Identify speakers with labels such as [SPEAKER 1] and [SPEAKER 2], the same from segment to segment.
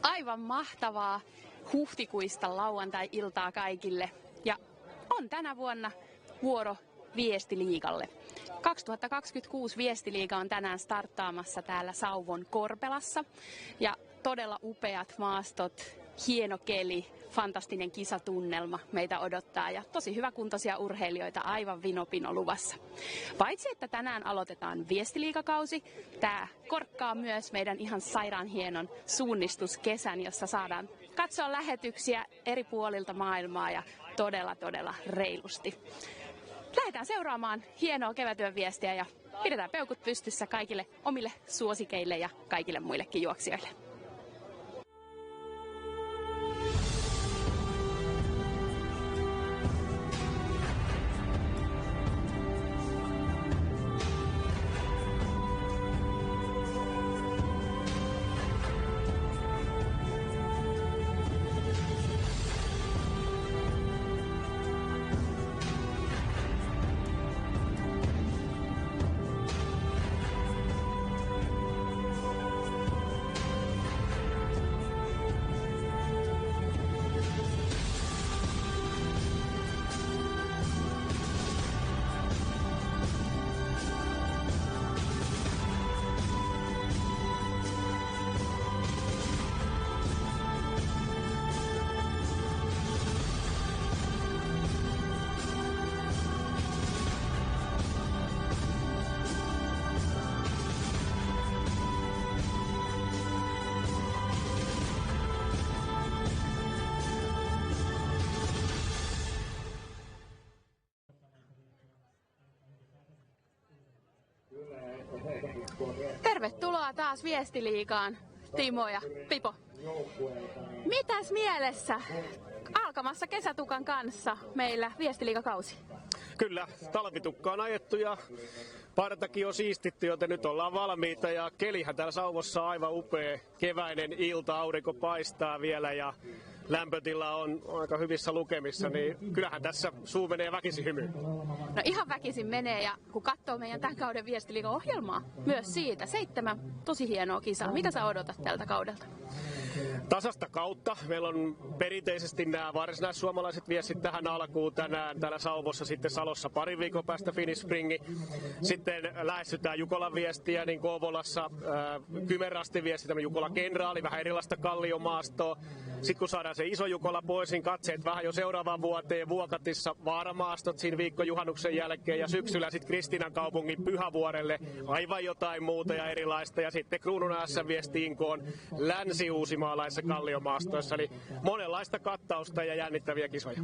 [SPEAKER 1] Aivan mahtavaa huhtikuista lauantai-iltaa kaikille. Ja on tänä vuonna vuoro Viestiliigalle. 2026 Viestiliiga on tänään starttaamassa täällä Sauvon Korpelassa. Ja todella upeat maastot, hieno keli, fantastinen kisatunnelma meitä odottaa ja tosi hyväkuntoisia urheilijoita aivan vinopino luvassa. Paitsi että tänään aloitetaan Viestiliigakausi, tämä korkkaa myös meidän ihan sairaan hienon suunnistuskesän, jossa saadaan katsoa lähetyksiä eri puolilta maailmaa ja todella reilusti. Lähdetään seuraamaan hienoa kevätyönviestiä ja pidetään peukut pystyssä kaikille omille suosikeille ja kaikille muillekin juoksijoille. Tervetuloa taas Viestiliigaan, Timo ja Pipo. Mitäs mielessä alkamassa kesätukan kanssa meillä Viestiliigakausi?
[SPEAKER 2] Kyllä, talvitukka on ajettu ja partakin on siistitty, joten nyt ollaan valmiita ja kelihän täällä Sauvossa on aivan upea. Keväinen ilta, aurinko paistaa vielä ja lämpötila on aika hyvissä lukemissa, niin kyllähän tässä suu menee väkisin hymyyn.
[SPEAKER 1] No ihan väkisin menee ja kun katsoo meidän tämän kauden Viestiliiga-ohjelmaa, myös siitä 7 tosi hienoa kisaa. Mitä sä odotat tältä kaudelta?
[SPEAKER 2] Tasasta kautta. Meillä on perinteisesti nämä varsinaissuomalaiset viestit tähän alkuun tänään täällä Sauvossa, sitten Salossa parin viikon päästä Finnish Springi. Sitten lähestytään Jukolan viestiä, niin Kouvolassa Kymenrastin viesti, tämä Jukola kenraali, vähän erilaista kalliomaastoa. Sitten kun saadaan se iso Jukola pois, niin katseet vähän jo seuraavaan vuoteen Vuokatissa vaaramaastot siinä viikkojuhannuksen jälkeen ja syksyllä sitten Kristiinan kaupungin Pyhävuorelle aivan jotain muuta ja erilaista. Ja sitten kruununa S-viesti Inkoon länsi-uusimaalaisissa kalliomaastoissa, eli monenlaista kattausta ja jännittäviä kisoja.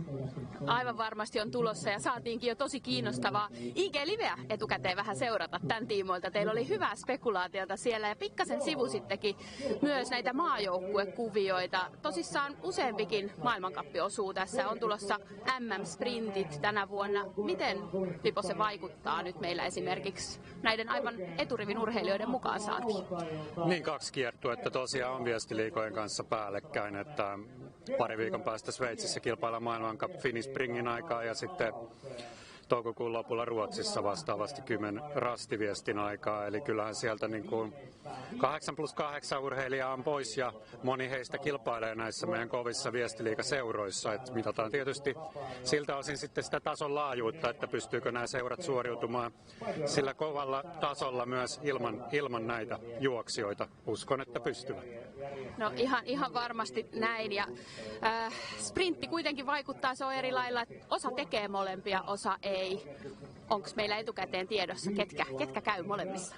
[SPEAKER 1] Aivan varmasti on tulossa ja saatiinkin jo tosi kiinnostavaa IG-liveä etukäteen vähän seurata tämän tiimoilta. Teillä oli hyvää spekulaatiota siellä ja pikkasen sivusittekin myös näitä maajoukkuekuvioita. Tosissaan useampikin maailmankappi osuu tässä. On tulossa MM-sprintit tänä vuonna. Miten, Pipo, se vaikuttaa nyt meillä esimerkiksi näiden aivan eturivin urheilijoiden mukaan saantiin?
[SPEAKER 3] Niin, 2 kiertuetta tosiaan on Viestiliigojen kanssa päällekkäin, että pari viikon päästä Sveitsissä kilpaillaan maailmancup Finnish Springin aikaa ja sitten toukokuun lopulla Ruotsissa vastaavasti 10 rastiviestin aikaa. Eli kyllähän sieltä niin kuin 8+8 urheilijaa on pois ja moni heistä kilpailee näissä meidän kovissa Viestiliigaseuroissa. Et mitataan tietysti siltä osin sitten sitä tason laajuutta, että pystyykö nämä seurat suoriutumaan sillä kovalla tasolla myös ilman näitä juoksijoita. Uskon, että pystyvät.
[SPEAKER 1] No ihan varmasti näin ja sprintti kuitenkin vaikuttaa, se on eri lailla, että osa tekee molempia, osa ei. Onko meillä etukäteen tiedossa, ketkä käy molemmissa?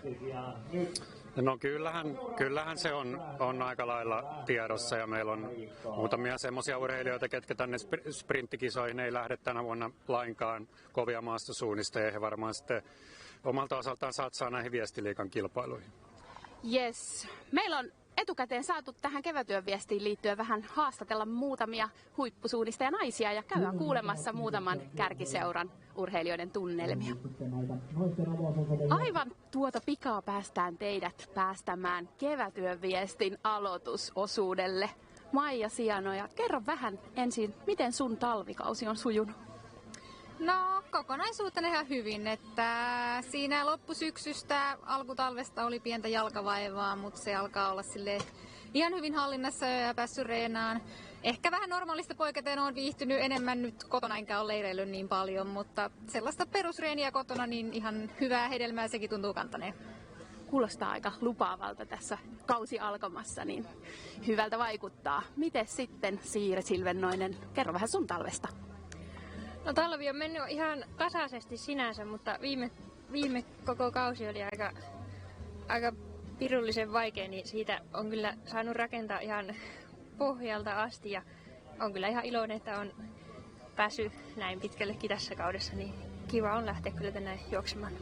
[SPEAKER 3] No kyllähän se on aika lailla tiedossa ja meillä on muutamia semmoisia urheilijoita, ketkä tänne sprinttikisoihin ei lähde tänä vuonna lainkaan kovia maastosuunnista ja he varmaan sitten omalta osaltaan satsaa näihin Viestiliigan kilpailuihin.
[SPEAKER 1] Yes. Meillä on etukäteen saatu tähän kevätyönviestiin liittyen vähän haastatella muutamia huippusuunnista ja naisia ja käydään kuulemassa muutaman kärkiseuran urheilijoiden tunnelmia. Aivan tuota pikaa päästään teidät päästämään kevätyönviestin aloitusosuudelle. Maija Sianoja, kerro vähän ensin, miten sun talvikausi on sujunut?
[SPEAKER 4] No kokonaisuutena ihan hyvin, että siinä loppusyksystä, alkutalvesta oli pientä jalkavaivaa, mutta se alkaa olla sille ihan hyvin hallinnassa ja päässyt reenaan. Ehkä vähän normaalista poiketen on viihtynyt enemmän nyt kotona, enkä ole leireillyt niin paljon, mutta sellaista perusreeniä kotona, niin ihan hyvää hedelmää sekin tuntuu kantaneen.
[SPEAKER 1] Kuulostaa aika lupaavalta tässä kausi alkamassa, niin hyvältä vaikuttaa. Miten sitten Siiri Silvennoinen, kerro vähän sun talvesta.
[SPEAKER 5] No talvi on mennyt ihan tasaisesti sinänsä, mutta viime koko kausi oli aika pirullisen vaikea, niin siitä on kyllä saanut rakentaa ihan pohjalta asti ja on kyllä ihan iloinen, että on päässyt näin pitkällekin tässä kaudessa, niin kiva on lähteä kyllä tänne juoksemaan.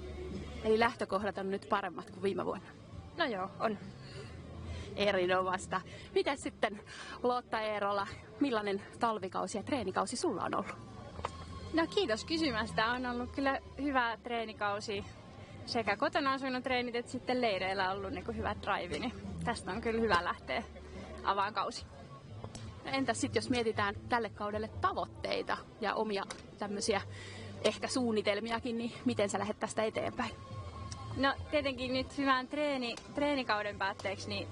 [SPEAKER 1] Eli lähtökohdat on nyt paremmat kuin viime vuonna.
[SPEAKER 5] No joo, on.
[SPEAKER 1] Erinomasta. Miten sitten Lotta Eerola, millainen talvikausi ja treenikausi sulla on ollut?
[SPEAKER 6] No kiitos kysymästä. On ollut kyllä hyvä treenikausi. Sekä kotona asunut treenit että sitten leireillä on ollut niin kuin hyvä drive. Niin tästä on kyllä hyvä lähteä avaan kausi.
[SPEAKER 1] Entäs sitten jos mietitään tälle kaudelle tavoitteita ja omia tämmöisiä ehkä suunnitelmiakin, niin miten sä lähdet tästä eteenpäin?
[SPEAKER 6] No tietenkin nyt hyvän treenikauden päätteeksi niin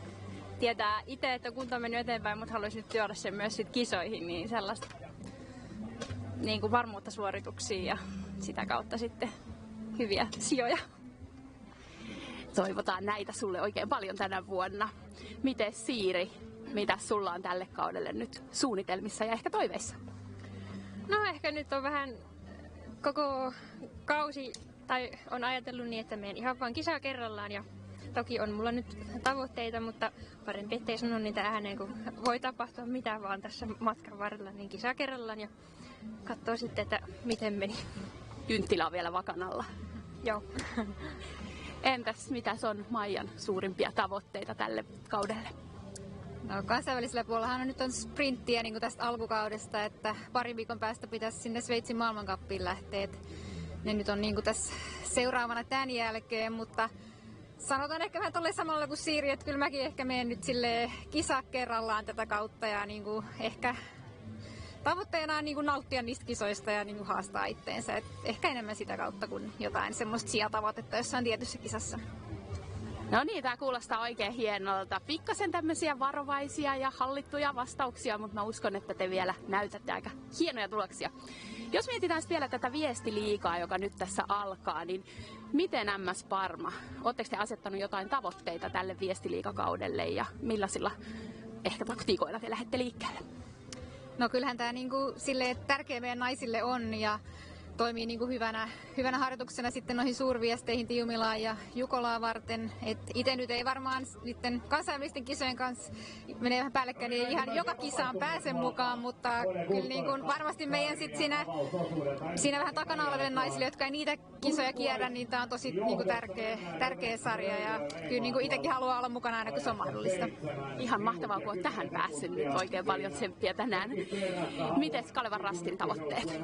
[SPEAKER 6] tietää itse, että kunto on mennyt eteenpäin, mutta haluaisin nyt tuoda sen myös sit kisoihin, niin sellaista niin kuin varmuutta suorituksiin ja sitä kautta sitten hyviä sijoja.
[SPEAKER 1] Toivotaan näitä sulle oikein paljon tänä vuonna. Miten Siiri, mitä sulla on tälle kaudelle nyt suunnitelmissa ja ehkä toiveissa?
[SPEAKER 5] No ehkä nyt on vähän koko kausi, tai on ajatellut niin, että menen ihan vaan kisaa kerrallaan ja toki on mulla nyt tavoitteita, mutta parempi ettei sano niitä ääneen, kun voi tapahtua mitä vaan tässä matkan varrella, niin kisaa kerrallaan ja katsoo sitten, että miten meni.
[SPEAKER 1] Kynttilä on vielä vakanalla.
[SPEAKER 5] Joo.
[SPEAKER 1] Entäs mitäs on Maijan suurimpia tavoitteita tälle kaudelle?
[SPEAKER 4] No, kansainvälisellä puolellahan on nyt on sprinttiä niin kuin tästä alkukaudesta, että parin viikon päästä pitäisi sinne Sveitsin maailmancuppiin lähteä. Ne nyt on niin kuin tässä seuraavana tämän jälkeen, mutta sanotaan ehkä vähän tolleen samalla kuin Siiri, että kyllä mäkin ehkä menen nyt sille kisa kerrallaan tätä kautta ja niin kuin ehkä tavoitteena on niin kuin nauttia niistä kisoista ja niin kuin haastaa itteensä. Et ehkä enemmän sitä kautta kuin jotain semmoista sijatavoitetta jossain tietyssä kisassa.
[SPEAKER 1] No niin, tää kuulostaa oikein hienolta. Pikkasen tämmöisiä varovaisia ja hallittuja vastauksia, mutta mä uskon, että te vielä näytätte aika hienoja tuloksia. Jos mietitään vielä tätä viestiliigaa, joka nyt tässä alkaa, niin miten MS Parma? Oletteko te asettanut jotain tavoitteita tälle viestiliigakaudelle ja millaisilla ehkä taktiikoilla te lähdette liikkeelle?
[SPEAKER 4] No kyllähän tämä niinku silleen tärkeä meidän naisille on ja toimii niinku hyvänä harjoituksena sitten noihin suurviesteihin Tiumilaan ja Jukolaa varten. Itse nyt ei varmaan niiden kansainvälisten kisojen kanssa menee vähän päällekkäin, niin ei ihan joka kisaan pääse mukaan, mutta kyllä niinku varmasti meidän sit siinä vähän takana oleville naisille, jotka ei niitä kisoja kierrä, niin tämä on tosi niinku tärkeä sarja ja kyllä niinku itsekin haluaa olla mukana aina kun se on mahdollista.
[SPEAKER 1] Ihan mahtavaa, kun olet tähän päässyt nyt. Oikein paljon tsemppiä tänään. Mites Kalevan Rastin tavoitteet?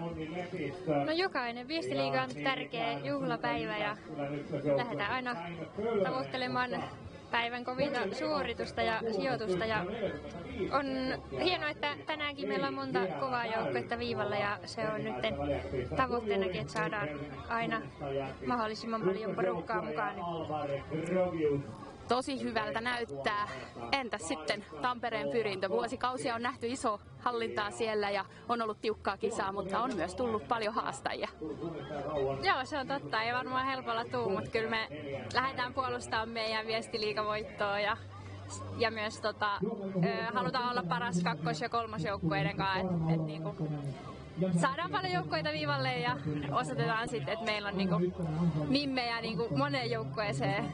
[SPEAKER 5] No jokainen viestiliiga on tärkeä juhlapäivä ja lähdetään aina tavoittelemaan päivän kovinta suoritusta ja sijoitusta. Ja on hienoa, että tänäänkin meillä on monta kovaa joukkuetta viivalla ja se on nyt tavoitteenakin, että saadaan aina mahdollisimman paljon porukkaa mukaan.
[SPEAKER 1] Tosi hyvältä näyttää. Entäs sitten Tampereen Pyrintö? Vuosikausia on nähty iso hallintaa siellä ja on ollut tiukkaa kisaa, mutta on myös tullut paljon haastajia.
[SPEAKER 6] Joo, se on totta. Ei varmaan helpolla tuu, mutta kyllä me lähdetään puolustamaan meidän viestiliigavoittoa ja myös halutaan olla paras kakkos- ja kolmosjoukkueiden kanssa. Niinku, saadaan paljon joukkueita viivalle ja osoitetaan sitten, että meillä on niinku mimmejä niinku moneen joukkueeseen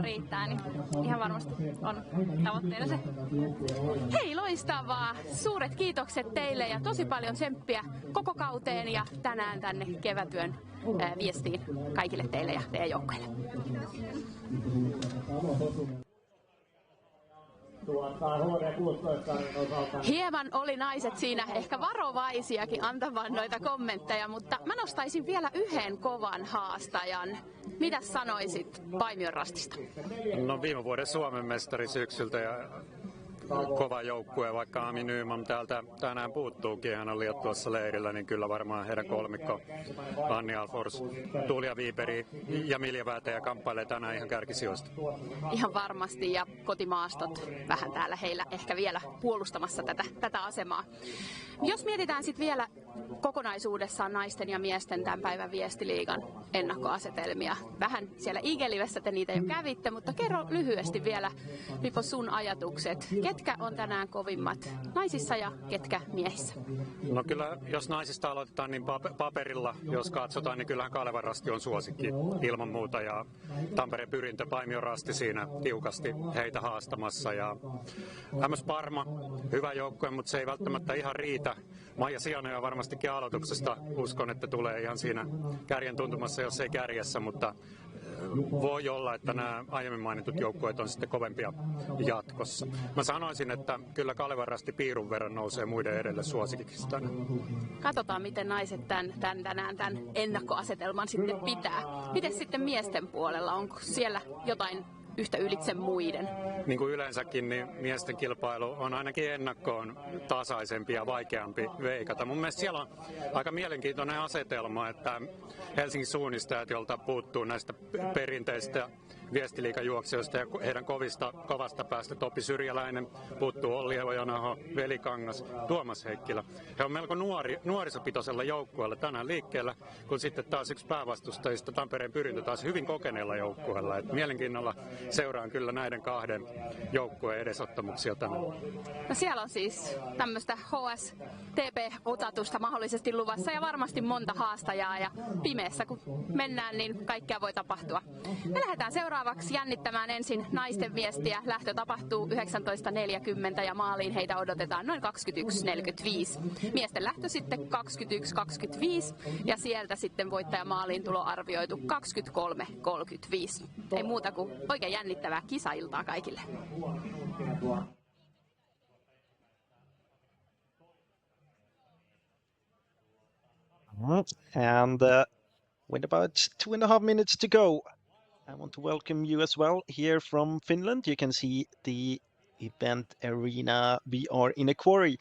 [SPEAKER 6] riittää, niin ihan varmasti on tavoitteena se.
[SPEAKER 1] Hei, loistavaa! Suuret kiitokset teille ja tosi paljon tsemppiä koko kauteen ja tänään tänne Kevätyön viestiin kaikille teille ja teidän joukkueille. Hieman oli naiset siinä ehkä varovaisiakin antamaan noita kommentteja, mutta mä nostaisin vielä yhden kovan haastajan. Mitäs sanoisit Paimion Rastista?
[SPEAKER 3] No viime vuoden Suomen mestari syksyltä ja kova joukkue, vaikka Ami Nyman täältä tänään puuttuukin, hän on Liettuassa leirillä, niin kyllä varmaan heidän kolmikko Anni Alfors, Tuulia Viiperi ja Milja Väätäjä kamppailee tänään ihan kärkisijoista.
[SPEAKER 1] Ihan varmasti, ja kotimaastot vähän täällä heillä ehkä vielä puolustamassa tätä asemaa. Jos mietitään sitten vielä kokonaisuudessaan naisten ja miesten tämän päivän Viestiliigan ennakkoasetelmia. Vähän siellä IG-livessä te niitä jo kävitte, mutta kerro lyhyesti vielä, Pipo, sun ajatukset. Ketkä on tänään kovimmat naisissa ja ketkä miehissä?
[SPEAKER 3] No kyllä, jos naisista aloitetaan, niin paperilla, jos katsotaan, niin kyllähän Kalevan Rasti on suosikki ilman muuta. Ja Tampereen Pyrintö, Paimion Rasti siinä tiukasti heitä haastamassa. Ja MS Parma, hyvä joukkue, mutta se ei välttämättä ihan riitä. Maija Sianoja varmastikin aloituksesta uskon, että tulee ihan siinä kärjen tuntumassa, jos ei kärjessä, mutta voi olla, että nämä aiemmin mainitut joukkueet on sitten kovempia jatkossa. Mä sanoisin, että kyllä Kalevan Rasti piirun verran nousee muiden edelle suosikiksi tänään.
[SPEAKER 1] Katsotaan, miten naiset tänään tämän ennakkoasetelman sitten pitää. Miten sitten miesten puolella? Onko siellä jotain yhtä ylitse muiden?
[SPEAKER 3] Niin kuin yleensäkin, niin miesten kilpailu on ainakin ennakkoon tasaisempi ja vaikeampi veikata. Mun mielestä siellä on aika mielenkiintoinen asetelma, että Helsingin suunnistajat, jolta puuttuu näistä perinteistä viestiliigajuoksijoista ja heidän kovasta päästä Topi Syrjäläinen, puuttuu Olli Ojanaho, Veli Kangas, Tuomas Heikkilä. He on melko nuorisopitoisella joukkueella tänään liikkeellä, kun sitten taas yksi päävastustajista Tampereen Pyrintö taas hyvin kokeneella joukkueella. Et mielenkiinnolla seuraan kyllä näiden kahden joukkueen edesottamuksia tänään.
[SPEAKER 1] No siellä on siis tämmöistä HSTP-otatusta mahdollisesti luvassa ja varmasti monta haastajaa, ja pimeässä kun mennään, niin kaikkea voi tapahtua. Me lähdetään seuraavaksi jännittämään ensin naisten viestiä. Lähtö tapahtuu 19.40 ja maaliin heitä odotetaan noin 21.45. Miesten lähtö sitten 21.25 ja sieltä sitten voittajamaaliin tulo arvioitu 23.35. Ei muuta kuin oikein jännittävää kisailtaa kaikille.
[SPEAKER 7] And with about 2.5 minutes to go, I want to welcome you as well here from Finland. You can see the event arena. We are in a quarry,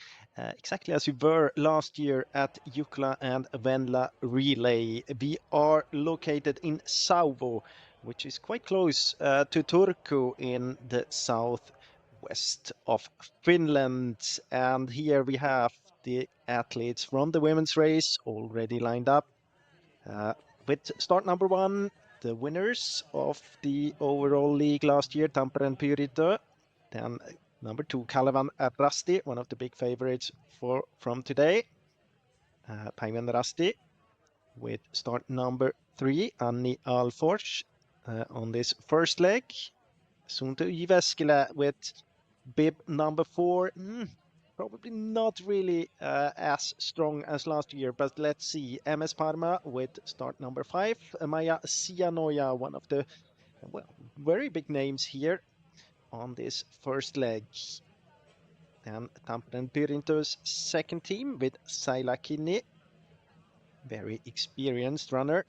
[SPEAKER 7] exactly as we were last year at Jukla and Venla Relay. We are located in Sauvo, which is quite close to Turku in the southwest of Finland. And here we have the athletes from the women's race already lined up. With start number 1, the winners of the overall league last year, Tampereen Pyrintö. Then number 2, Kalevan Rasti, one of the big favorites from today. Paimion Rasti with start number 3, Anni Alfors on this first leg. Sunto Jyväskylä with bib number 4. Probably not really as strong as last year, but let's see. MS Parma with start number 5. Maija Sianoja, one of the very big names here on this first leg. And Tampereen Pyrintö's second team with Saila Kinni, very experienced runner.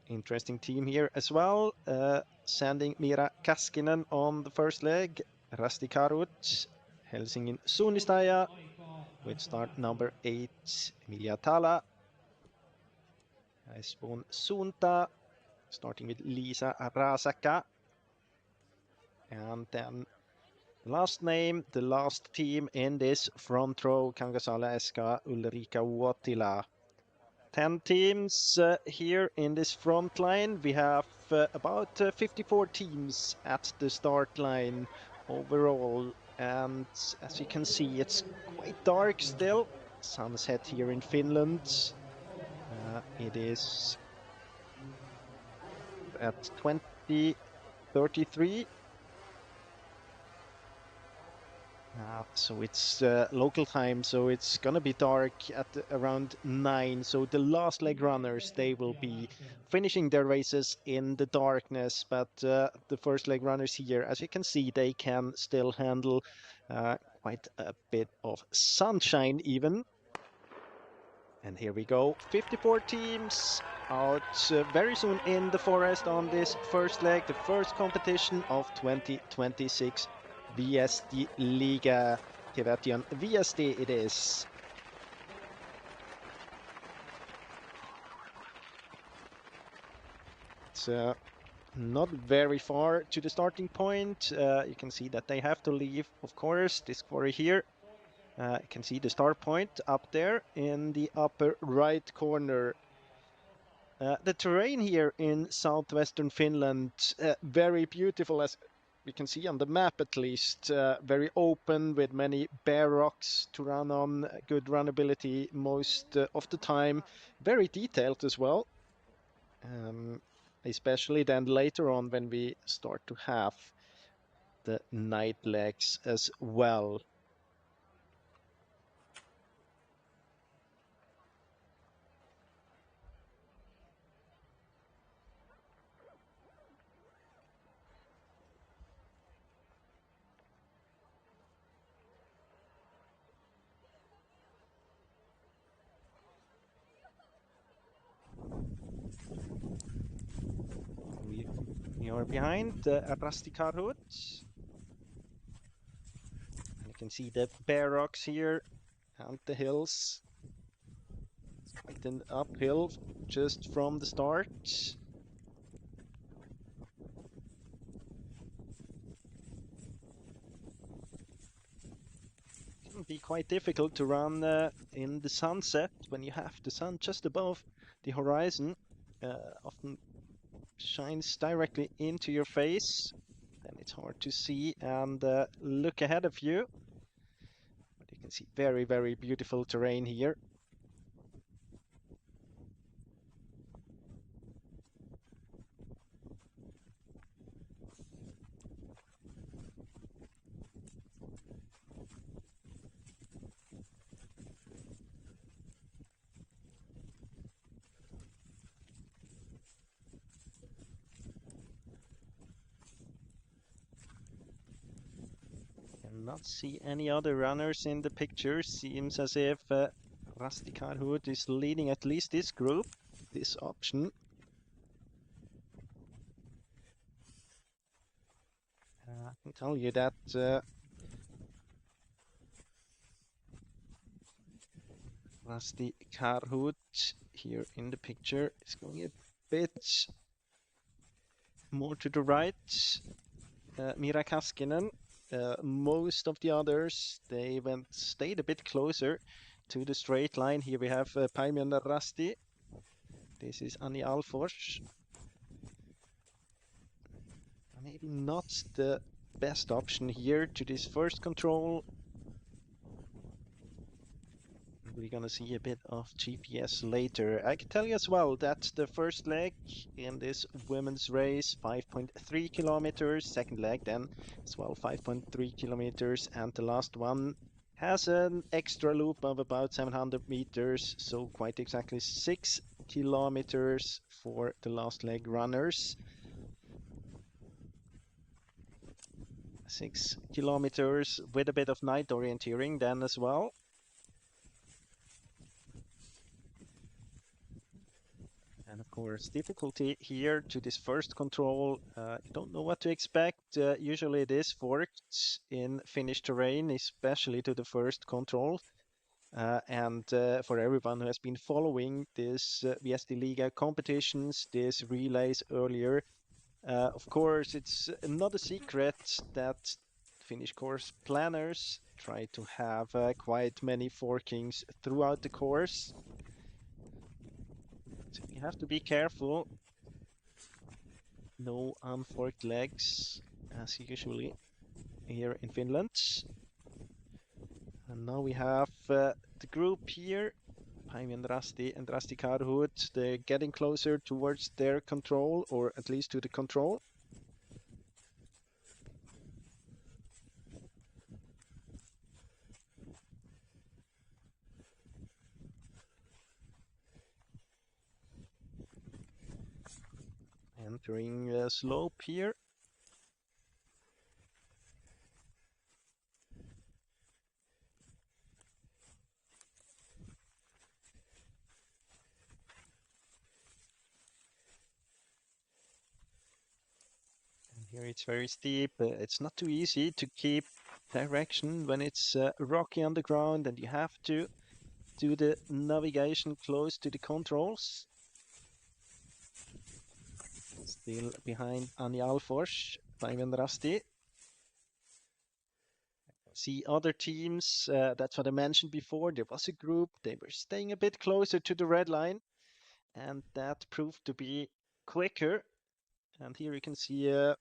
[SPEAKER 7] Interesting team here as well. Sending Mira Kaskinen on the first leg. Rasti Karut, Helsingin suunnistaja with start number 8. Emilia Tala. Espoon suunta, starting with Liisa Raasaka. And then the last name, the last team in this front row, Kangasala SK Ulrika Vuotila. 10 teams here in this front line. We have about 54 teams at the start line overall, and as you can see, it's quite dark still. Sunset here in Finland. It is at 20:33. So it's local time, so it's gonna be dark at around 9. So the last leg runners, they will be finishing their races in the darkness, but the first leg runners here, as you can see, they can still handle quite a bit of sunshine even. And here we go, 54 teams out very soon in the forest on this first leg, the first competition of 2026 Viesti Liga. Kevätyönviesti it is. It's not very far to the starting point. You can see that they have to leave, of course, this quarry here. You can see the start point up there in the upper right corner. The terrain here in southwestern Finland, very beautiful, as we can see on the map at least. Very open with many bare rocks to run on, good runnability most of the time. Very detailed as well, especially then later on when we start to have the night legs as well. We are behind Rasti Karhut. And you can see the bare rocks here and the hills. It's quite an uphill just from the start. It can be quite difficult to run in the sunset when you have the sun just above the horizon. Often shines directly into your face, then it's hard to see and look ahead of you. But you can see very, very beautiful terrain here. Cannot see any other runners in the picture. Seems as if Rasti Karhut is leading at least this group, this option. I can tell you that Rasti Karhut here in the picture is going a bit more to the right. Mira Kaskinen. Most of the others, they stayed a bit closer to the straight line. Here we have Paimon Rasti. This is Anni Alfors. Maybe not the best option here to this first control. We're gonna see a bit of GPS later. I can tell you as well that the first leg in this women's race, 5.3 kilometers, second leg then as well 5.3 kilometers, and the last one has an extra loop of about 700 meters, so quite exactly 6 kilometers for the last leg runners. 6 kilometers with a bit of night orienteering then as well. And of course, difficulty here to this first control. You don't know what to expect. Usually it is forked in Finnish terrain, especially to the first control. And for everyone who has been following this Viesti Liga competitions, these relays earlier, of course, it's not a secret that Finnish course planners try to have quite many forkings throughout the course. So you have to be careful. No unforked legs, as usually here in Finland. And now we have the group here, Paimon Rasti and Rasti Karhut. They're getting closer towards their control, or at least to the control. Entering a slope here. Here it's very steep. It's not too easy to keep direction when it's rocky on the ground and you have to do the navigation close to the controls. Still behind Anni Alfors, Päivi Rasti. See other teams, that's what I mentioned before. There was a group, they were staying a bit closer to the red line, and that proved to be quicker. And here you can see a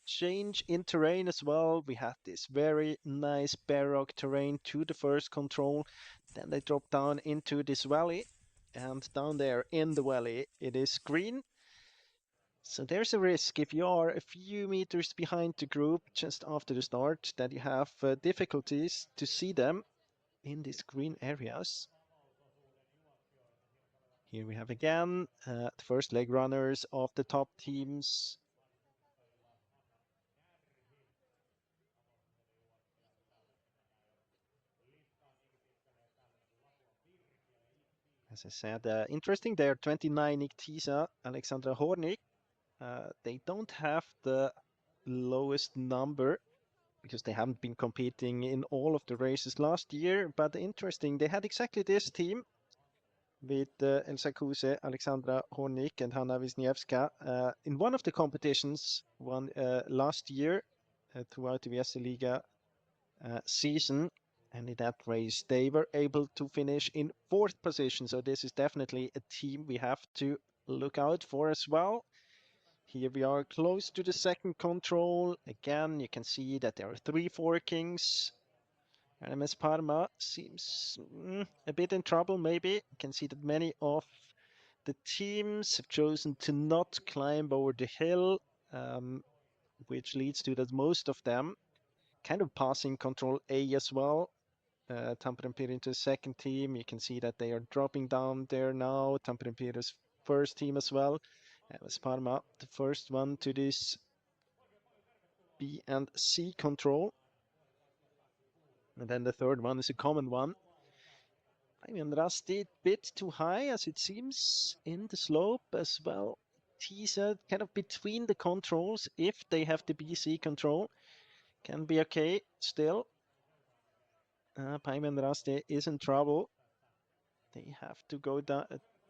[SPEAKER 7] change in terrain as well. We had this very nice bare terrain to the first control. Then they drop down into this valley, and down there in the valley it is green. So there's a risk if you are a few meters behind the group just after the start that you have difficulties to see them in these green areas. Here we have again the first leg runners of the top teams. As I said, interesting there, 29 Nick Tisa, Alexandra Hornik. They don't have the lowest number because they haven't been competing in all of the races last year, but interesting, they had exactly this team with Elsa Kuse, Alexandra Hornik and Hanna Wisniewska in one of the competitions last year throughout the Viesti Liga season. And in that race, they were able to finish in 4th position. So this is definitely a team we have to look out for as well. Here we are close to the second control. Again, you can see that there are 3 forkings. RMS Parma seems a bit in trouble, maybe. You can see that many of the teams have chosen to not climb over the hill, which leads to that most of them kind of passing control A as well. Tampere into the second team. You can see that they are dropping down there now. Tampere's first team as well. RMS Parma, the first one to this B and C control. And then the third one is a common one. I mean, Rasti a bit too high as it seems in the slope as well. Tisa kind of between the controls if they have the BC control. Can be okay still. Päivi Rasti is in trouble. They have to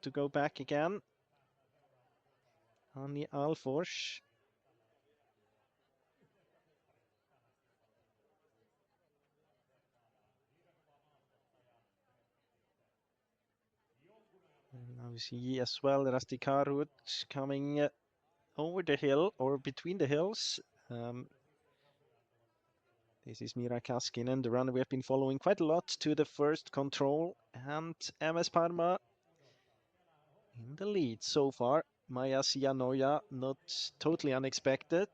[SPEAKER 7] go back again. Anni Alfors. And now we see as well Rasti Karut coming over the hill or between the hills. This is Mira Kaskinen, the runner we have been following quite a lot to the first control, and MS Parma in the lead so far. Maja Sianoja, not totally unexpected.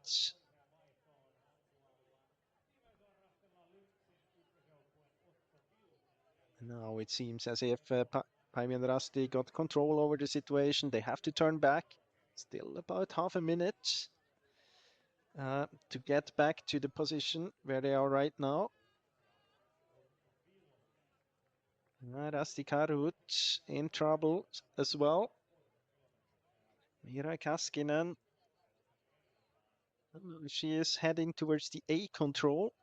[SPEAKER 7] Now it seems as if Päivi and Rasti got control over the situation. They have to turn back. Still about half a minute to get back to the position where they are right now. Rasti Karut in trouble as well. Mira Kaskinen. She is heading towards the A control,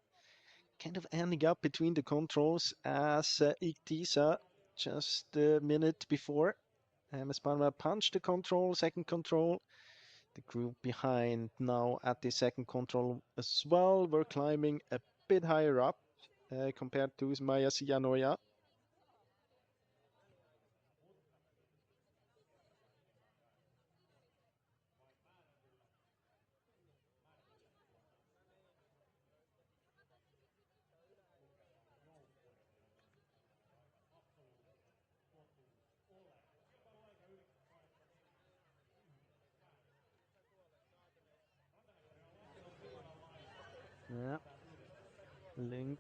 [SPEAKER 7] kind of ending up between the controls as Iktisa just a minute before. MS Parma punched the control, second control. The group behind now at the second control as well. We're climbing a bit higher up compared to Maja Sianoja. Yeah, Link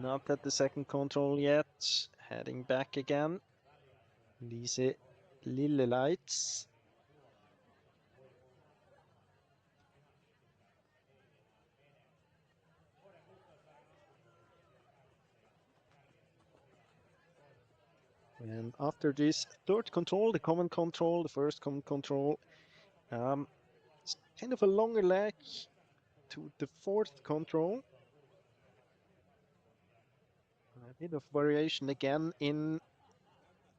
[SPEAKER 7] not at the second control yet. Heading back again. Lise Lillelights. And after this third control, the common control, the first common control, It's kind of a longer leg to the fourth control. A bit of variation again in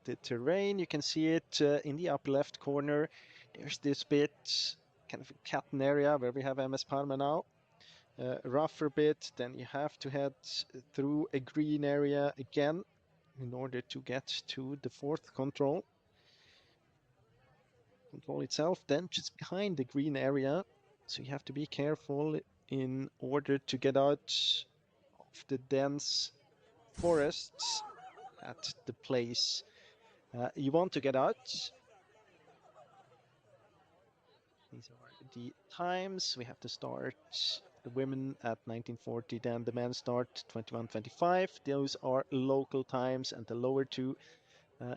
[SPEAKER 7] the terrain. You can see it in the upper left corner. There's this bit, kind of a cutting area where we have MS Parma now. Rougher bit, then you have to head through a green area again in order to get to the fourth control. Control itself, then just behind the green area. So you have to be careful in order to get out of the dense forests at the place you want to get out. These are the times. We have to start the women at 1940, then the men start 21:25. Those are local times, and the lower two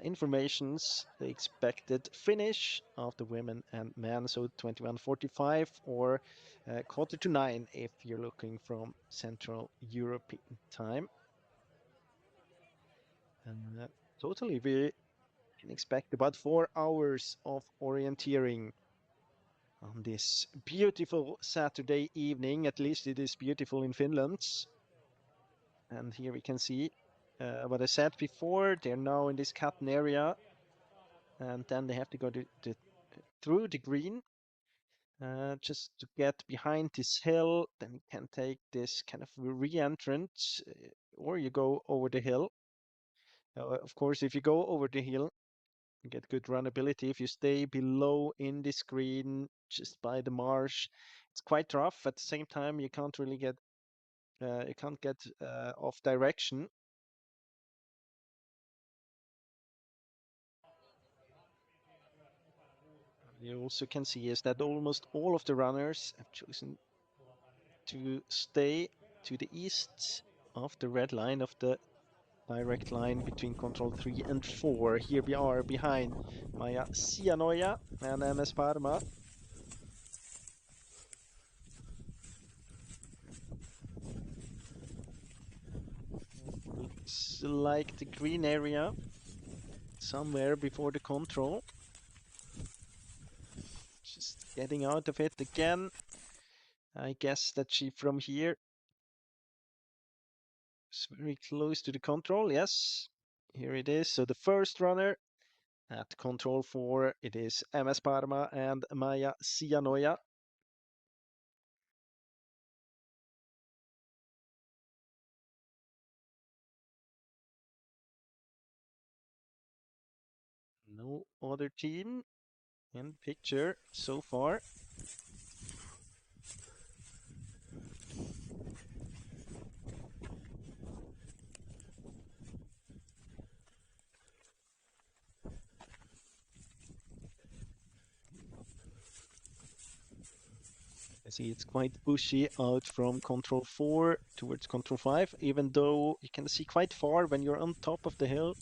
[SPEAKER 7] informations, the expected finish of the women and men, so 21:45 or 8:45 if you're looking from Central European time. And totally, we can expect about 4 hours of orienteering on this beautiful Saturday evening. At least it is beautiful in Finland. And here we can see what I said before. They're now in this cutting area, and then they have to go through the green just to get behind this hill. Then you can take this kind of re-entrance, or you go over the hill. Of course, if you go over the hill, you get good runnability. If you stay below in the screen, just by the marsh, it's quite rough. At the same time, you can't really get off direction. You also can see is that almost all of the runners have chosen to stay to the east of the red line, of the direct line between control 3 and 4. Here we are behind Maija Sianoja and MS Parma. Looks like the green area somewhere before the control. Just getting out of it again. I guess that she from here is very close to the control. Yes, here it is. So the first runner at control 4, it is MS Parma and Maija Sianoja. No other team in picture so far. I see it's quite bushy out from control 4 towards control 5, even though you can see quite far when you're on top of the hill.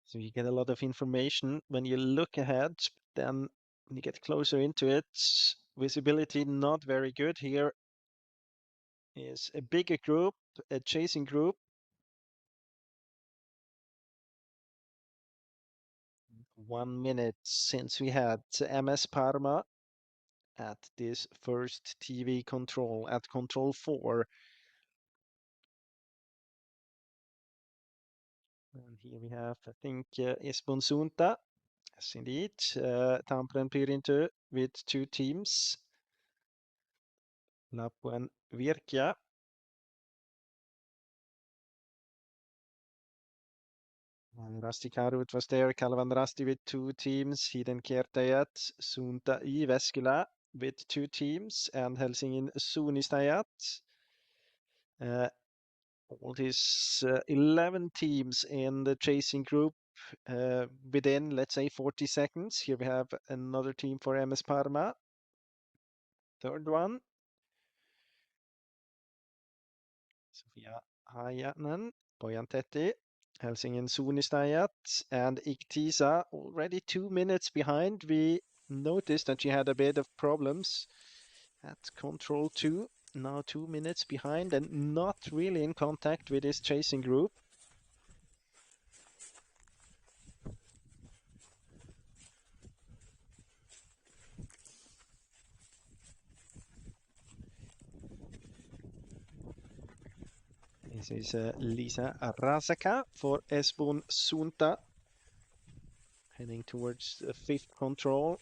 [SPEAKER 7] So you get a lot of information when you look ahead, then when you get closer into it, visibility not very good. Here is a bigger group, a chasing group. 1 minute since we had MS Parma at this first TV control at control 4. And here we have, I think, Esbon Sunta. Yes, indeed. Tampere Pyrintu with 2 teams. Lapuen Virkia. Rasti Karut was there. Kalvan Rasti with 2 teams. Hiden Kiertajat, Sunta Jyväskylä with 2 teams. And Helsingin Suunnistajat. All these 11 teams in the chasing group within, let's say, 40 seconds. Here we have another team for MS Parma. Third one. Sofia Hajanen, Pojantetti, Helsingin Suunnistajat, and Iktisa already 2 minutes behind. We noticed that she had a bit of problems at control 2. Now 2 minutes behind and not really in contact with this chasing group. This is Lisa Razaka for Espoon Sunta. Heading towards the 5th control.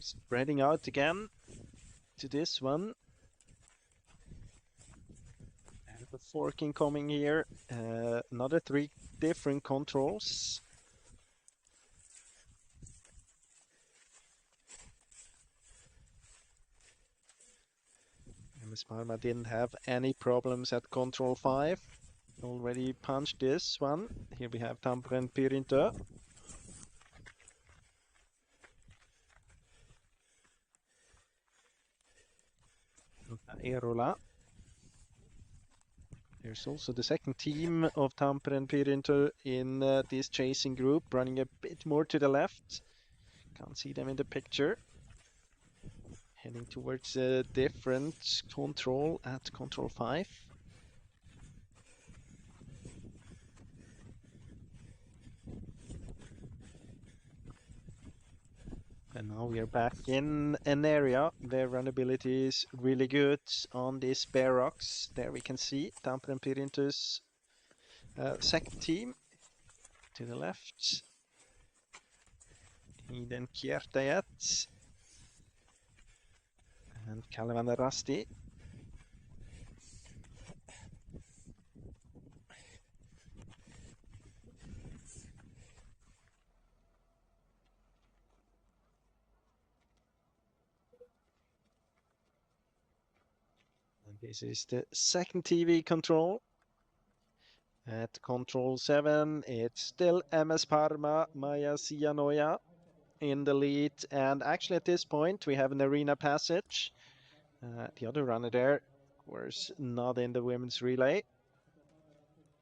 [SPEAKER 7] Spreading out again to this one. And the forking coming here. Another 3 different controls. MS Parma didn't have any problems at control 5. Already punched this one. Here we have Tampere and Pirintö. Eerola. There's also the second team of Tampere and Pirintö in this chasing group, running a bit more to the left. Can't see them in the picture. Heading towards a different control at control 5. And now we are back in an area where runnability is really good on these bare rocks. There we can see Tampere and Pirintö's second team to the left. Iden Kiertäjät and Kalevan Rasti. This is the second TV control. At control 7, it's still MS Parma, Maja Sianoja in the lead. And actually at this point, we have an arena passage. The other runner there, of course, not in the women's relay. You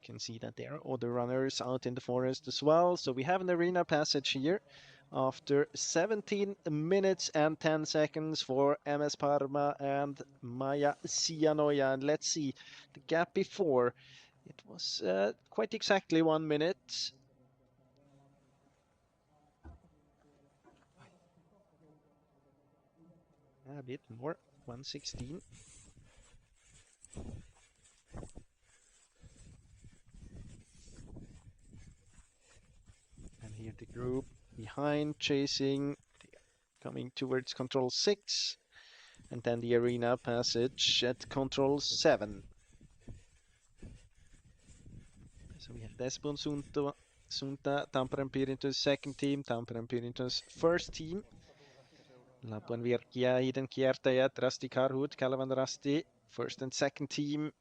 [SPEAKER 7] can see that there are other runners out in the forest as well. So we have an arena passage here. After 17 minutes and 10 seconds for MS Parma and Maja Sianoja. And let's see, the gap before, it was quite exactly 1 minute. A bit more, 1:16. And here the group behind chasing, coming towards control 6, and then the arena passage at control 7. So we have Espoon Sunta, Tampere and Pirintö's second team, Tampere and Pirintö's first team. Lapuan Virkia, Iden Kiertäjät, Rasti Karhut, Kalevan Rasti, first and second team,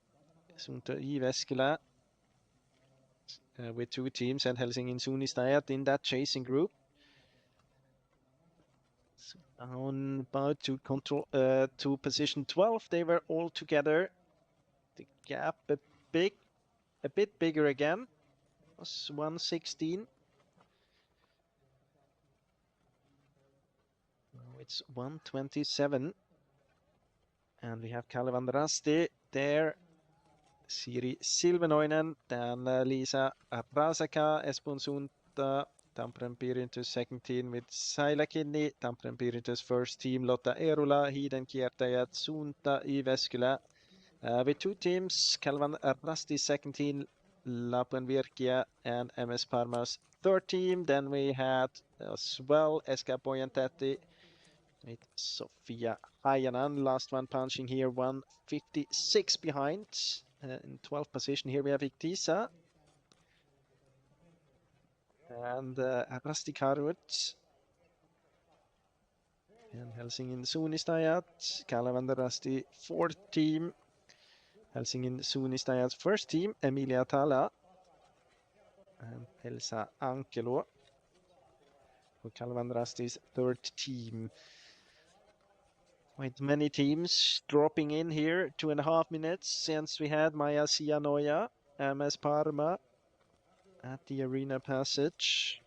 [SPEAKER 7] Sunta Jyväskylä, with 2 teams, and Helsingin Suunnistajat in that chasing group. So down about to position 12, they were all together. The gap a bit bigger again. It was 1:16. Now it's 1:27. And we have Kalevan Rasti there. Siri Silvenoinen, then Lisa Razaka, Espoon Sunta, Tampere and Pirintö's second team with Saila Kidney, Tampere and Pirintö's first team, Lotta Eerola, Iden Kiertäjät, Sunta Jyväskylä. With 2 teams, Kalevan Rasti's second team, Lapuan Virkia, and MS Parma's third team. Then we had as well SK Pojantäti with Sofia Hajanen, last one punching here, 1:56 behind. In 12th position here we have Iktisa and Rasti Karhut and Helsingin Suunnistajat, Kalevan Rasti fourth team, Helsingin Suunnistajat's first team, Emilia Tala and Elsa Ankelo for Kalevan Rasti's third team. Quite many teams dropping in here, 2.5 minutes since we had Maja Sianoja, MS Parma at the arena passage.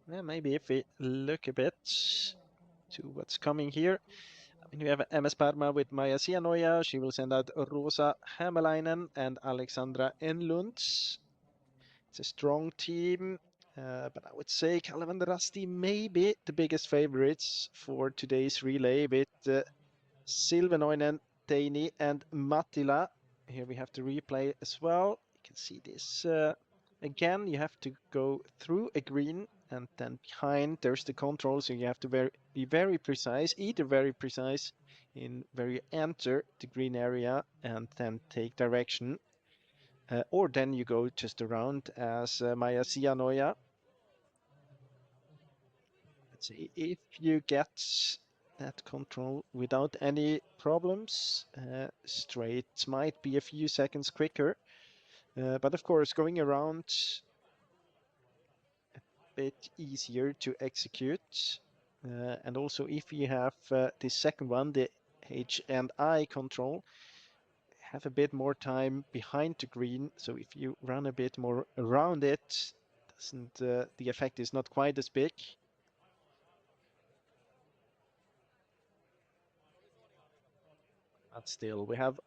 [SPEAKER 7] Yeah, maybe if we look a bit to what's coming here. I mean, we have MS Parma with Maja Sianoja. She will send out Rosa Hämäläinen and Alexandra Enlund. It's a strong team, but I would say Kalevan Rasti may be the biggest favorites for today's relay with Silvenoinen, Teini and Mattila. Here we have the replay as well. You can see this again. You have to go through a green and then behind there's the control, so you have to be very precise, either very precise in where you enter the green area and then take direction, or then you go just around as Maja Sianoja. Let's see, if you get that control without any problems, straight might be a few seconds quicker. But of course, going around a bit easier to execute. And also if you have the second one, the H and I control, have a bit more time behind the green. So if you run a bit more around it, the effect is not quite as big. But still, we have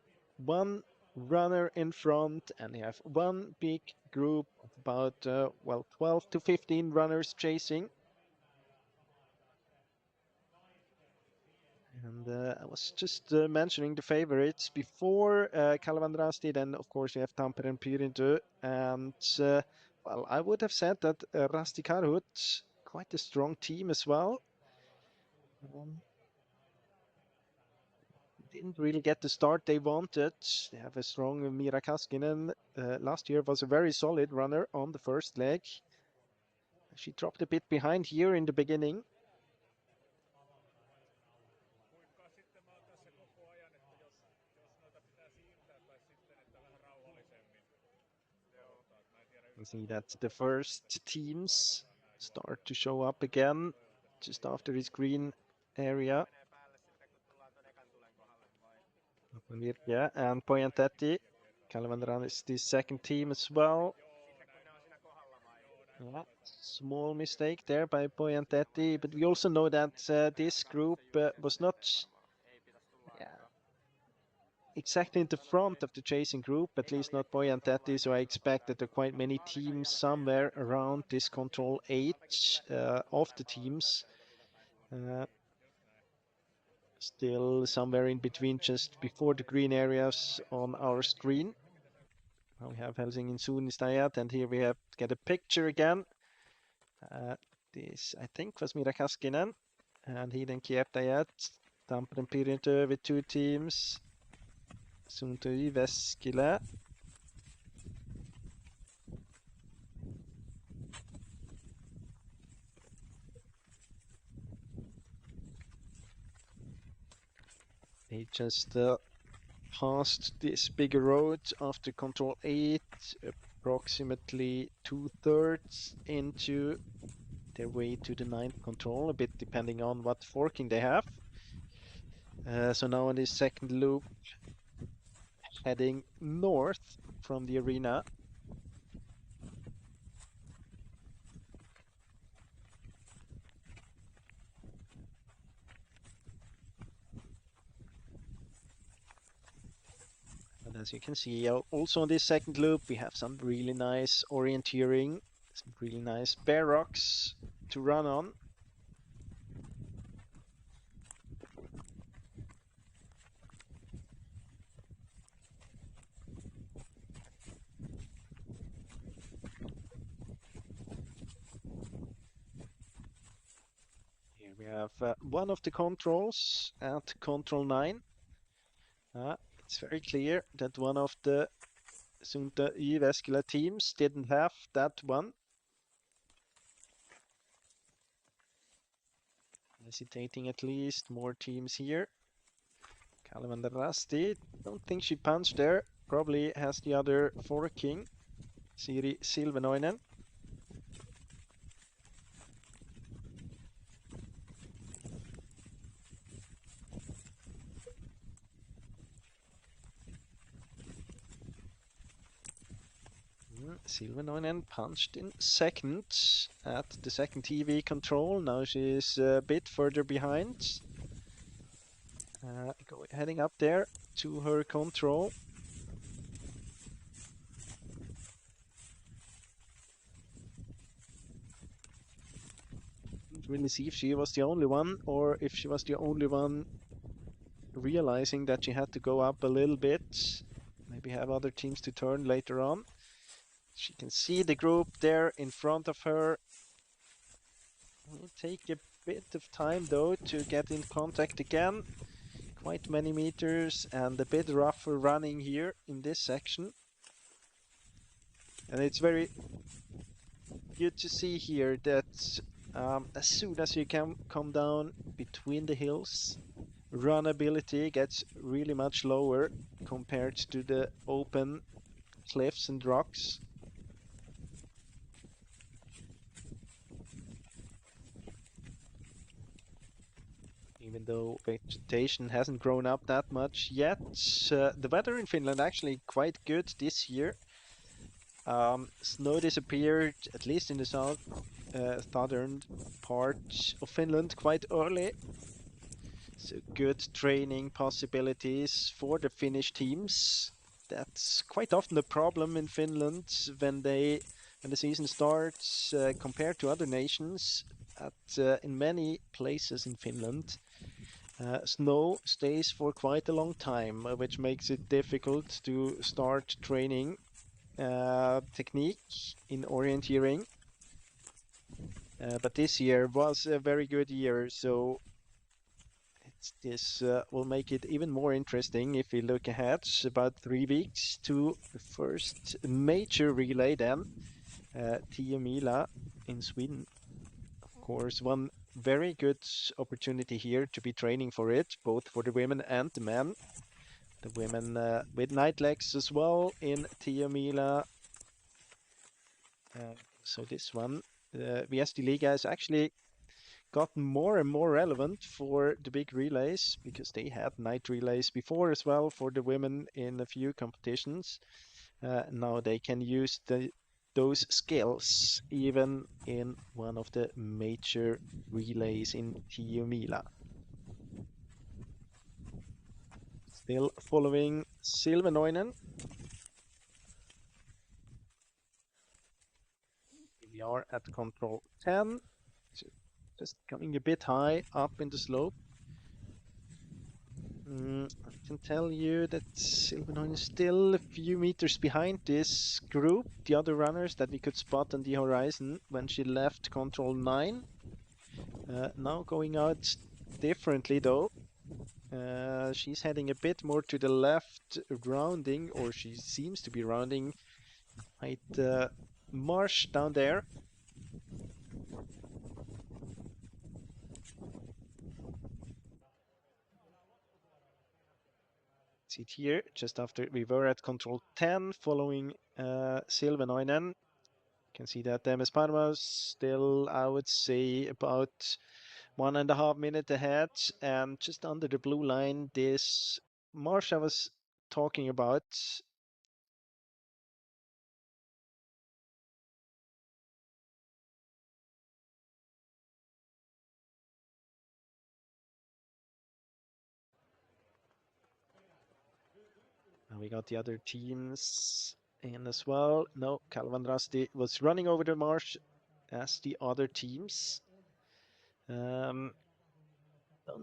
[SPEAKER 7] one runner in front and we have one big group of about, well, 12 to 15 runners chasing. And I was just mentioning the favorites before Kalevan Rasti, then of course we have Tampere and Pyrintö. And well, I would have said that Rasti Karhut, quite a strong team as well. Didn't really get the start they wanted. They have a strong Mira Kaskinen. Last year was a very solid runner on the first leg. She dropped a bit behind here in the beginning. You see that the first teams start to show up again just after this green area. Virgia and Poyantetti. Kalevan is the second team as well. Yeah, small mistake there by Poyantetti, but we also know that this group was not exactly in the front of the chasing group, at least not Poyantetti, so I expect that there are quite many teams somewhere around this control 8 of the teams. Still somewhere in between, just before the green areas on our screen. Now we have Helsingin Suunnistajat, and here we have get a picture again. This, I think, was Mira Kaskinen, and Hiden Kiertäjät, Tampere and Pyrintö with two teams. Suunto Jyväskylä. They just passed this bigger road after control 8, approximately 2/3 into their way to the 9th control, a bit depending on what forking they have. So now on this second loop, heading north from the arena. And as you can see, also on this second loop, we have some really nice orienteering, some really nice bare rocks to run on. Here we have one of the controls at control 9. It's very clear that one of the Suunto Jyväskylä teams didn't have that one. Hesitating at least, more teams here. Kalevan Rasti, don't think she punched there. Probably has the other forking. Siri Silvenoinen. Silvenoinen punched in second at the second TV control. Now she's a bit further behind. Heading up there to her control. Didn't really see if she was the only one or if she was the only one realizing that she had to go up a little bit. Maybe have other teams to turn later on. She can see the group there in front of her. Will take a bit of time though to get in contact again. Quite many meters and a bit rougher running here in this section. And it's very good to see here that as soon as you can come down between the hills, runnability gets really much lower compared to the open cliffs and rocks. Even though vegetation hasn't grown up that much yet, the weather in Finland actually quite good this year. Snow disappeared, at least in the southern part of Finland, quite early. So good training possibilities for the Finnish teams. That's quite often a problem in Finland when the season starts compared to other nations. In many places in Finland, snow stays for quite a long time, which makes it difficult to start training technique in orienteering. But this year was a very good year, so this will make it even more interesting if we look ahead about 3 weeks to the first major relay then, Tiomila in Sweden. Of course, one very good opportunity here to be training for it, both for the women and the men. The women with night legs as well in Tiomila. So this one, the Viesti Liga has actually gotten more and more relevant for the big relays because they had night relays before as well for the women in a few competitions. Now they can use those skills even in one of the major relays in Tiomila. Still following Silvenoinen. We are at control 10. So just coming a bit high up in the slope. I can tell you that Silvenoinen is still a few meters behind this group, the other runners that we could spot on the horizon when she left control 9. Now going out differently though. She's heading a bit more to the left, rounding, or she seems to be rounding right marsh down there. See it here, just after we were at control 10, following Silvenoinen. You can see that MS Parma's still, I would say, about 1.5 minutes ahead, and just under the blue line, this marsh I was talking about. And we got the other teams in as well. No, Calvan Rasti was running over the marsh as the other teams. Don't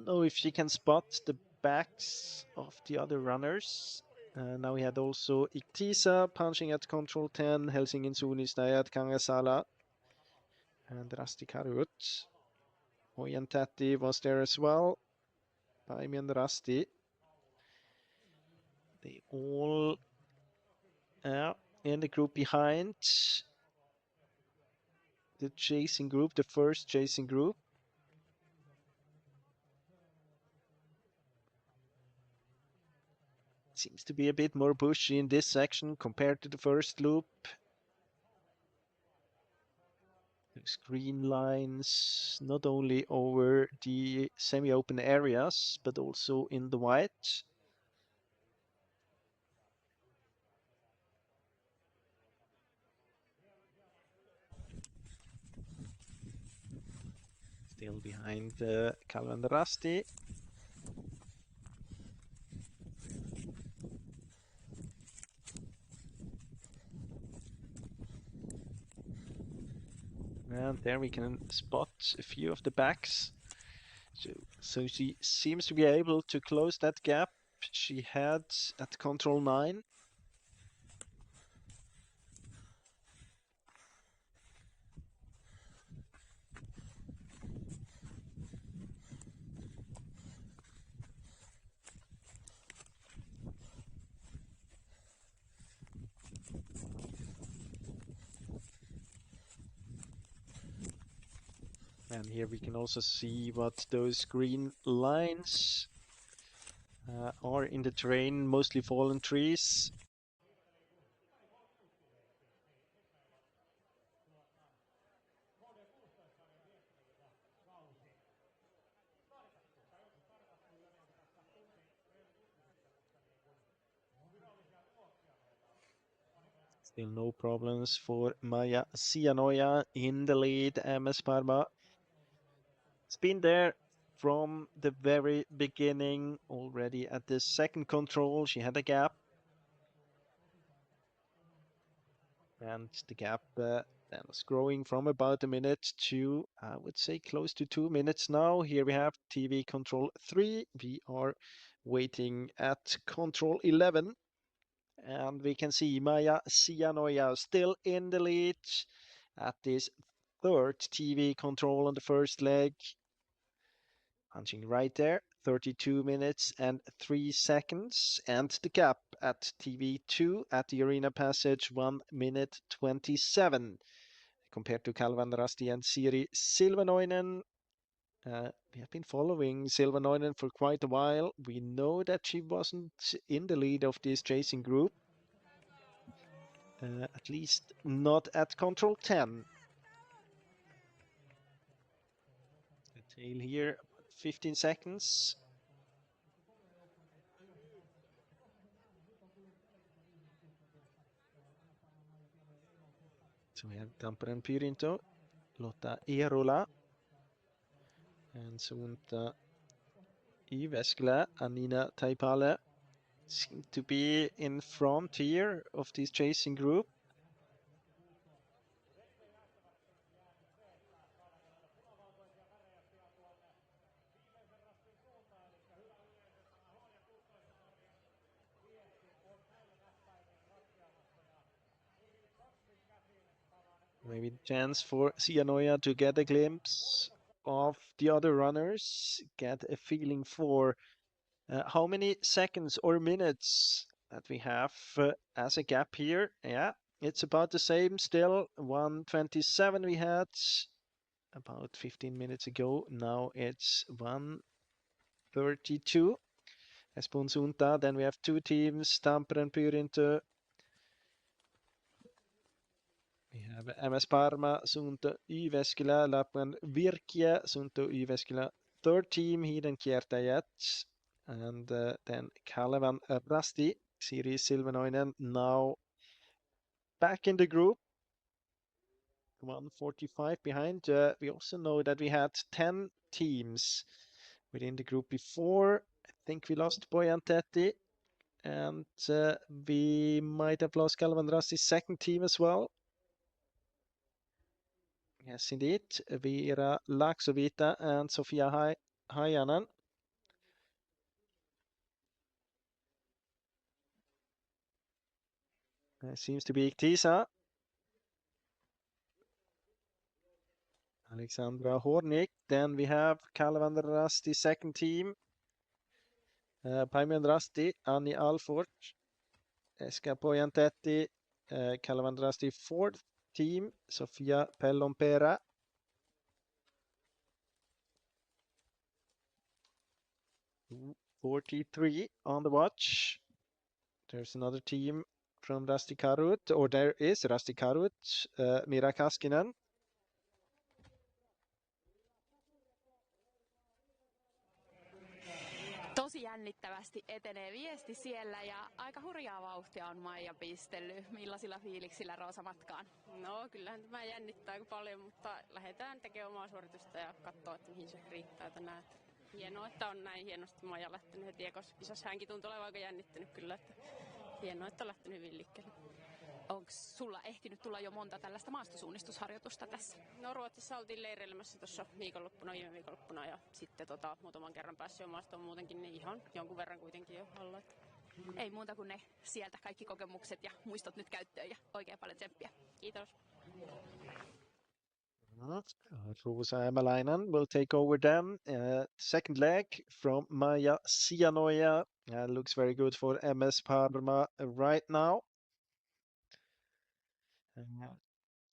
[SPEAKER 7] know if she can spot the backs of the other runners. Now we had also Iktisa punching at control 10, Helsingin Suunnistajat, Kangasala, and Rasti Karut. Ojan Tatti was there as well, Paimi and Rasti. They all in the group behind the chasing group, the first chasing group. Seems to be a bit more bushy in this section compared to the first loop. There's green lines not only over the semi-open areas, but also in the white. Still behind Kalvenrasti. And there we can spot a few of the backs. So she seems to be able to close that gap she had at control 9. And here we can also see what those green lines are in the terrain, mostly fallen trees. Still no problems for Maja Sianoja in the lead. MS Parma has been there from the very beginning. Already at the second control, she had a gap. And the gap was growing from about a minute to, I would say, close to 2 minutes now. Here we have TV control 3. We are waiting at control 11. And we can see Maja Sianoja still in the lead at this third TV control on the first leg. Punching right there, 32 minutes and 3 seconds. And the gap at TV2 at the arena passage, 1 minute 27. Compared to Kalvenrasti and Siri Silvenoinen. We have been following Silvenoinen for quite a while. We know that she wasn't in the lead of this chasing group. At least not at control 10. The tail here, 15 seconds. So we have Tampere Pyrinto, Lotta Eerola, and Suunta Yveskälä, Anina Taipale seem to be in front here of this chasing group. Maybe a chance for Sianoja to get a glimpse of the other runners, get a feeling for how many seconds or minutes that we have as a gap here. Yeah, it's about the same still. 1:27 we had about 15 minutes ago. Now it's 1:32. Espoo Suunta. Then we have two teams, Tampere and Pyrinto. We have MS Parma, Suunto Yveskälä, Lapland Virkia, Suunto Yveskälä. Third team, Hidden Kiertäjät. And then Kalvenrasti, Siri Silvenoinen, now back in the group. 1:45 behind. We also know that we had 10 teams within the group before. I think we lost Pojantetti. And we might have lost Kalvenrasti's second team as well. Yes, indeed. Veera Laksovita and Sofia Hayanen. Seems to be Iktisa. Alexandra Hornik. Then we have Kalvenrasti's second team. Päiväranrasti, Anni Alfort. Eska Pojantetti. Kalvenrasti fourth team, Sofia Pellompera. $43 on the watch. There's another team from Rasti Karut, or there is Rasti Karut, Mira Kaskinen.
[SPEAKER 1] Tosi jännittävästi etenee viesti siellä ja aika hurjaa vauhtia on Maija pistellyt. Millaisilla fiiliksillä Roosa matkaan?
[SPEAKER 6] No kyllähän tämä jännittää aika paljon, mutta lähdetään tekemään omaa suoritusta ja katsoa, että mihin se riittää tänään. Hienoa, että on näin hienosti Maija lähtenyt heti ekassa. Hänkin tuntuu olevan aika jännittynyt kyllä, että hienoa, että on lähtenyt hyvin liikkeelle.
[SPEAKER 1] Onko sulla ehtinyt tulla jo monta tällaista maastosuunnistusharjoitusta tässä?
[SPEAKER 6] No Ruotsissa oltiin leireilemässä tuossa viime viikonloppuna ja sitten muutaman kerran päässyt jo maastoon muutenkin, niin ihan jonkun verran kuitenkin jo alla.
[SPEAKER 1] Ei muuta kuin ne sieltä kaikki kokemukset ja muistot nyt käyttöön ja oikein paljon tsemppiä.
[SPEAKER 6] Kiitos.
[SPEAKER 7] Rosa Hämäläinen will take over then. Second leg from Maija Sianoja. Looks very good for MS Parma right now.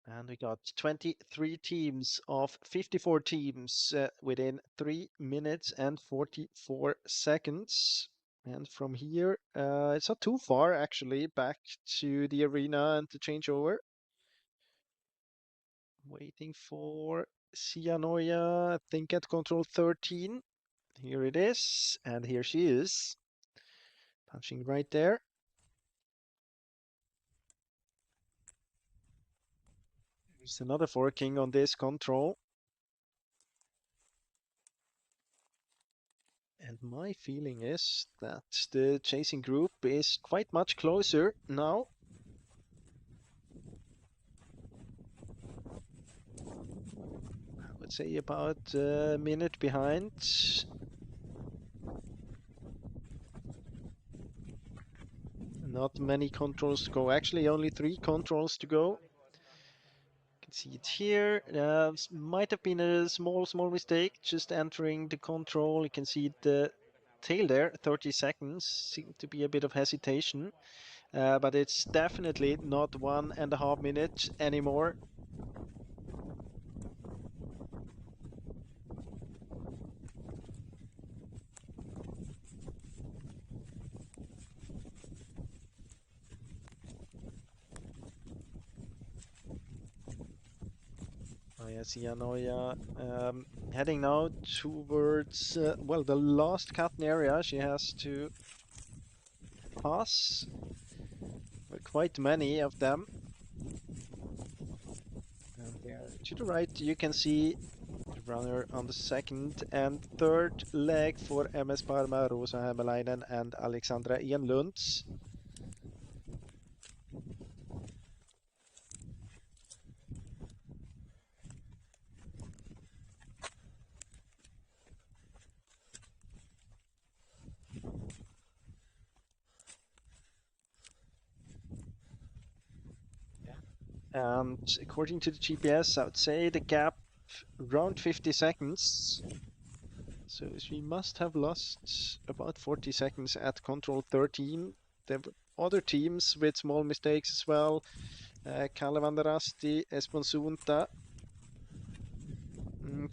[SPEAKER 7] And we got 23 teams of 54 teams within 3 minutes and 44 seconds. And from here, it's not too far actually back to the arena and to change over. Waiting for Sianoja, I think at control 13. Here it is, and here she is. Punching right there. There's another forking on this control. And my feeling is that the chasing group is quite much closer now. I would say about a minute behind. Not many controls to go. Actually, only 3 controls to go. You can see it here. Might have been a small mistake just entering the control. You can see the tail there, 30 seconds. Seemed to be a bit of hesitation. But it's definitely not 1.5 minutes anymore. Maija Sianoja heading now towards, well, the last cutting area. She has to pass quite many of them. And there to the right you can see the runner on the second and third leg for MS Parma, Rosa Hämäläinen and Alexandra Enlund. And according to the GPS, I would say the gap around 50 seconds. So she must have lost about 40 seconds at control 13. There were other teams with small mistakes as well. Kalle Vanderasti, Espen Suunta,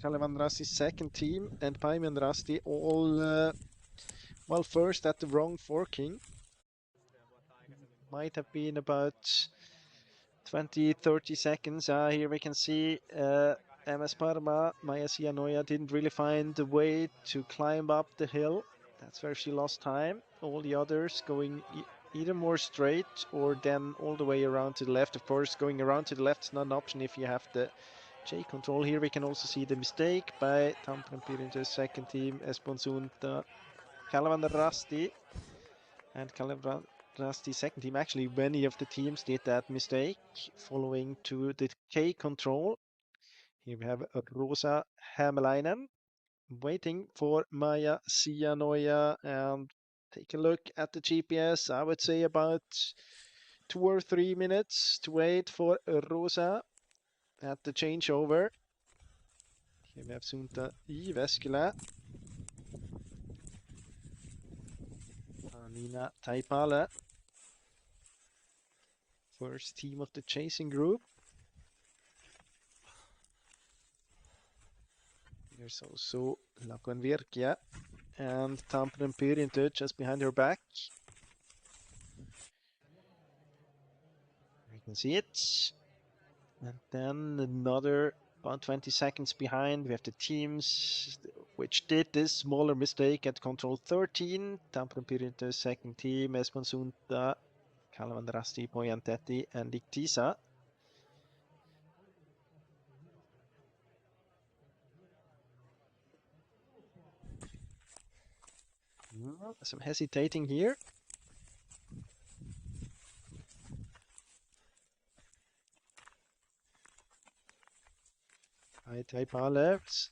[SPEAKER 7] Kalle Vanderasti's second team, and Pai Vanderasti all, well, first at the wrong forking. Might have been about 20-30 seconds. Here we can see MS Parma, Maija Sianoja didn't really find the way to climb up the hill. That's where she lost time. All the others going either more straight or then all the way around to the left. Of course, going around to the left is not an option if you have the J control. Here we can also see the mistake by Tampere Pirintö second team, Espen Suunta, Kalle Vanderasti, and Kalle Vanderasti second team. Actually, many of the teams did that mistake following to the K control. Here we have Rosa Hämäläinen waiting for Maija Sianoja, and take a look at the GPS. I would say about 2 or 3 minutes to wait for Rosa at the changeover. Here we have Suunta Jyväskylä. Nina Taipale, first team of the chasing group. There's also Lakon Virkia and Tampere Pirintö just behind her back. You can see it. And then another about 20 seconds behind, we have the teams which did this smaller mistake at control 13. Tampere Pirinto second team, Esponsunta, Kalavandrasti, Poyantetti, and Iktisa. Some hesitating here. Aitai Palevs,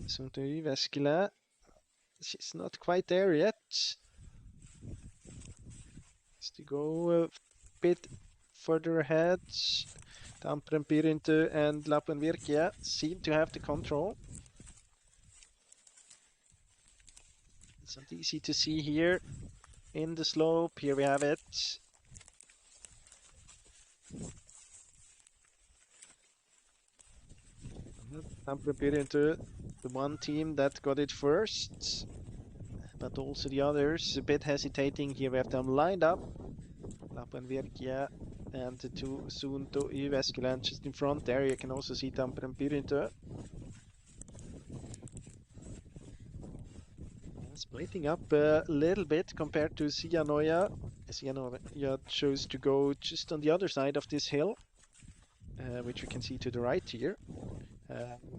[SPEAKER 7] Suntui Veskila. She's not quite there yet. Has to go a bit further ahead. Tampere Pirinto and Lappenvirkia seem to have the control. It's not easy to see here in the slope. Here we have it. Tampere Pirinto, the one team that got it first, but also the others a bit hesitating. Here we have them lined up. Lappenvirkia and the two Suunto Jyväskylä just in front there. You can also see Tampere Pirinto. Splitting up a little bit compared to Sianoja. Sianoja chose to go just on the other side of this hill, which we can see to the right here.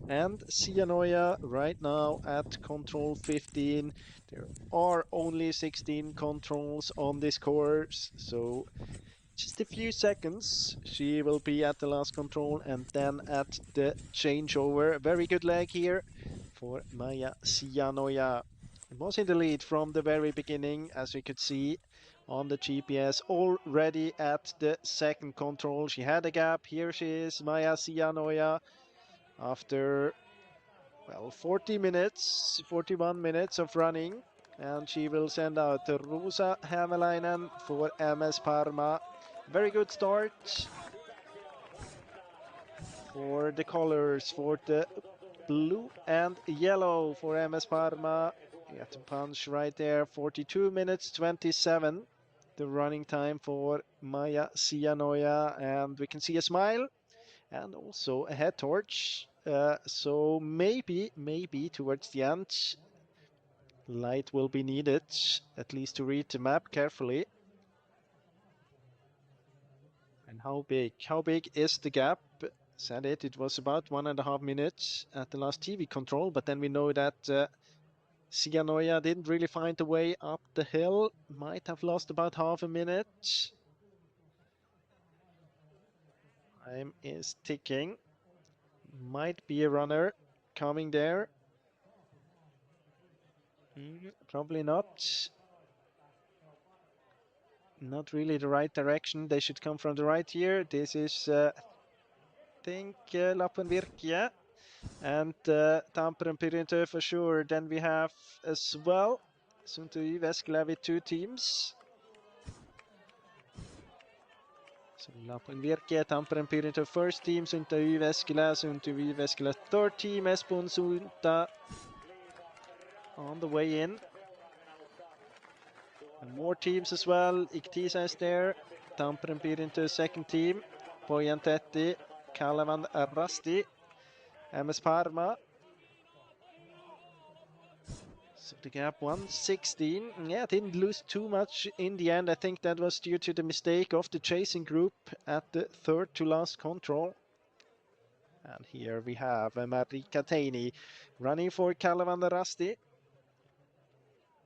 [SPEAKER 7] And Sianoja right now at control 15. There are only 16 controls on this course, so just a few seconds she will be at the last control and then at the changeover. A very good leg here for Maija Sianoja. It was in the lead from the very beginning, as we could see on the GPS, already at the second control. She had a gap. Here she is, Maija Sianoja, after, well, 41 minutes of running. And she will send out Rosa Hämäläinen for MS Parma. Very good start for the colors, for the blue and yellow for MS Parma. You have to punch right there. 42 minutes 27, the running time for Maija Sianoja, and we can see a smile and also a head torch. So maybe towards the end, light will be needed, at least to read the map carefully. And how big is the gap? Said it was about 1.5 minutes at the last TV control, but then we know that Sianoja didn't really find the way up the hill, might have lost about half a minute. Time is ticking. Might be a runner coming there. Probably not. Not really the right direction. They should come from the right here. This is, I think, Lappenvirkia and Tampere Pirinto for sure. Then we have as well Suunto Jyväskylä with two teams. So Lappenvirkia, Tampere Pirinto first team, Suunto Jyväskylä third team, Esponsunta on the way in. And more teams as well. Iktisa is there. Tampere Pirinto second team. Poyantetti, Kalavandrasti, MS Parma. So the gap 1:16. Yeah, didn't lose too much in the end. I think that was due to the mistake of the chasing group at the third to last control. And here we have Marika Teini running for Kalavandrasti.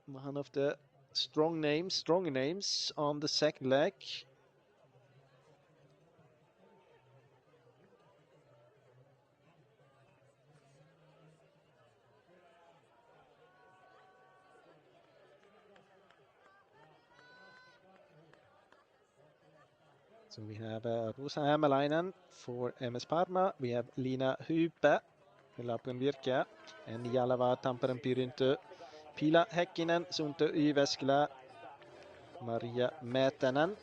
[SPEAKER 7] One of the strong names on the second leg. So we have Rosa Hämäläinen for MS Parma. We have Lina Hype for Lappenvirkia and Jalava Tampere Pirinto. Pila Häkkinen, Suunto Jyväskylä. Maria Mätänen,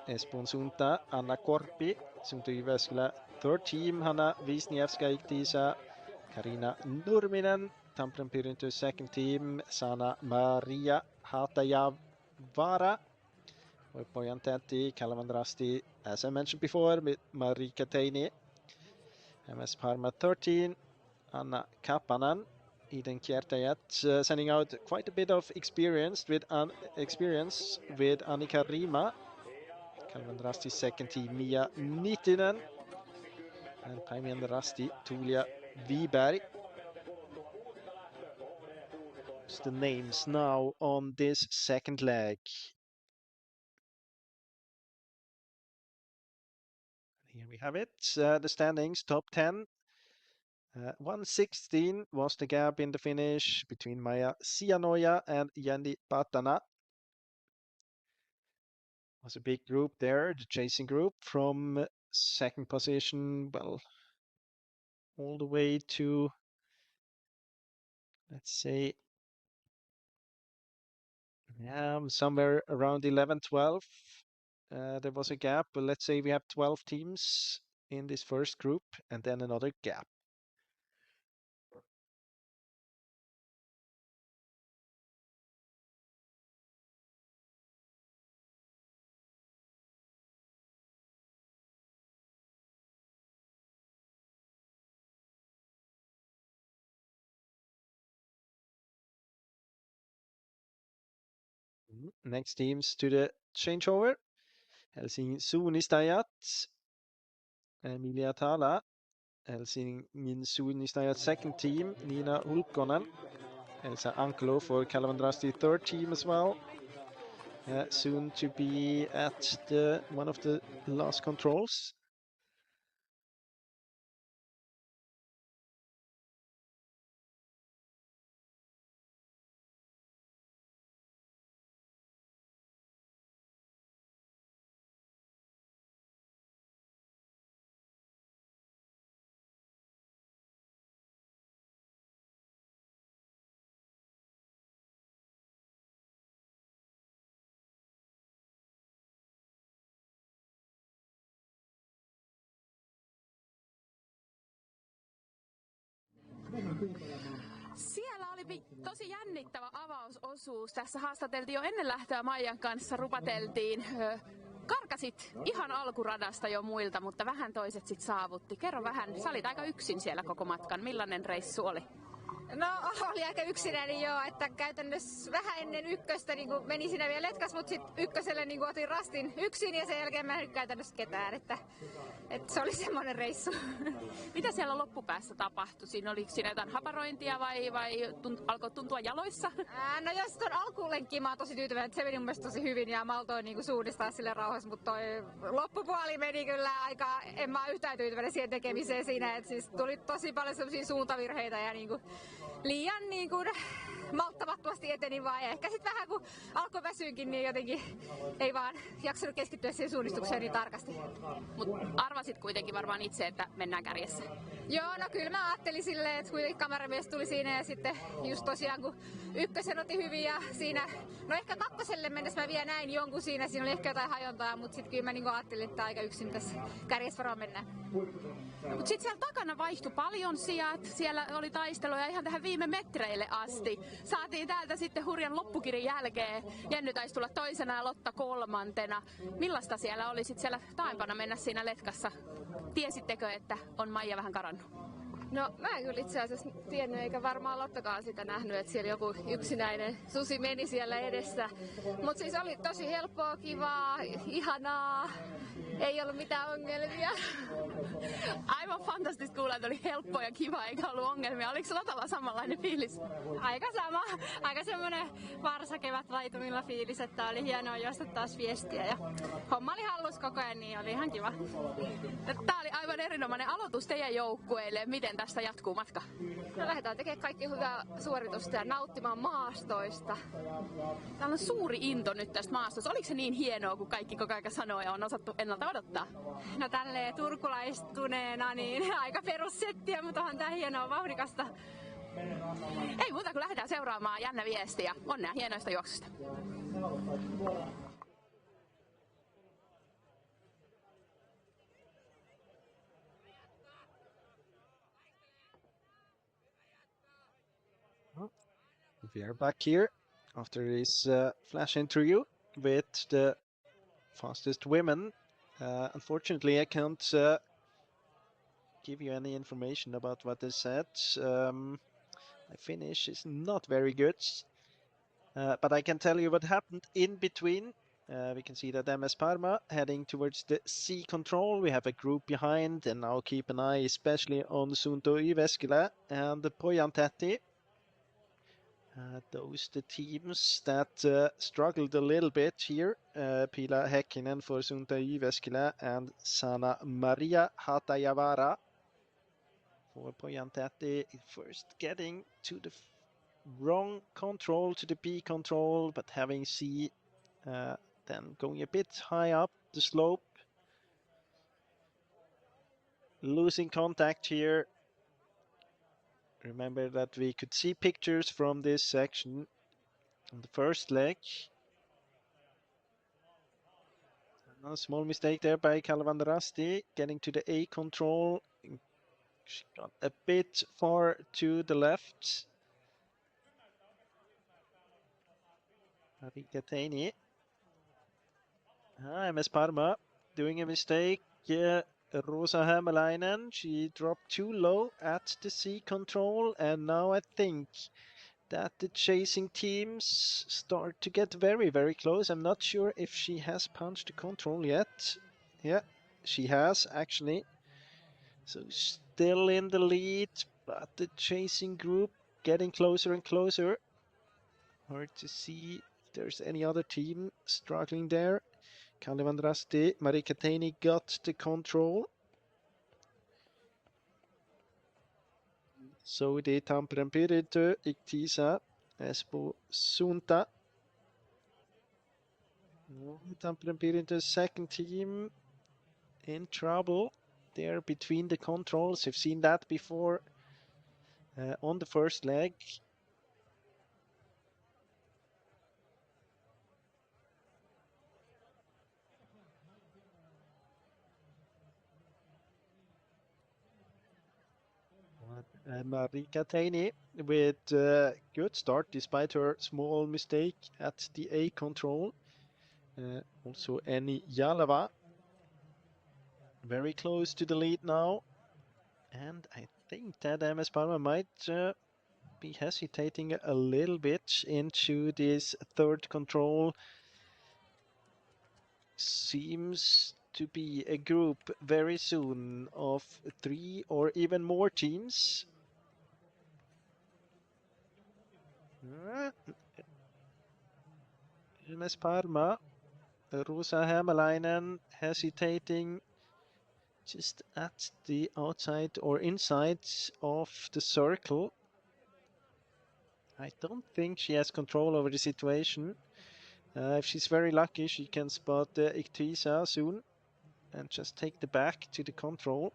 [SPEAKER 7] Esponsunta. Anna Korpi, Suunto Jyväskylä. Third team, Hanna Wisniewska Iktisa. Karina Nurminen, Tampere Pirinto second team. Sana Maria Hatajavara. Poyantetti, Kalavandrasti, as I mentioned before, with Marika Teini. MS Parma 13, Anna Kapanen, Eden Kiertäjät sending out quite a bit of experience with Annika Rima. Calvin Rusty's second team, Mia Nittinen. And Paimien Rusty, Tulia Wiberg. It's the names now on this second leg. Here we have it, the standings, top 10. 116 was the gap in the finish between Maja Sianoja and Jenny Patana. Was a big group there, the chasing group, from second position, well, all the way to, let's say, yeah, somewhere around 11, 12. There was a gap, but let's say we have 12 teams in this first group and then another gap. Next teams to the changeover. Helsingin suunnistajat, Emilia Tala. Helsingin suunnistajat second team, Nina Hulkkonen. Elsa Ankelo for Calvin Rusty third team as well. Soon to be at one of the last controls.
[SPEAKER 1] Siellä oli tosi jännittävä avausosuus. Tässä haastateltiin jo ennen lähtöä Maijan kanssa, rupateltiin. Karkasit ihan alkuradasta jo muilta, mutta vähän toiset sit saavutti. Kerro vähän, sä olit aika yksin siellä koko matkan. Millainen reissu oli?
[SPEAKER 4] No oli aika yksinäinen joo, että käytännössä vähän ennen ykköstä niin meni siinä vielä letkas, mutta sitten ykköselle niin otin rastin yksin ja sen jälkeen mä en käytännössä ketään, että se oli semmoinen reissu.
[SPEAKER 1] Mitä siellä loppupäässä tapahtui? Oliko siinä jotain haparointia vai alkoi tuntua jaloissa?
[SPEAKER 4] No jos tuon alkulenkkiin mä oon tosi tyytyväinen, että se meni mun mielestä tosi hyvin ja mä altoin niin suunnistaa sille rauhassa, mutta toi loppupuoli meni kyllä aika, en mä yhtään tyytyväinen siihen tekemiseen siinä, että siis tuli tosi paljon semmosia suuntavirheitä ja niin kuin liian niin kuin malttamattomasti eteni vaan. Ja ehkä sitten vähän kun alkoi väsyynkin, niin jotenkin ei vaan jaksanut keskittyä siihen suunnistukseen niin tarkasti.
[SPEAKER 1] Mutta arvasit kuitenkin varmaan itse, että mennään kärjessä.
[SPEAKER 4] Joo, no kyllä mä ajattelin silleen, että kuitenkin kameramies tuli siinä ja sitten just tosiaan kun ykkösen otin hyvin ja siinä, no ehkä kakkoselle mennessä mä vielä näin jonkun siinä oli ehkä jotain hajontaa, mutta sitten kyllä mä niin ajattelin, että aika yksin tässä kärjessä varmaan mennään.
[SPEAKER 1] Mutta sitten siellä takana vaihtui paljon sijat, siellä oli taisteluja ihan tähän viime metreille asti. Saatiin täältä sitten hurjan loppukirin jälkeen Jenny taisi tulla toisena ja Lotta kolmantena. Millaista siellä oli sitten siellä taimpana mennä siinä letkassa? Tiesittekö, että on Maija vähän karannut?
[SPEAKER 6] No mä en kyllä itse asiassa tiennyt, eikä varmaan Lottakaan sitä nähnyt, että siellä joku yksinäinen susi meni siellä edessä. Mutta siis oli tosi helppoa, kivaa, ihanaa, ei ollut mitään ongelmia.
[SPEAKER 1] Aivan fantastista kuulla, että oli helppoa ja kivaa eikä ollut ongelmia. Oliko Lotalla samanlainen fiilis?
[SPEAKER 6] Aika sama, aika semmoinen varsakevät laitumilla fiilis, että oli hienoa juosta taas viestiä ja homma oli hallus koko ajan, niin oli ihan kiva.
[SPEAKER 1] Tämä oli aivan erinomainen aloitus teidän joukkueelle. Miten tästä jatkuu matka?
[SPEAKER 6] No, lähdetään tekemään kaikki hyvää suoritusta ja nauttimaan maastoista.
[SPEAKER 1] Täällä on suuri into nyt tästä maastosta. Oliko se niin hienoa, kun kaikki koko ajan sanoo ja on osattu ennalta odottaa?
[SPEAKER 6] No tälleen turkulaistuneena niin aika perussettiä, mutta onhan tää hienoa vauhdikasta.
[SPEAKER 1] Ei muuta kuin lähdetään seuraamaan jännä viestiä. Onnea hienoista juoksusta.
[SPEAKER 7] We are back here after this flash interview with the fastest women. Unfortunately, I can't give you any information about what they said. My Finnish is not very good, but I can tell you what happened in between. We can see that MS Parma heading towards the C control. We have a group behind, and now keep an eye especially on Suunto Jyväskylä and the Pojantäti. Those the teams that struggled a little bit here. Pila Häkkinen for Suunto Jyväskylä and Sana Maria Hatajavara for Pojantäti. First getting to the wrong control, to the B control, but having C then going a bit high up the slope. Losing contact here. Remember that we could see pictures from this section on the first leg. A small mistake there by Kalvanrasti, getting to the A control. She got a bit far to the left. Arikateni. MS Parma doing a mistake. Yeah, Rosa Hämäläinen, she dropped too low at the C control, and now I think that the chasing teams start to get very, very close. I'm not sure if she has punched the control yet. Yeah, she has actually. So still in the lead, but the chasing group getting closer and closer. Hard to see if there's any other team struggling there. Kalvanrasti, Marikateni got the control. So did Tampere Pirito, Iktisa, Espoo Suunta. Tampere Pirito's second team in trouble. They're between the controls. You've seen that before on the first leg. Marika Teini with a good start despite her small mistake at the A control. Also Eni Jalava very close to the lead now. And I think that MS Parma might be hesitating a little bit into this third control. Seems to be a group very soon of 3 or even more teams. MS Parma, Rosa Hämäläinen hesitating just at the outside or inside of the circle. I don't think she has control over the situation. If she's very lucky, she can spot Iktisa soon and just take the back to the control.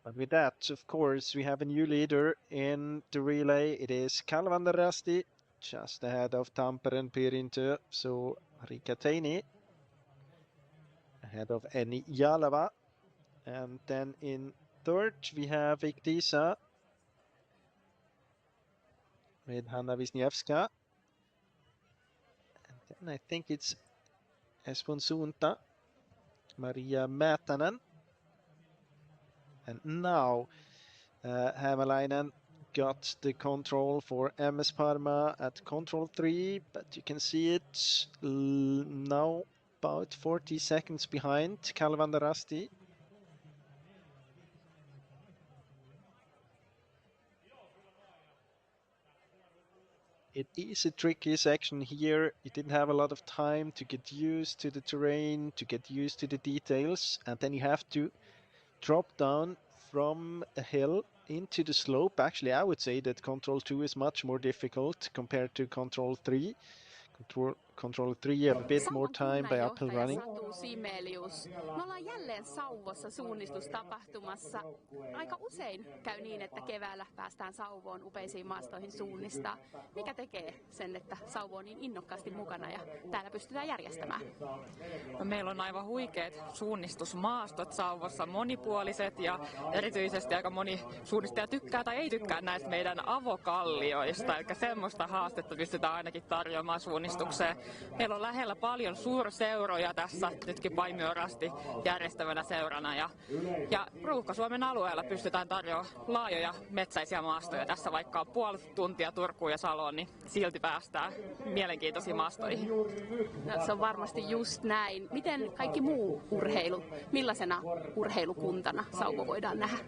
[SPEAKER 7] But with that, of course, we have a new leader in the relay. It is Kalvanrasti, just ahead of Tampere Pirito. So Rikateni ahead of Eni Jalava. And then in third, we have Iktisa with Hanna Wisniewska. And then I think it's Espoo Suunta, Maria Mätänen. And now Hämäläinen got the control for MS Parma at control 3, but you can see it now about 40 seconds behind Kalvanrasti. It is a tricky section here. You didn't have a lot of time to get used to the terrain, to get used to the details, and then you have to drop down from a hill into the slope. Actually, I would say that control 2 is much more difficult compared to control 3. Control 3 you have a bit more time by up and running.
[SPEAKER 1] Simelius. Me ollaan jälleen Sauvossa suunnistustapahtumassa. Aika usein käy niin, että keväällä päästään Sauvoon upeisiin maastoihin suunnistaa. Mikä tekee sen, että Sauvo on niin innokkaasti mukana ja täällä pystytään järjestämään?
[SPEAKER 8] No, meillä on aivan huikeat suunnistusmaastot Sauvossa, monipuoliset, ja erityisesti aika moni suunnistaja tykkää tai ei tykkää näistä meidän avokallioista. Eli semmoista haastetta pystytään ainakin tarjoamaan suunnistukseen. meillä on lähellä paljon suurseuroja tässä nytkin Paimiorasti järjestävänä seurana. Ja Ruuhka-Suomen alueella pystytään tarjoamaan laajoja metsäisiä maastoja. Tässä vaikka on puoli tuntia Turkuun ja Saloon, niin silti päästään mielenkiintoisiin maastoihin.
[SPEAKER 1] No, se on varmasti just näin. Miten kaikki muu urheilu, millaisena urheilukuntana Sauvo voidaan nähdä?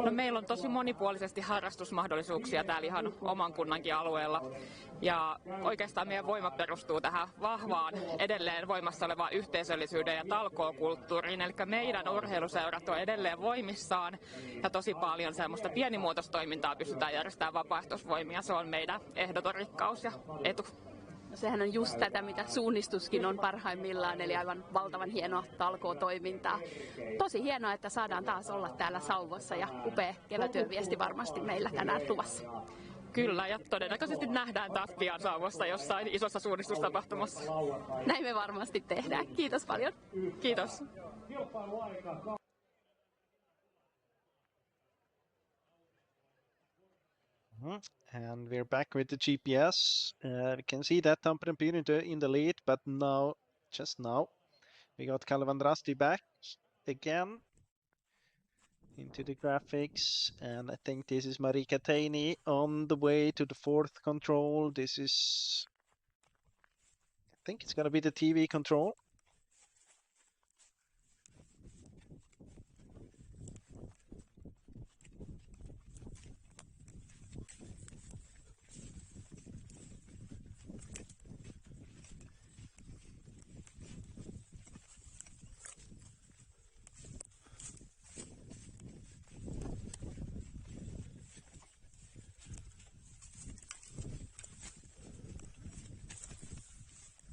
[SPEAKER 8] No, meillä on tosi monipuolisesti harrastusmahdollisuuksia täällä ihan oman kunnankin alueella. Ja oikeastaan meidän voima perustuu tähän vahvaan edelleen voimassa olevaan yhteisöllisyyden ja talkookulttuuriin. Eli meidän urheiluseurat on edelleen voimissaan ja tosi paljon semmoista pienimuotoistoimintaa pystytään järjestämään vapaaehtoisvoimia. Se on meidän ehdoton rikkaus ja etu.
[SPEAKER 1] No, sehän on just tätä, mitä suunnistuskin on parhaimmillaan, eli aivan valtavan hienoa talkootoimintaa. Tosi hienoa, että saadaan taas olla täällä Sauvossa ja upea kevätyönviesti varmasti meillä tänään luvassa.
[SPEAKER 8] Kyllä, ja todennäköisesti nähdään taas pian Sauvossa jossain isossa suunnistustapahtumassa.
[SPEAKER 1] Näin me varmasti tehdään. Kiitos paljon.
[SPEAKER 8] Kiitos.
[SPEAKER 7] And we're back with the GPS. We can see that Tampere Pirintö in the lead, but now, just now, we got Kalevandrasti back again into the graphics, and I think this is Marika Teini on the way to the fourth control. This is, I think it's gonna be the TV control.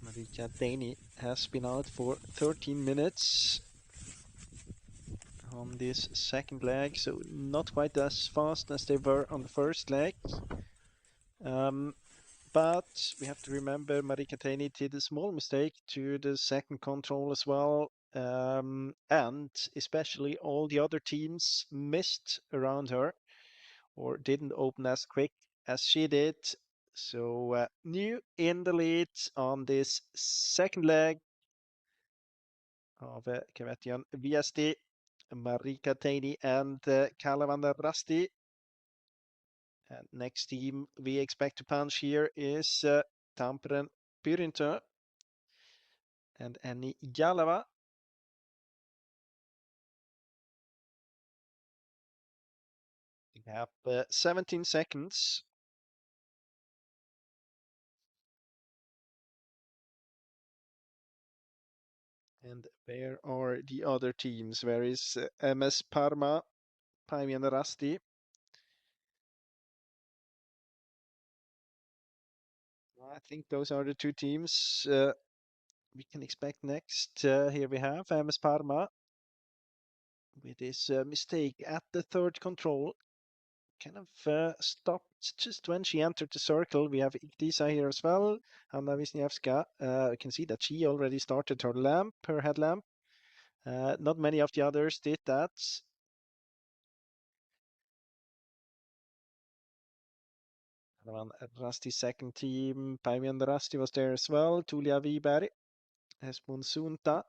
[SPEAKER 7] Marika Teini has been out for 13 minutes on this second leg, so not quite as fast as they were on the first leg. But we have to remember Marika Teini did a small mistake to the second control as well, and especially all the other teams missed around her or didn't open as quick as she did. So new in the lead on this second leg of Kevätyönviesti, Marika Teini and Kalevandrasti. And next team we expect to punch here is Tampere Pirintö and Annie Jalava. We have 17 seconds. And where are the other teams? Where is MS Parma, Päivienrasti? I think those are the two teams we can expect next. Here we have MS Parma with his mistake at the third control. Kind of stopped just when she entered the circle. We have Iktisa here as well. Anna Wisniewska. You can see that she already started her lamp, her headlamp. Not many of the others did that. Rasti second team. Päivienrasti was there as well. Tulia Wiberg, Esmun Sunta,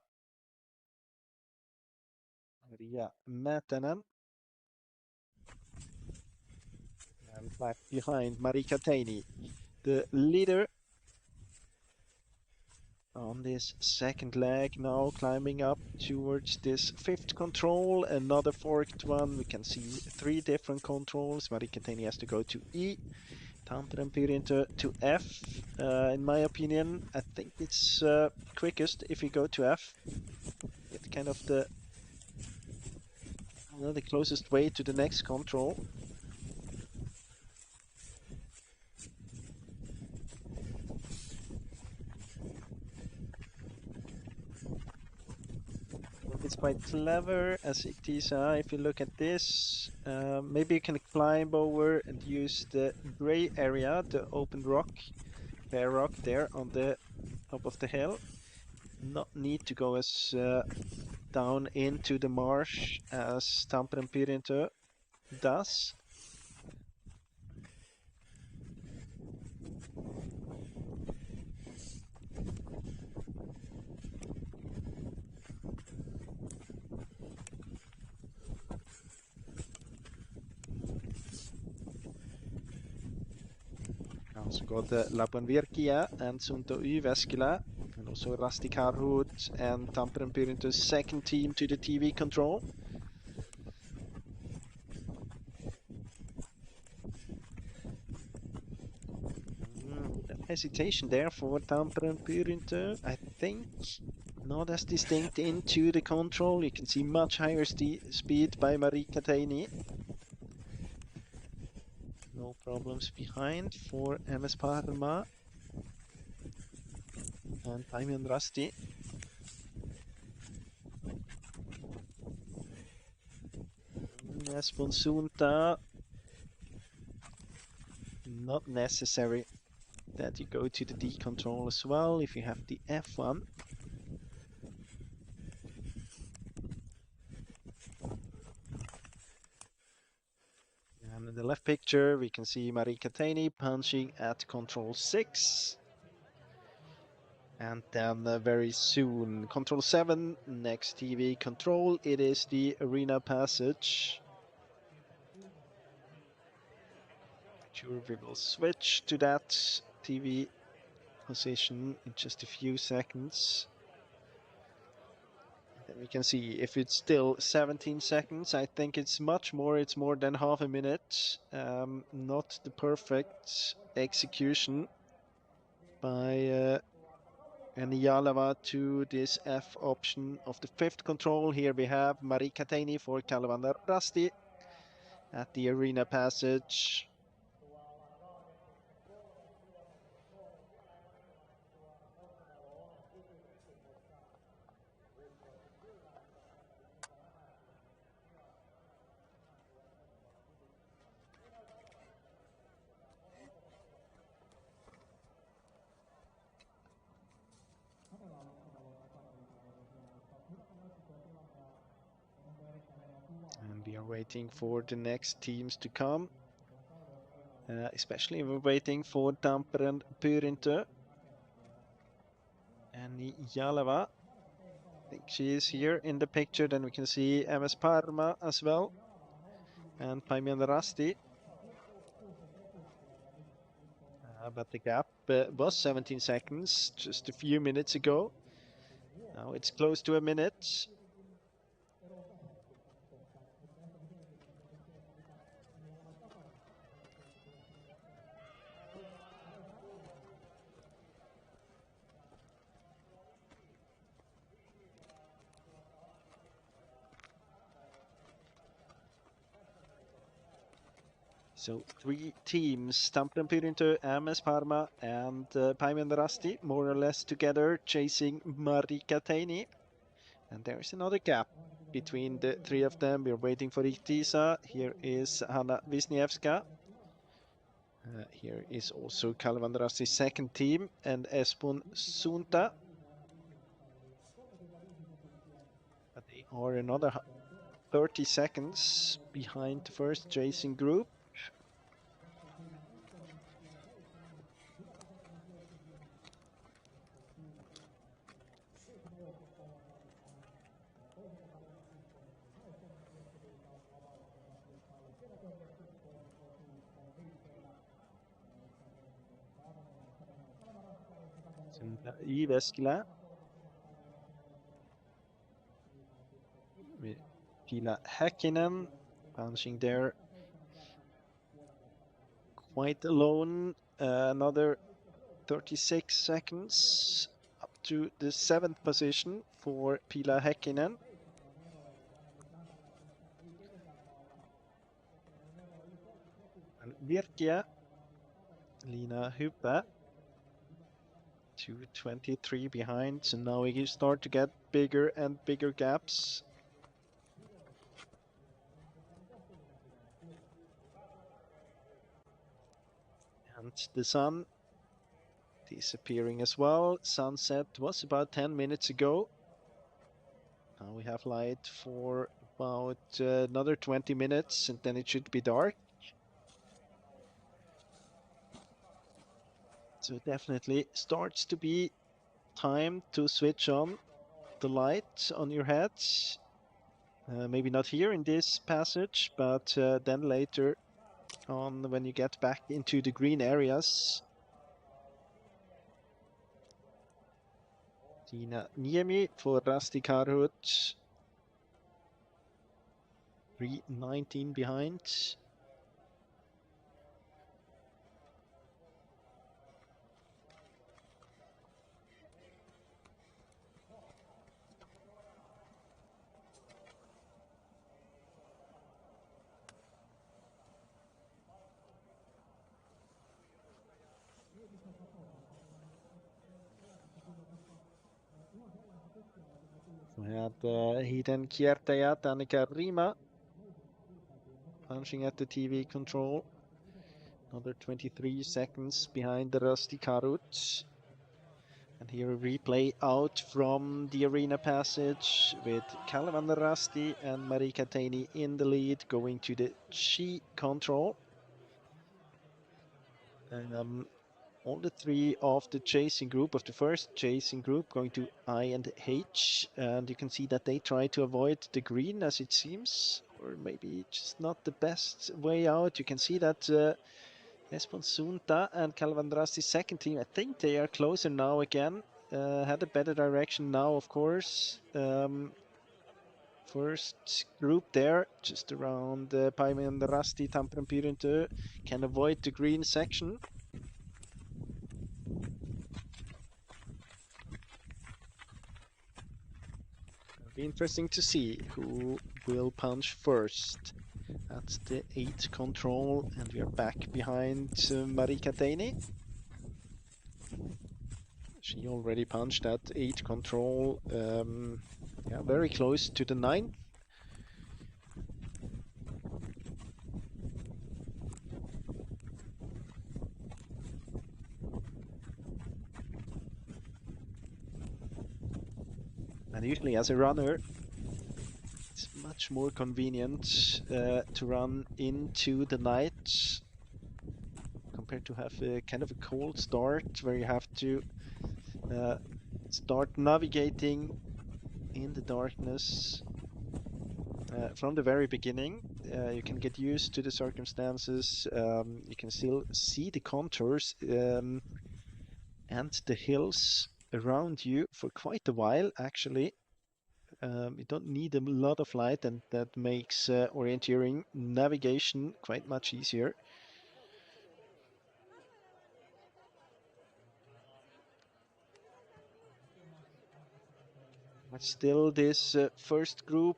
[SPEAKER 7] Maria Mätänen. And back behind Marika Teini, the leader on this second leg, now climbing up towards this fifth control, another forked one. We can see three different controls. Marika Teini has to go to E, Tampere Pirintö to F. In my opinion, I think it's quickest if you go to F. It's kind of the closest way to the next control. It's quite clever as it is. If you look at this, maybe you can climb over and use the gray area, the open rock, bare rock there on the top of the hill. Not need to go as down into the marsh as Tampere Pirintö does. Also got Labuan Virkia and Sunto Yväskylä, and also Rasti Karhut and Tampere Pyrintö's second team to the TV control. Hesitation there for Tampere Pyrintö. I think not as distinct into the control. You can see much higher speed by Marika Teini. No problems behind for MS Parma and Paimon Rasti. Espon Suunta, not necessary that you go to the D control as well if you have the F1. And in the left picture we can see Marika Teini punching at control 6. And then very soon, control 7, next TV control, it is the arena passage. Sure, we will switch to that TV position in just a few seconds. Then we can see if it's still 17 seconds. I think it's much more, it's more than half a minute. Not the perfect execution by Jalava to this F option of the fifth control. Here we have Marika Teini for Kalevander Rasti at the arena passage. And we are waiting for the next teams to come. Especially we're waiting for Tampere Pyrintö and Jalava. I think she is here in the picture. Then we can see MS Parma as well and Paimon Rasti. But the gap was 17 seconds just a few minutes ago. Now it's close to a minute. So 3 teams, Tampere Pyrintö, MS Parma and Paimon Rasti, more or less together chasing Marika Teini. And there is another gap between the 3 of them. We're waiting for Ihtisa. Here is Hanna Wisniewska. Here is also Kalevander Rasti's second team and Espon Suunta. But they are another 30 seconds behind the first chasing group. Jyväskylä. Pila Häkkinen punching there quite alone. Another 36 seconds up to the 7th position for Pila Häkkinen. And Virkia, Lina Hyppä. 2:23 behind, so now we start to get bigger and bigger gaps. And the sun disappearing as well. Sunset was about 10 minutes ago. Now we have light for about another 20 minutes and then it should be dark. So it definitely starts to be time to switch on the light on your head. Maybe not here in this passage, but then later on when you get back into the green areas. Tina Niemi for Rusty Karhut. 3:19 behind. Hidden kiertäjät, Annika Rima punching at the TV control. Another 23 seconds behind the Rusty Karut. And here a replay out from the arena passage with Kalevan Rusty and Marika Taini in the lead, going to the G control. All the three of the chasing group, of the first chasing group, going to I and H, and you can see that they try to avoid the green, as it seems, or maybe just not the best way out. You can see that Espen Sunta and Kalvandrasti's second team, I think they are closer now again, had a better direction now, of course. First group there, just around Päiväjänrasti, Tamperepyräntö, can avoid the green section. It'll be interesting to see who will punch first. That's the 8 control, and we are back behind Marika Taini. She already punched at 8 control, yeah, very close to the 9. And usually as a runner, it's much more convenient to run into the night compared to have a kind of a cold start where you have to start navigating in the darkness from the very beginning. You can get used to the circumstances. You can still see the contours and the hills around you for quite a while, actually. You don't need a lot of light, and that makes orienteering navigation quite much easier. But still, this first group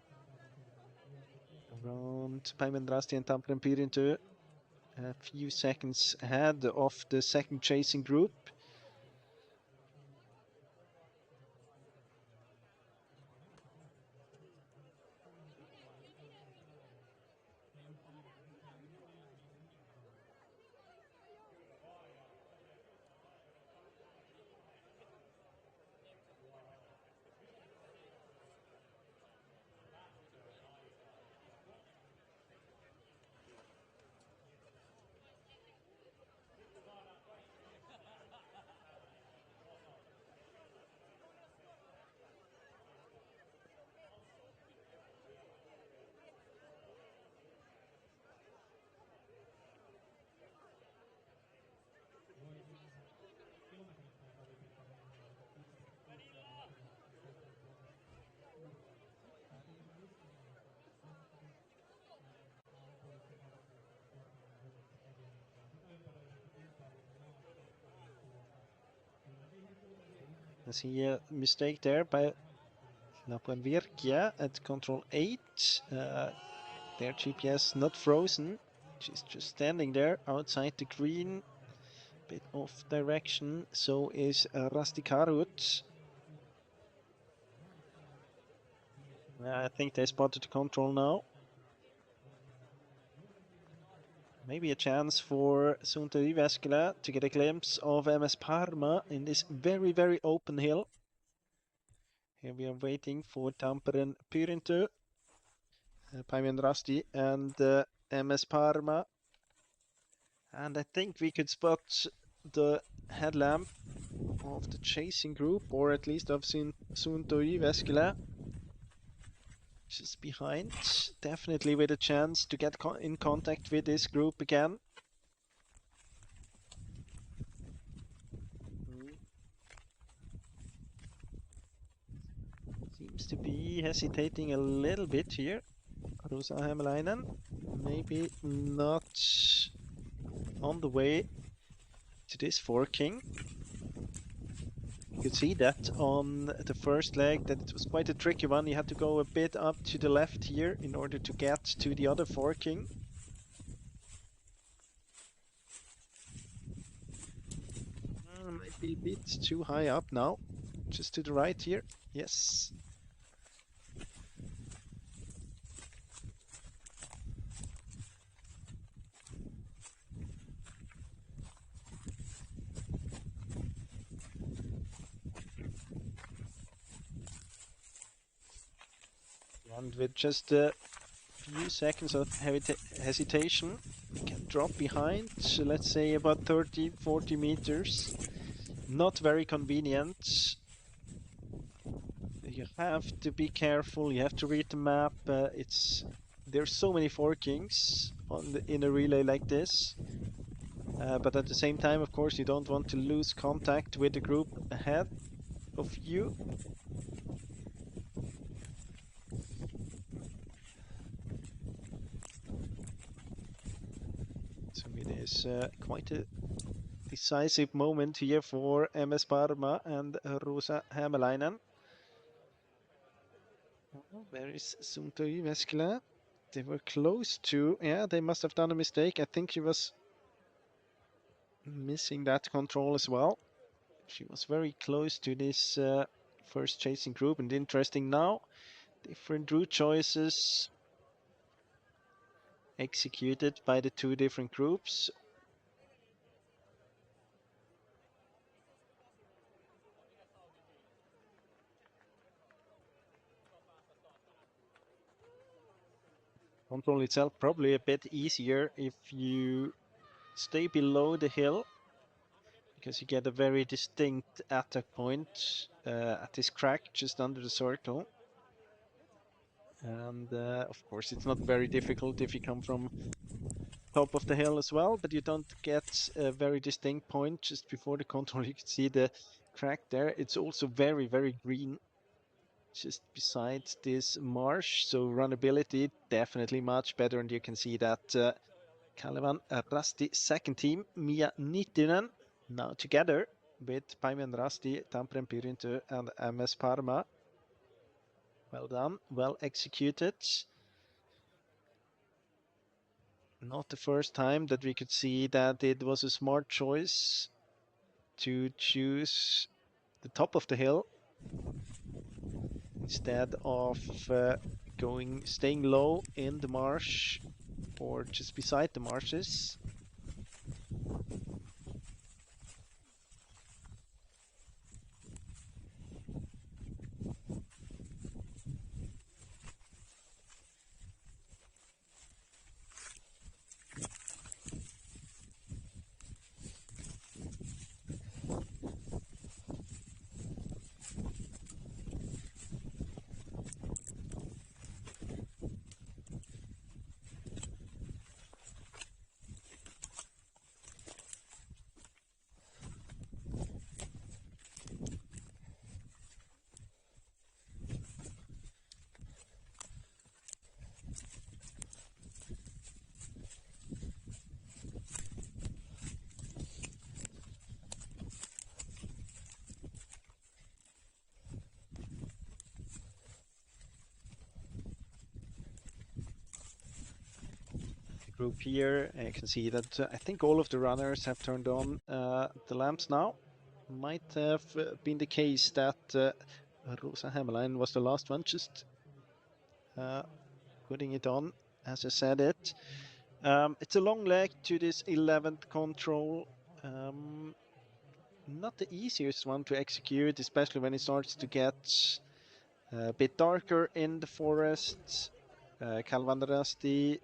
[SPEAKER 7] around Päiväjänrasti and Tamperepyräntö, a few seconds ahead of the second chasing group. I see a mistake there by Lapuanvirkia at control 8. Their GPS not frozen. She's just standing there outside the green. Bit off direction. So is Rusty Karut. I think they spotted the control now. Maybe a chance for Sunta Jyväskylä to get a glimpse of MS Parma in this very, very open hill. Here we are waiting for Tamperepyräntö, Päiväjänrasti and MS Parma. And I think we could spot the headlamp of the chasing group, or at least of Sunta Jyväskylä. Just behind, definitely with a chance to get in contact with this group again. seems to be hesitating a little bit here. Rosa Hämäläinen, maybe not on the way to this forking. You could see that on the first leg that it was quite a tricky one. You had to go a bit up to the left here in order to get to the other forking. Might be a bit too high up now. Just to the right here. Yes. And with just a few seconds of hesitation, we can drop behind, so let's say about 30-40 meters. Not very convenient. You have to be careful, you have to read the map. There's so many forkings in a relay like this. But at the same time, of course, you don't want to lose contact with the group ahead of you. So it is quite a decisive moment here for MS Parma and Rosa Hämäläinen. Where is Sunto Jyväskylä? They were close to, yeah, they must have done a mistake. I think she was missing that control as well. She was very close to this first chasing group, and interesting now, different route choices executed by the two different groups. Control itself probably a bit easier if you stay below the hill, because you get a very distinct attack point at this crack just under the circle. And of course it's not very difficult if you come from top of the hill as well, but you don't get a very distinct point just before the control. You can see the crack there. It's also very, very green just beside this marsh, so runnability definitely much better. And you can see that Kalevan Rasti second team, Mia Nittinen, now together with Paimen Rasti, Tampere Pyrintö and MS Parma. Well done, well executed. Not the first time that we could see that it was a smart choice to choose the top of the hill instead of staying low in the marsh or just beside the marshes. Group here, you can see that I think all of the runners have turned on the lamps now. Might have been the case that Rosa Hämäläinen was the last one just putting it on as I said it. It's a long leg to this 11th control. Not the easiest one to execute, especially when it starts to get a bit darker in the forest. Kalevan Rasti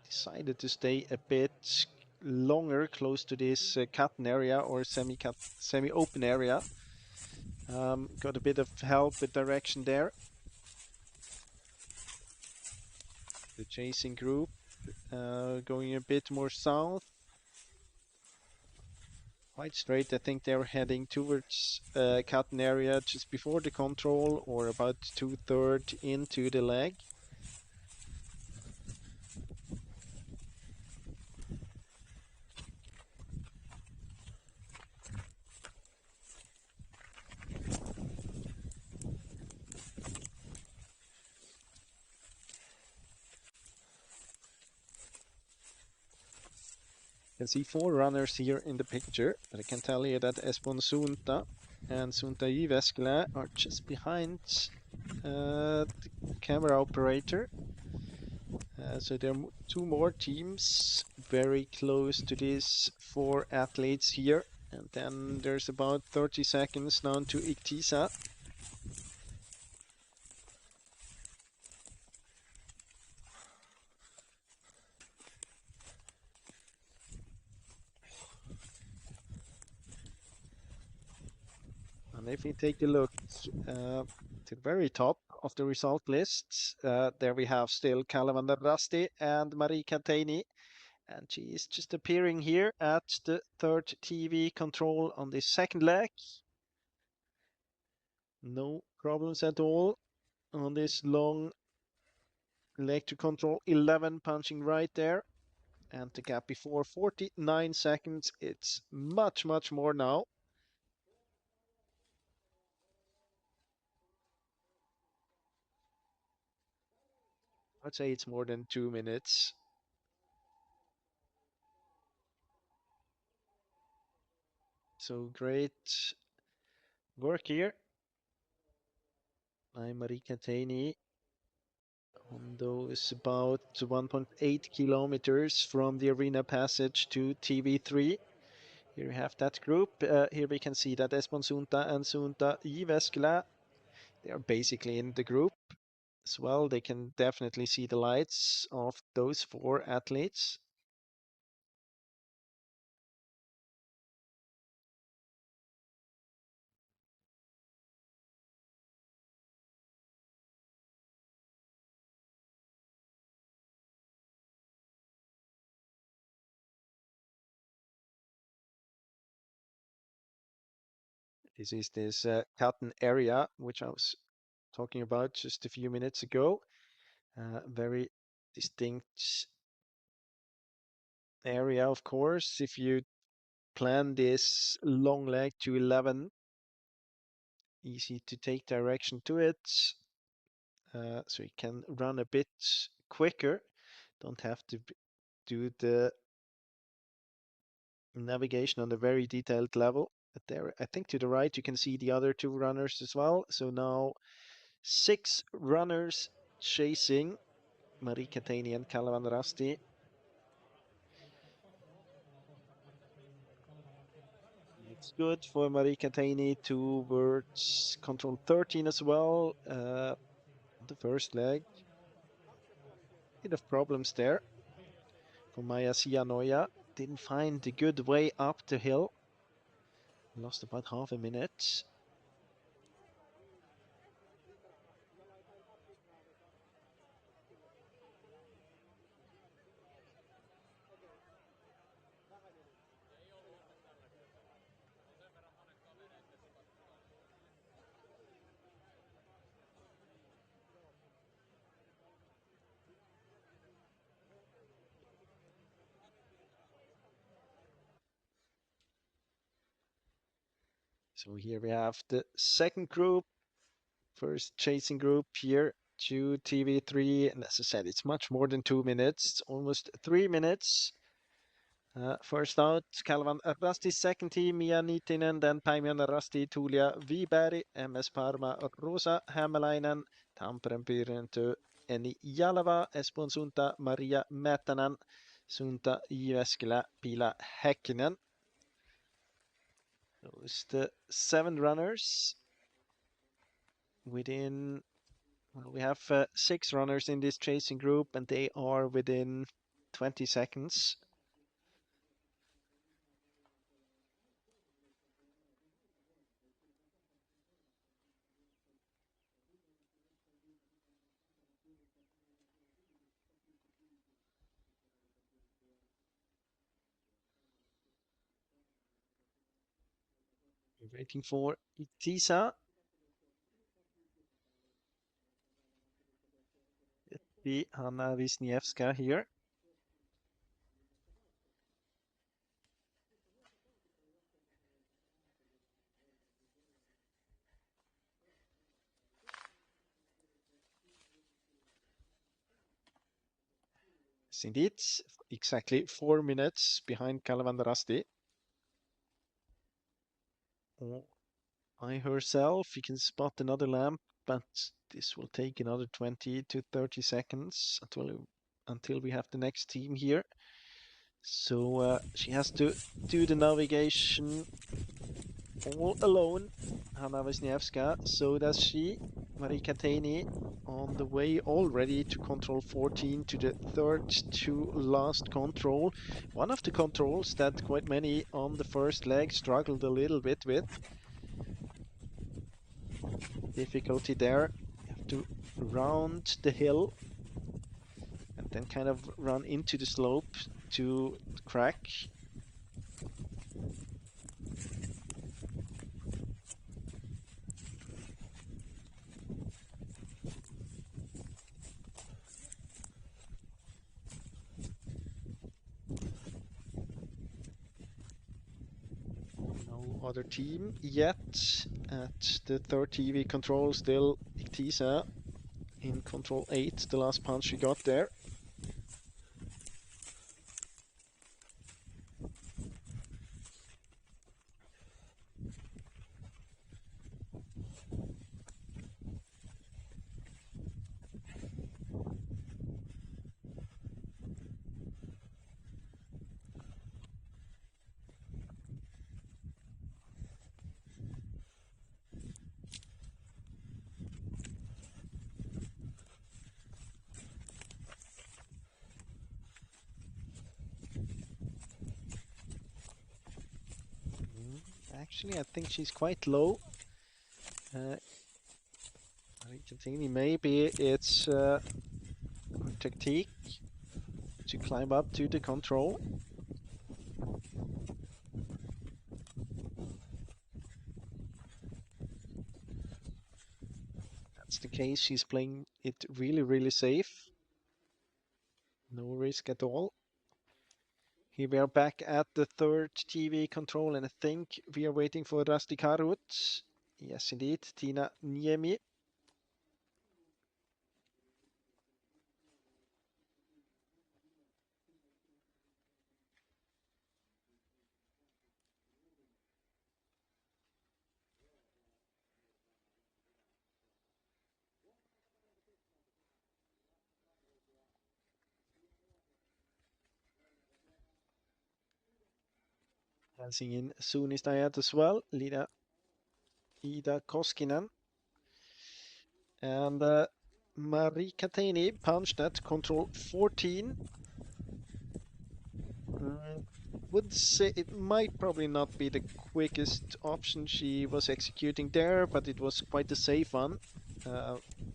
[SPEAKER 7] decided to stay a bit longer close to this cutting area or semi-open area. Got a bit of help with direction there. The chasing group going a bit more south. quite straight. I think they're heading towards cutting area just before the control or about 2/3 into the leg. You can see 4 runners here in the picture, but I can tell you that Espoon Suunta and Suunta Jyväskylä are just behind the camera operator. So there are 2 more teams very close to these 4 athletes here. And then there's about 30 seconds down to Iktisa. And if we take a look to the very top of the result list, there we have still Kalevan Rasti and Marika Teini. And she is just appearing here at the 3rd TV control on the 2nd leg. No problems at all on this long leg to control. 11 punching right there. And the gap before 49 seconds. It's much more now. I'd say it's more than 2 minutes. So great work here by Marika Teini on those about 1.8 kilometers from the arena passage to TV3. Here we have that group. Here we can see that Espoon Suunta and Suunta Jyväskylä, they are basically in the group as well. They can definitely see the lights of those 4 athletes. This is this cotton area, which I was talking about just a few minutes ago. Very distinct area, of course. If you plan this long leg to 11, easy to take direction to it. So you can run a bit quicker. Don't have to do the navigation on a very detailed level. But there, I think to the right, you can see the other 2 runners as well. So now 6 runners chasing Marika Teini and Kalevan Rasti. It's good for Marika Teini towards control 13 as well. The first leg. Bit of problems there for Maja Sianoja. Didn't find a good way up the hill. Lost about half a minute. So here we have the second group, first chasing group here to TV3. And as I said, it's much more than 2 minutes. It's almost 3 minutes. First out, Kalevan Rasti, second team, Mia Niitinen, then Paimion Rasti, Tuulia Viberg, MS Parma, Rosa Hämäläinen, Tampereen Pyrintö, Eni Jalava, Espoon Suunta, Maria Mätänen, Suunta Jyväskylä, Pila Häkkinen. Those the 7 runners within, well, we have 6 runners in this chasing group and they are within 20 seconds. We're waiting for Itisa. It be Hanna Wisniewska here. Yes, indeed, exactly 4 minutes behind Kalevandarasti. By herself, you can spot another lamp, but this will take another 20 to 30 seconds until we have the next team here. So she has to do the navigation all alone, Hanna Wisniewska. So does she. Marika Teini on the way already to control 14, to the third to last control. One of the controls that quite many on the first leg struggled a little bit with. Difficulty there. You have to round the hill and then kind of run into the slope to crack. No other team yet at the third TV control. Still Iktisa in control 8, the last punch she got there. Actually, I think she's quite low. Maybe it's her technique to climb up to the control. That's the case. She's playing it really, really safe. No risk at all. Here we are back at the third TV control, and I think we are waiting for Rasti Karut. Yes, indeed, Tina Niemi. Dancing in Suunnistajat as well, Ida Koskinen. And Marika Teini punched at control 14. Would say it might probably not be the quickest option she was executing there, but it was quite a safe one.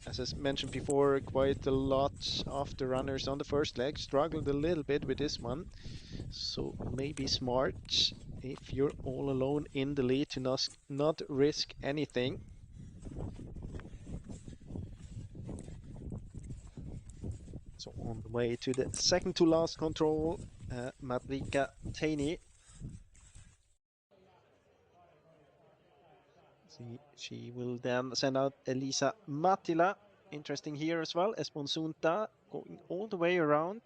[SPEAKER 7] As I mentioned before, quite a lot of the runners on the first leg struggled a little bit with this one. So maybe smart if you're all alone in the lead to not risk anything. So on the way to the second to last control, Marika Teini. She will then send out Elisa Matila. Interesting here as well. Esponsunta going all the way around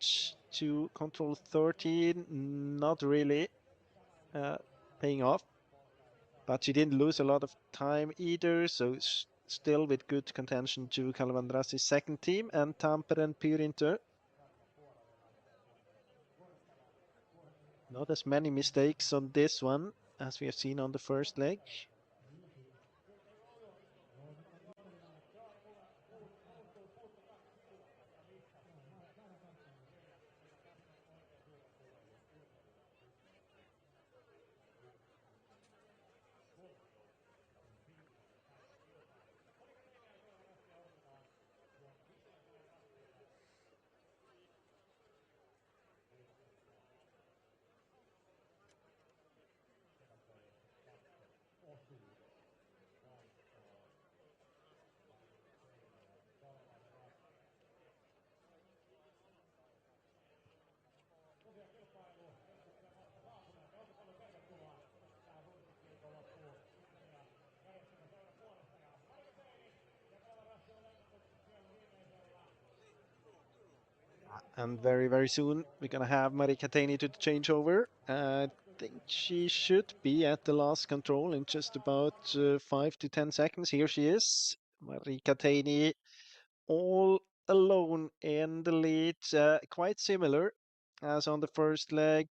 [SPEAKER 7] to control 13. Not really paying off. But she didn't lose a lot of time either. So still with good contention to Kalevandrasti's second team and Tampere Pyrinto. Not as many mistakes on this one as we have seen on the first leg. And very, very soon we're going to have Marika Teini to the changeover. I think she should be at the last control in just about 5 to 10 seconds. Here she is. Marika Teini all alone in the lead. Quite similar as on the first leg.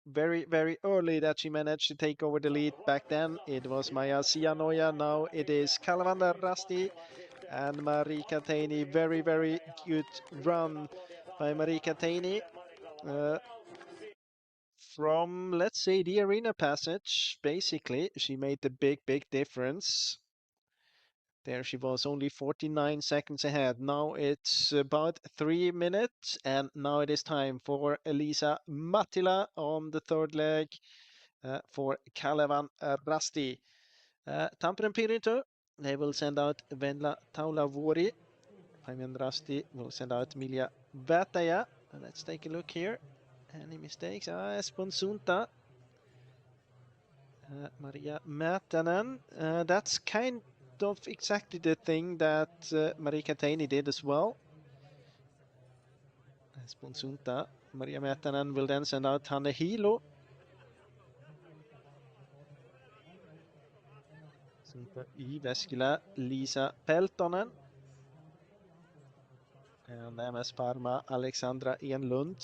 [SPEAKER 7] Very, very early that she managed to take over the lead. Back then it was Maja Sianoja. Now it is Kalvanda Rasti and Marika Teini. Very, very good run by Marika Teini. From, let's say, the arena passage, basically, she made the big, big difference. There she was only 49 seconds ahead. Now it's about 3 minutes, and now it is time for Elisa Mattila on the third leg for Kalevan Rasti. Tampere Pirito, they will send out Venla Taulavori. Fabian Rasti will send out Milja Vätäjä. Let's take a look here. Any mistakes? Espoon Sunta. Maria Mätänen. That's kind of exactly the thing that Marika Teini did as well. Espoon Sunta. Maria Mätänen will then send out Hanne Hilo. Sunta Jyväskylä, Liisa Peltonen. And MS Parma, Alexandra Enlund.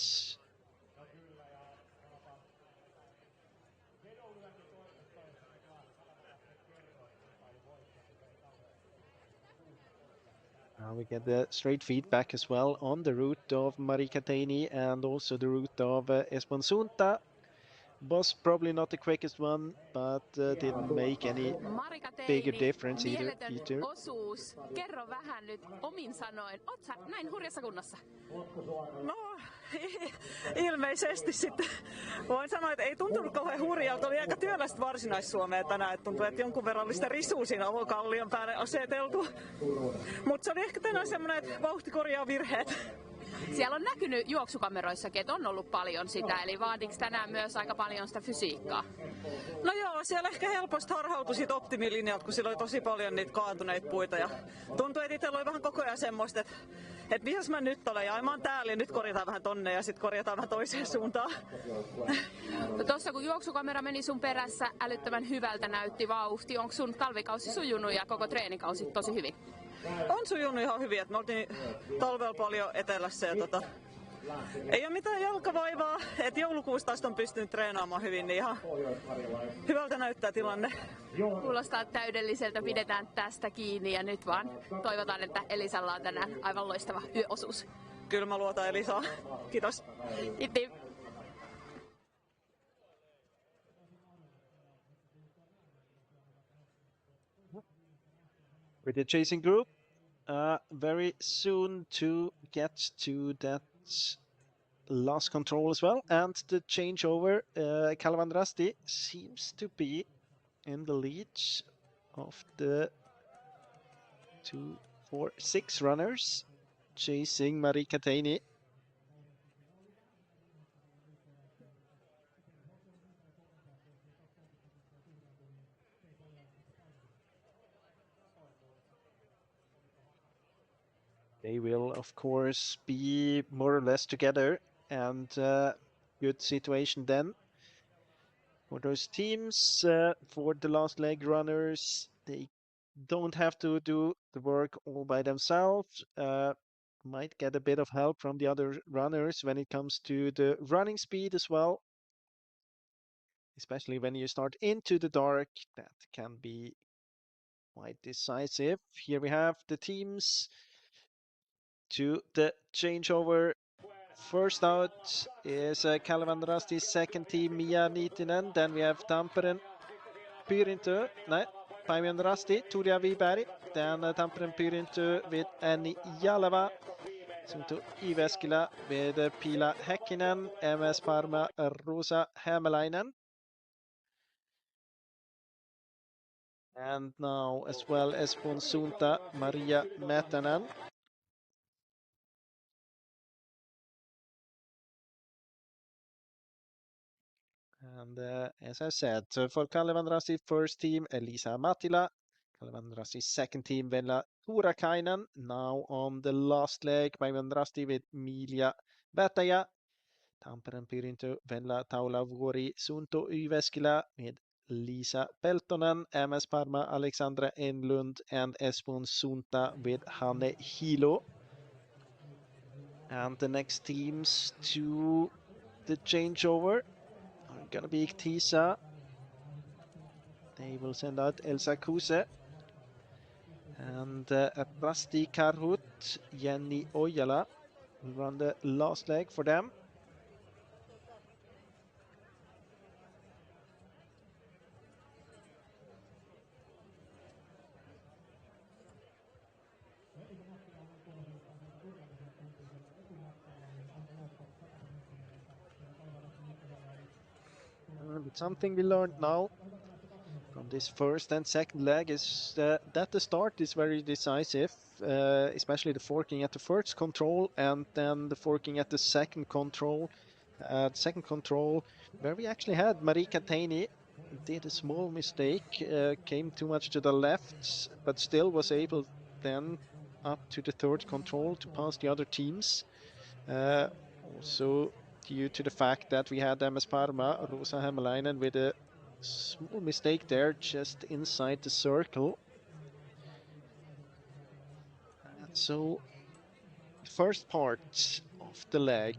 [SPEAKER 7] Now we get the straight feedback as well on the route of Marika Teini and also the route of Espoon Sunta. Was probably not the quickest one, but didn't make any bigger difference either.
[SPEAKER 1] Osuus. Kerro vähän nyt omin sanoin. Oot sä näin hurjassa kunnossa?
[SPEAKER 9] No, ilmeisesti sitten. Voin sanoa, että ei tuntunut kauhean hurjalta. Oli aika työlästä Varsinais-Suomea tänään. Että tuntui, että jonkun verran oli sitä risua siinä avokallion päälle aseteltu. Mutta se oli ehkä tänään semmoinen, että vauhti korjaa virheet.
[SPEAKER 1] Siellä on näkynyt juoksukameroissakin, että on ollut paljon sitä, eli vaatiiko tänään myös aika paljon sitä fysiikkaa?
[SPEAKER 9] No joo, siellä ehkä helposti harhautui sit optimilinjalta, kun sillä oli tosi paljon niitä kaatuneita puita. Ja tuntui, että itsellä oli vähän koko ajan semmoista, että vihas mä nyt olen ja mä oon täällä ja nyt korjataan vähän tonne ja sitten korjataan vähän toiseen suuntaan.
[SPEAKER 1] No tossa kun juoksukamera meni sun perässä, älyttömän hyvältä näytti vauhti. Onko sun talvikausi sujunut ja koko treenikausi tosi hyvin?
[SPEAKER 9] On sujunut ihan hyvin, että me oltiin talvella paljon etelässä ja ei ole mitään jalkavaivaa, että joulukuusta asti on pystynyt treenaamaan hyvin, niin ihan hyvältä näyttää tilanne.
[SPEAKER 1] Kuulostaa täydelliseltä, pidetään tästä kiinni ja nyt vaan toivotaan, että Elisalla on tänään aivan loistava yöosuus.
[SPEAKER 9] Kyllä mä luotan Elisaa. Kiitos.
[SPEAKER 1] Kiitos.
[SPEAKER 7] With the chasing group, very soon to get to that last control as well. And the changeover, Kalevan Rasti seems to be in the lead of the 2, 4, 6 runners chasing Marika Teini. They will, of course, be more or less together, and good situation then for those teams. For the last leg runners, they don't have to do the work all by themselves. Might get a bit of help from the other runners when it comes to the running speed as well. Especially when you start into the dark, that can be quite decisive. Here we have the teams to the changeover. First out is Kalevan Rasti's second team, Mia Niitinen. Then we have Tampere Pirintö, Fabian Rasti, Turia Wiberg. Then Tampere Pirintö with Annie Jalava. Sunto Jyväskylä with Pila Häkkinen, MS Parma Rosa Hämäläinen. And now as well as Sunta Maria Mätänen. And as I said, for Kalevan Rasti first team, Elisa Mattila, Kalevan Rasti's second team, Venla Tuurakainen. Now on the last leg, Päivän Rasti with Milja Vätäjä. Tampereen Pirintö, Venla Taulavuori, Sunto Yväskylä with Lisa Peltonen, MS Parma, Alexandra Enlund, and Espon Sunta with Hanne Hilo. And the next teams to the changeover are gonna be Iktisa. They will send out Elsa Kuse. And at Rasti Karhut, Jenny Ojala will run the last leg for them. But something we learned now from this first and second leg is that the start is very decisive, especially the forking at the first control and then the forking at the second control. Where we actually had Marika Taini did a small mistake, came too much to the left, but still was able then up to the third control to pass the other teams. Also due to the fact that we had MS Parma, Rosa Hämäläinen with a small mistake there just inside the circle. So first part of the leg,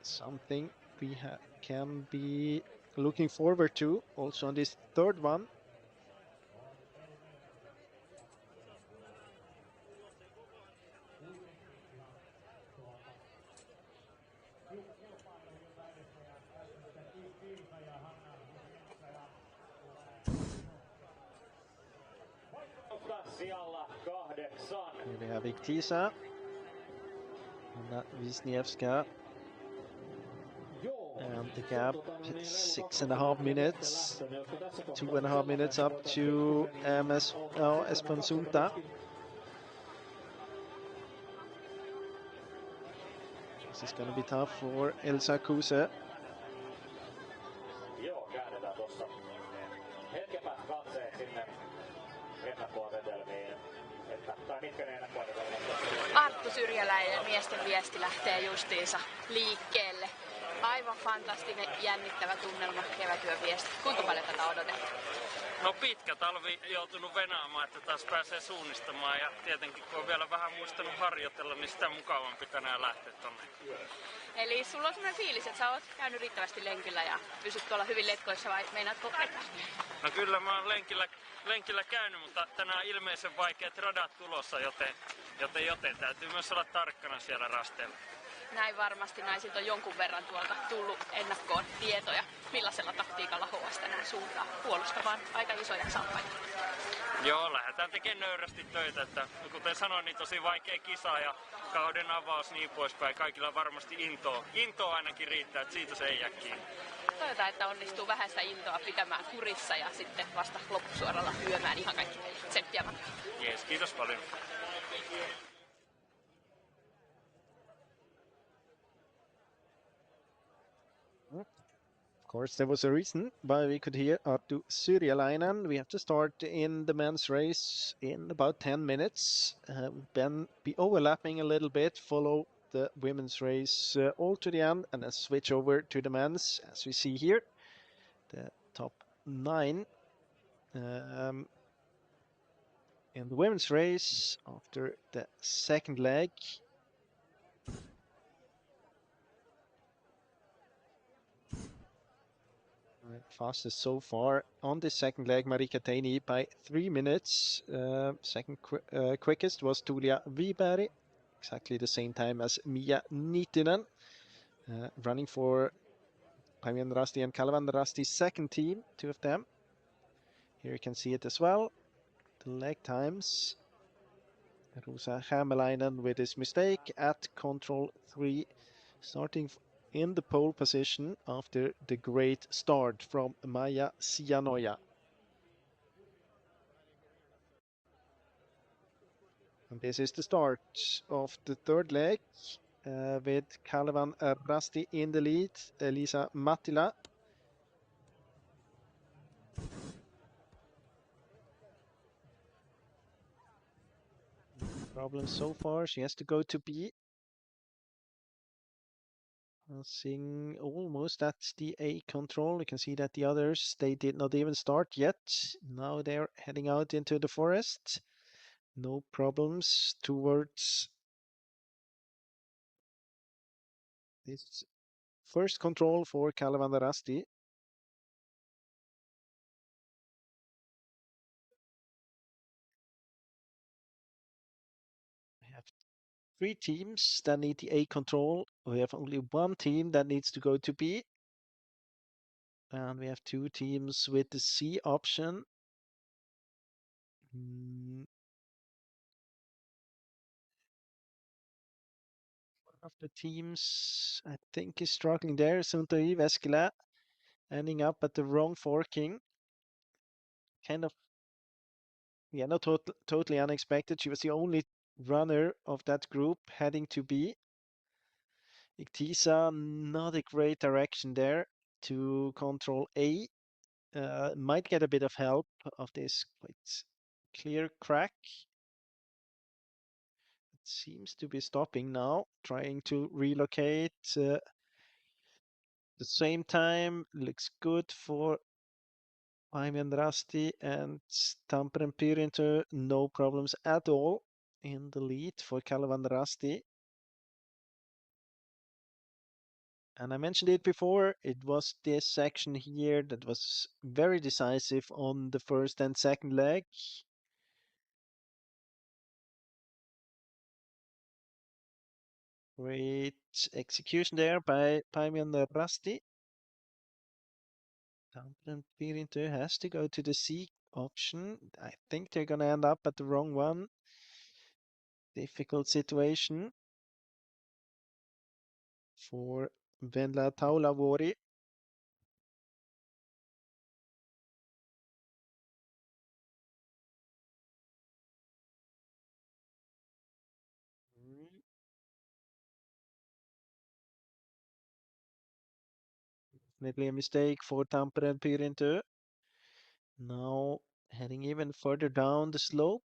[SPEAKER 7] something we can be looking forward to also on this third one. Here we have Iktisa, Anna Wisniewska, and the gap 6.5 minutes, 2.5 minutes up to Espon Sunta. This is going to be tough for Elsa Kuse.
[SPEAKER 1] Arttu Syrjäläinen miesten viesti lähtee justiinsa liikkeelle. Aivan fantastinen, jännittävä tunnelma, kevätyönviesti. Kuinka paljon tätä odotettu?
[SPEAKER 10] No pitkä talvi joutunut venaamaan, että taas pääsee suunnistamaan ja tietenkin kun on vielä vähän muistanut harjoitella, niin sitä mukavampi tänään lähteä tonne.
[SPEAKER 1] Eli sulla on sellainen fiilis, että sä oot käynyt riittävästi lenkillä ja pysyt tuolla hyvin letkoissa vai meinaatko vetää?
[SPEAKER 10] No kyllä mä oon lenkillä käynyt, mutta tänään on ilmeisen vaikeat radat tulossa, joten täytyy myös olla tarkkana siellä rasteella.
[SPEAKER 1] Näin varmasti, naisilta on jonkun verran tuolta tullut ennakkoon tietoja, millaisella taktiikalla HS tänään suuntaa puolustamaan aika isoja saappaita.
[SPEAKER 10] Joo, lähdetään tekemään nöyrästi töitä, että kuten sanoin, niin tosi vaikea kisa ja kauden avaus niin poispäin. Kaikilla varmasti intoa ainakin riittää, että siitä se ei jää kiinni.
[SPEAKER 1] Toivotaan, että onnistuu vähän sitä intoa pitämään kurissa ja sitten vasta loppusuoralla hyömään ihan kaikki tsemppiä.
[SPEAKER 10] Jees, kiitos paljon.
[SPEAKER 7] Of course, there was a reason why we could hear Arttu Syrjäläinen. We have to start in the men's race in about 10 minutes. Then be overlapping a little bit, follow the women's race all to the end, and then switch over to the men's, as we see here. The top 9 in the women's race after the second leg. Fastest so far on the second leg, Marika Taini by 3 minutes. Second quickest was Tulia Viberg, exactly the same time as Mia Niitinen, running for Päivän Rasti and Kalevan Rasti's second team, two of them. Here you can see it as well, the leg times. Rosa Hämäläinen with his mistake at control 3, starting in the pole position after the great start from Maija Sianoja. And this is the start of the third leg with Kalevan Rasti in the lead, Elisa Mattila. problem so far. She has to go to B. Seeing almost at the A control. You can see that the others, they did not even start yet. Now they're heading out into the forest. No problems towards this first control for Kalevandarasti. We have 3 teams that need the A control. We have only 1 team that needs to go to B. And we have 2 teams with the C option. One of the teams, I think, is struggling there. Suntoi Veskila ending up at the wrong forking. Kind of, yeah, not totally unexpected. She was the only runner of that group heading to B. Iktisa, not a great direction there to control A. Might get a bit of help of this quite clear crack. It seems to be stopping now, trying to relocate. The same time, looks good for Rasti and Tampere Pyrinto. No problems at all in the lead for Rasti. And I mentioned it before, it was this section here that was very decisive on the first and second leg. Great execution there by Paimion Rasti. Tampere Pyrinto has to go to the C option. I think they're gonna end up at the wrong one. Difficult situation for Venla Taulavori. Definitely a mistake for Tampere Pyrinto. Now heading even further down the slope.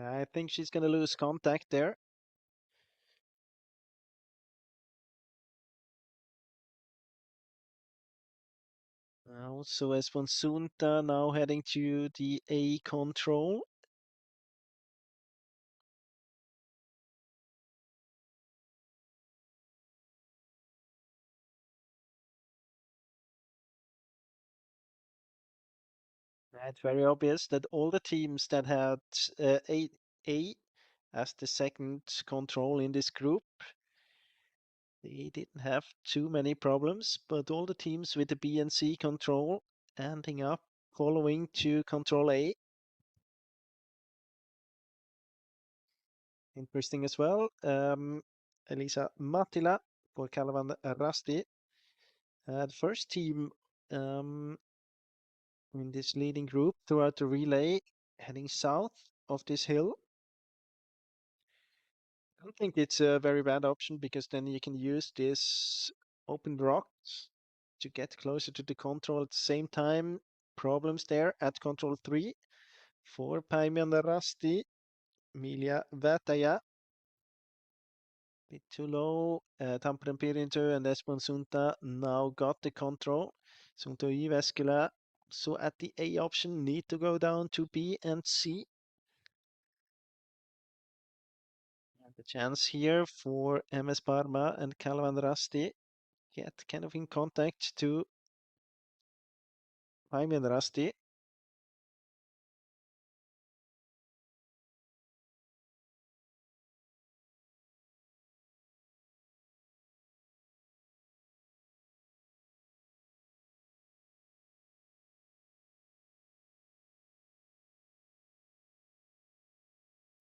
[SPEAKER 7] I think she's gonna lose contact there. Also Esponsunta now heading to the A control. It's very obvious that all the teams that had A as the second control in this group, they didn't have too many problems, but all the teams with the B and C control ending up following to control A. Interesting as well. Elisa Matila for Kalevan Rasti. The first team in this leading group throughout the relay heading south of this hill. I don't think it's a very bad option because then you can use this open rocks to get closer to the control at the same time. Problems there at control 3 for Paimion Rasti. Milia Vätäjä. Bit too low. Tampere Pyrinto and Esponsunta now got the control. Suntoi Veskila. So at the A option, need to go down to B and C. And the chance here for MS Parma and Kalevan Rasti get kind of in contact to Paimion Rasti.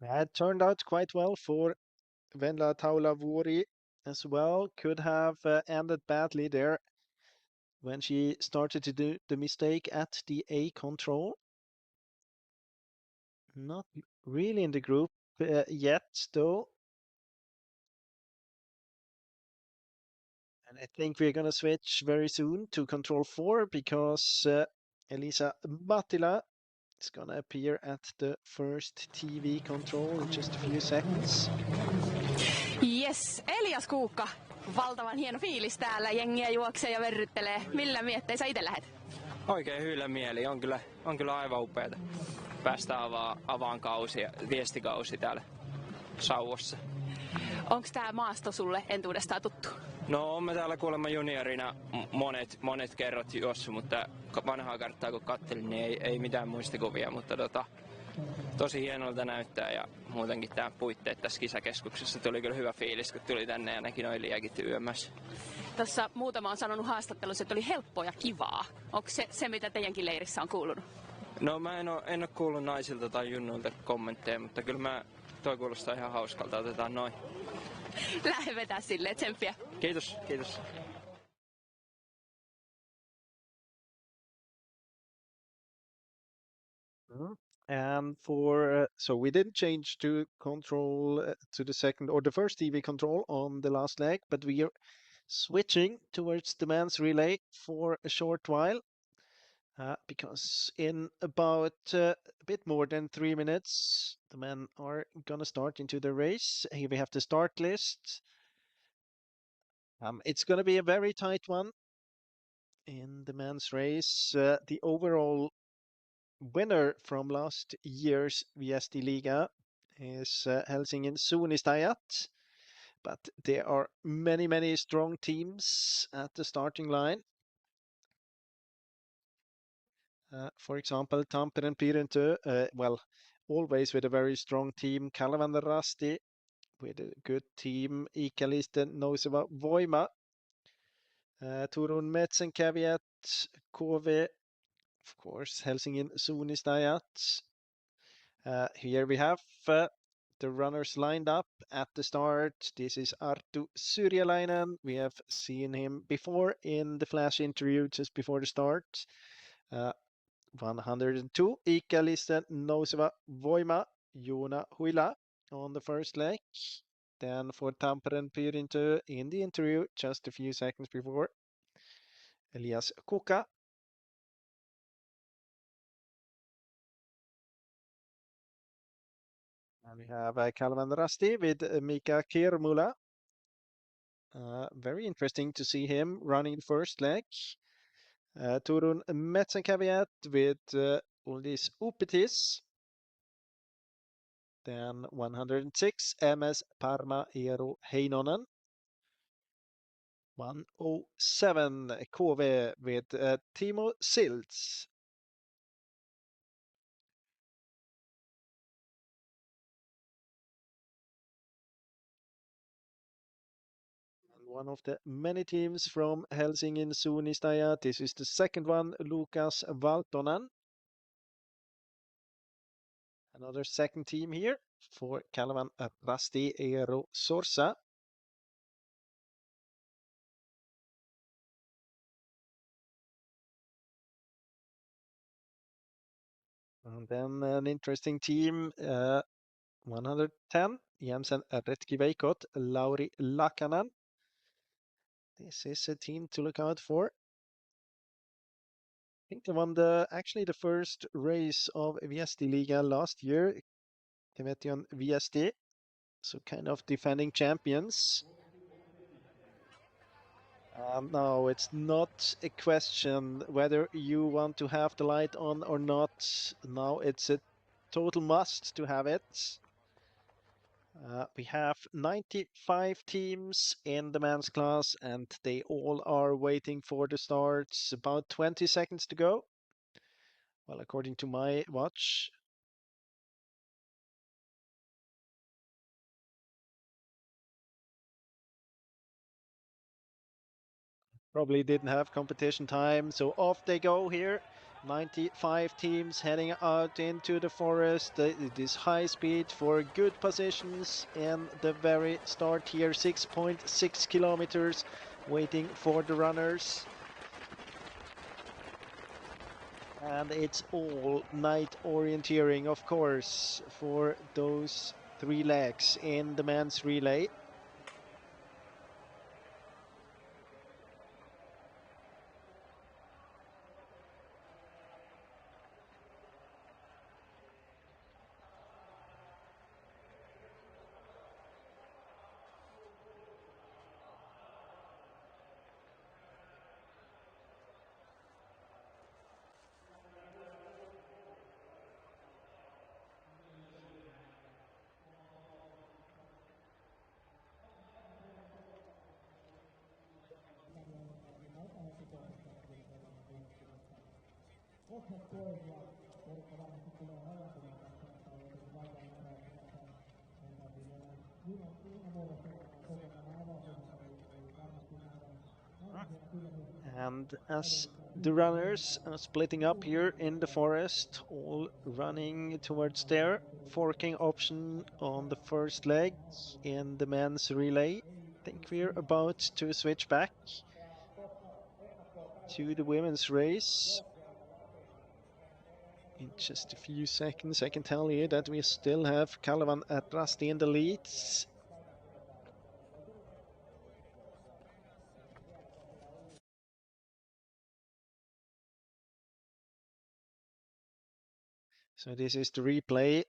[SPEAKER 7] That turned out quite well for Venla Taulavori as well. Could have ended badly there when she started to do the mistake at the A control. Not really in the group yet, though. And I think we're going to switch very soon to control 4 because Elisa Mattila is going to appear at the first TV control in just a few seconds.
[SPEAKER 1] Yes, Elias Kuukka. Valtavan hieno fiilis täällä. Jengiä juoksee ja verryttelee. Millä miettein sä itse lähet?
[SPEAKER 11] Oikein hyvä mieli. On kyllä aivan upeata päästä avaan viestikausi täällä Sauvossa.
[SPEAKER 1] Onko tää maasto sulle entuudestaan tuttu?
[SPEAKER 11] No on me täällä kuulemma juniorina monet kerrat juossut, mutta vanhaa karttaa kun katselin, niin ei mitään muistikuvia, mutta tosi hienolta näyttää ja muutenkin tää puitteet tässä kisakeskuksessa tuli kyllä hyvä fiilis, kun tuli tänne ja näki noin liäkit yömmässä.
[SPEAKER 1] Tuossa muutama on sanonut haastattelussa, että oli helppoa ja kivaa. Onko se mitä teidänkin leirissä on kuulunut?
[SPEAKER 11] No mä en ole kuullut naisilta tai junnuilta kommentteja, mutta kyllä toi kuulostaa ihan hauskalta, otetaan noin.
[SPEAKER 1] Lähde vetää silleen, tsemppiä.
[SPEAKER 11] Kiitos, kiitos.
[SPEAKER 7] And so we didn't change to control to the second or the first TV control on the last leg, but we are switching towards the men's relay for a short while because in about a bit more than 3 minutes, the men are going to start into the race. Here we have the start list. It's going to be a very tight one in the men's race. The overall winner from last year's Viesti Liga is Helsingin Suunnistajat, but there are many strong teams at the starting line. For example, Tampere and Pirintö, always with a very strong team. Kevätyönviesti with a good team. Ikalisten Nouseva Voima. Turun Metsenkävijät, KV, of course, Helsingin Suunnistajat. Here we have the runners lined up at the start. This is Arttu Syrjäläinen. We have seen him before in the flash interview just before the start. 102, Ikalisten Nouseva Voima, Joona Huila on the first leg. Then for Tampere and Pirintö in the interview just a few seconds before, Elias Kuka. And we have Kevätyönviesti with Mika Kirmula. Very interesting to see him running the first leg. Turun Metsenkävijät with Uldis Upetis. Then 106, MS Parma Eero Heinonen. 107, KV with Timo Silts. One of the many teams from Helsingin Suunnistajat. This is the second one, Lukas Valtonen. Another second team here for Kevätyönviesti, Eero Sorsa. And then an interesting team, 110, Jensen Retkiveikot, Lauri Lakanen. This is a team to look out for. I think they won actually the first race of Viesti Liga last year, Kevätyönviesti, so kind of defending champions. No, it's not a question whether you want to have the light on or not. Now it's a total must to have it. We have 95 teams in the men's class and they all are waiting for the starts. About 20 seconds to go. Well, according to my watch. Probably didn't have competition time, so off they go here. 95 teams heading out into the forest. It is high speed for good positions in the very start here. 6.6 kilometers waiting for the runners. And it's all night orienteering, of course, for those 3 legs in the men's relay. And as the runners are splitting up here in the forest, all running towards their forking option on the first leg in the men's relay, I think we're about to switch back to the women's race. In just a few seconds, I can tell you that we still have Kalevan at Rasti in the leads. So this is the replay.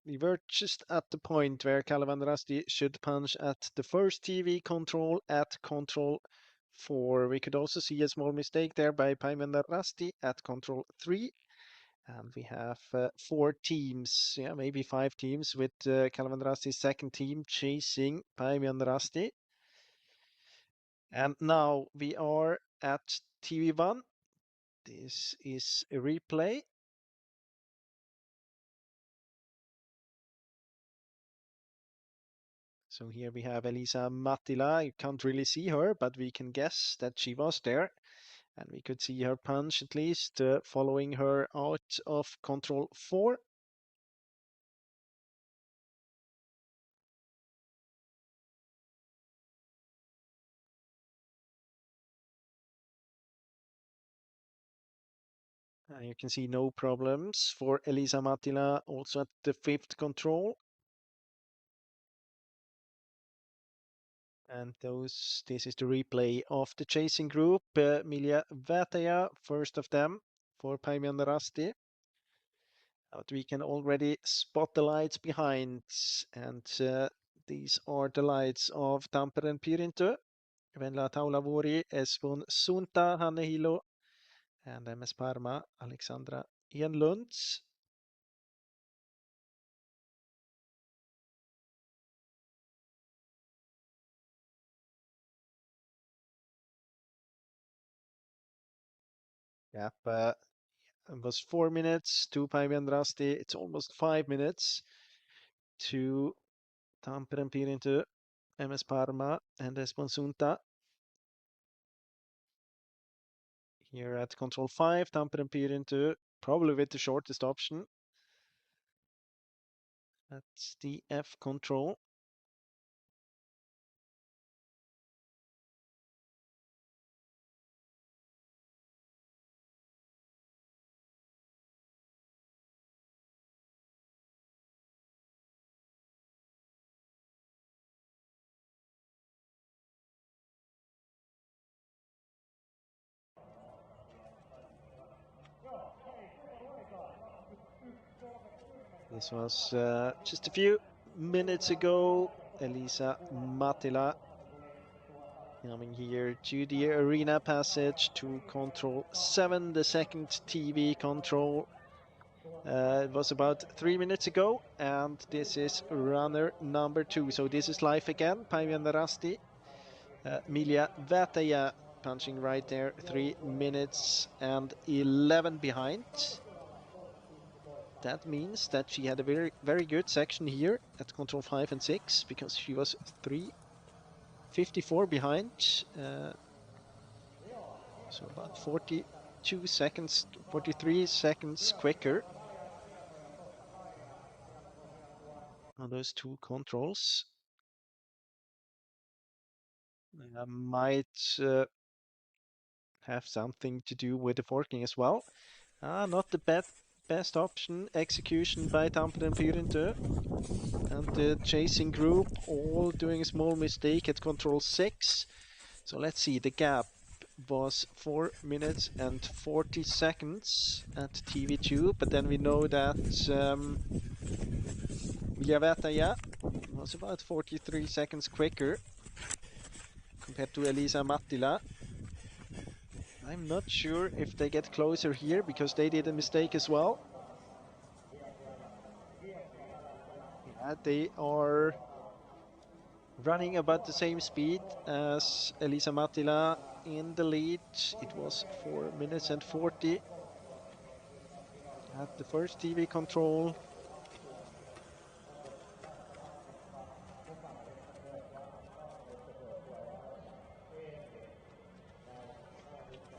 [SPEAKER 7] We were just at the point where Kalevan Rasti should punch at the first TV control at control 4. We could also see a small mistake there by Paimenda Rasti at control 3. And we have 4 teams, yeah, maybe 5 teams with Kalevan Rasti's second team chasing Paimenda Rasti. And now we are at TV1. This is a replay. So here we have Elisa Mattila. You can't really see her, but we can guess that she was there. And we could see her punch at least, following her out of control 4. You can see no problems for Elisa Mattila, also at the 5th control. And this is the replay of the chasing group. Milja Vätäjä, first of them for Paimenda Rasti. But we can already spot the lights behind. And these are the lights of Tampere and Pirintö. Venla Taulavuri, Esvon Sunta, Hanne Hilo, and MS Parma, Alexandra Enlund. Yep, it was 4 minutes to Paimenda Rasti. It's almost 5 minutes to Tampere and Pirintö, MS Parma, and Esvon Sunta. Here at control 5, Tampere and Pirintö, probably with the shortest option. That's the F control. This was just a few minutes ago. Elisa Mattila coming here to the arena passage to control 7, the second TV control. It was about 3 minutes ago, and this is runner number 2. So this is live again. Paimenda Rasti, Milja Vätäjä punching right there, 3 minutes and 11 behind. That means that she had a very good section here at control 5 and 6, because she was 3:54 behind. So about 42 seconds, 43 seconds quicker on those 2 controls. Might have something to do with the forking as well. Not the best option. Execution by Tampere and Pirintö. And the chasing group all doing a small mistake at control 6. So let's see, the gap was 4 minutes and 40 seconds at TV2, but then we know that Milja Vätäjä was about 43 seconds quicker compared to Elisa Mattila. I'm not sure if they get closer here, because they did a mistake as well. Yeah, they are running about the same speed as Elisa Mattila in the lead. It was 4 minutes and 40. at the first TV control.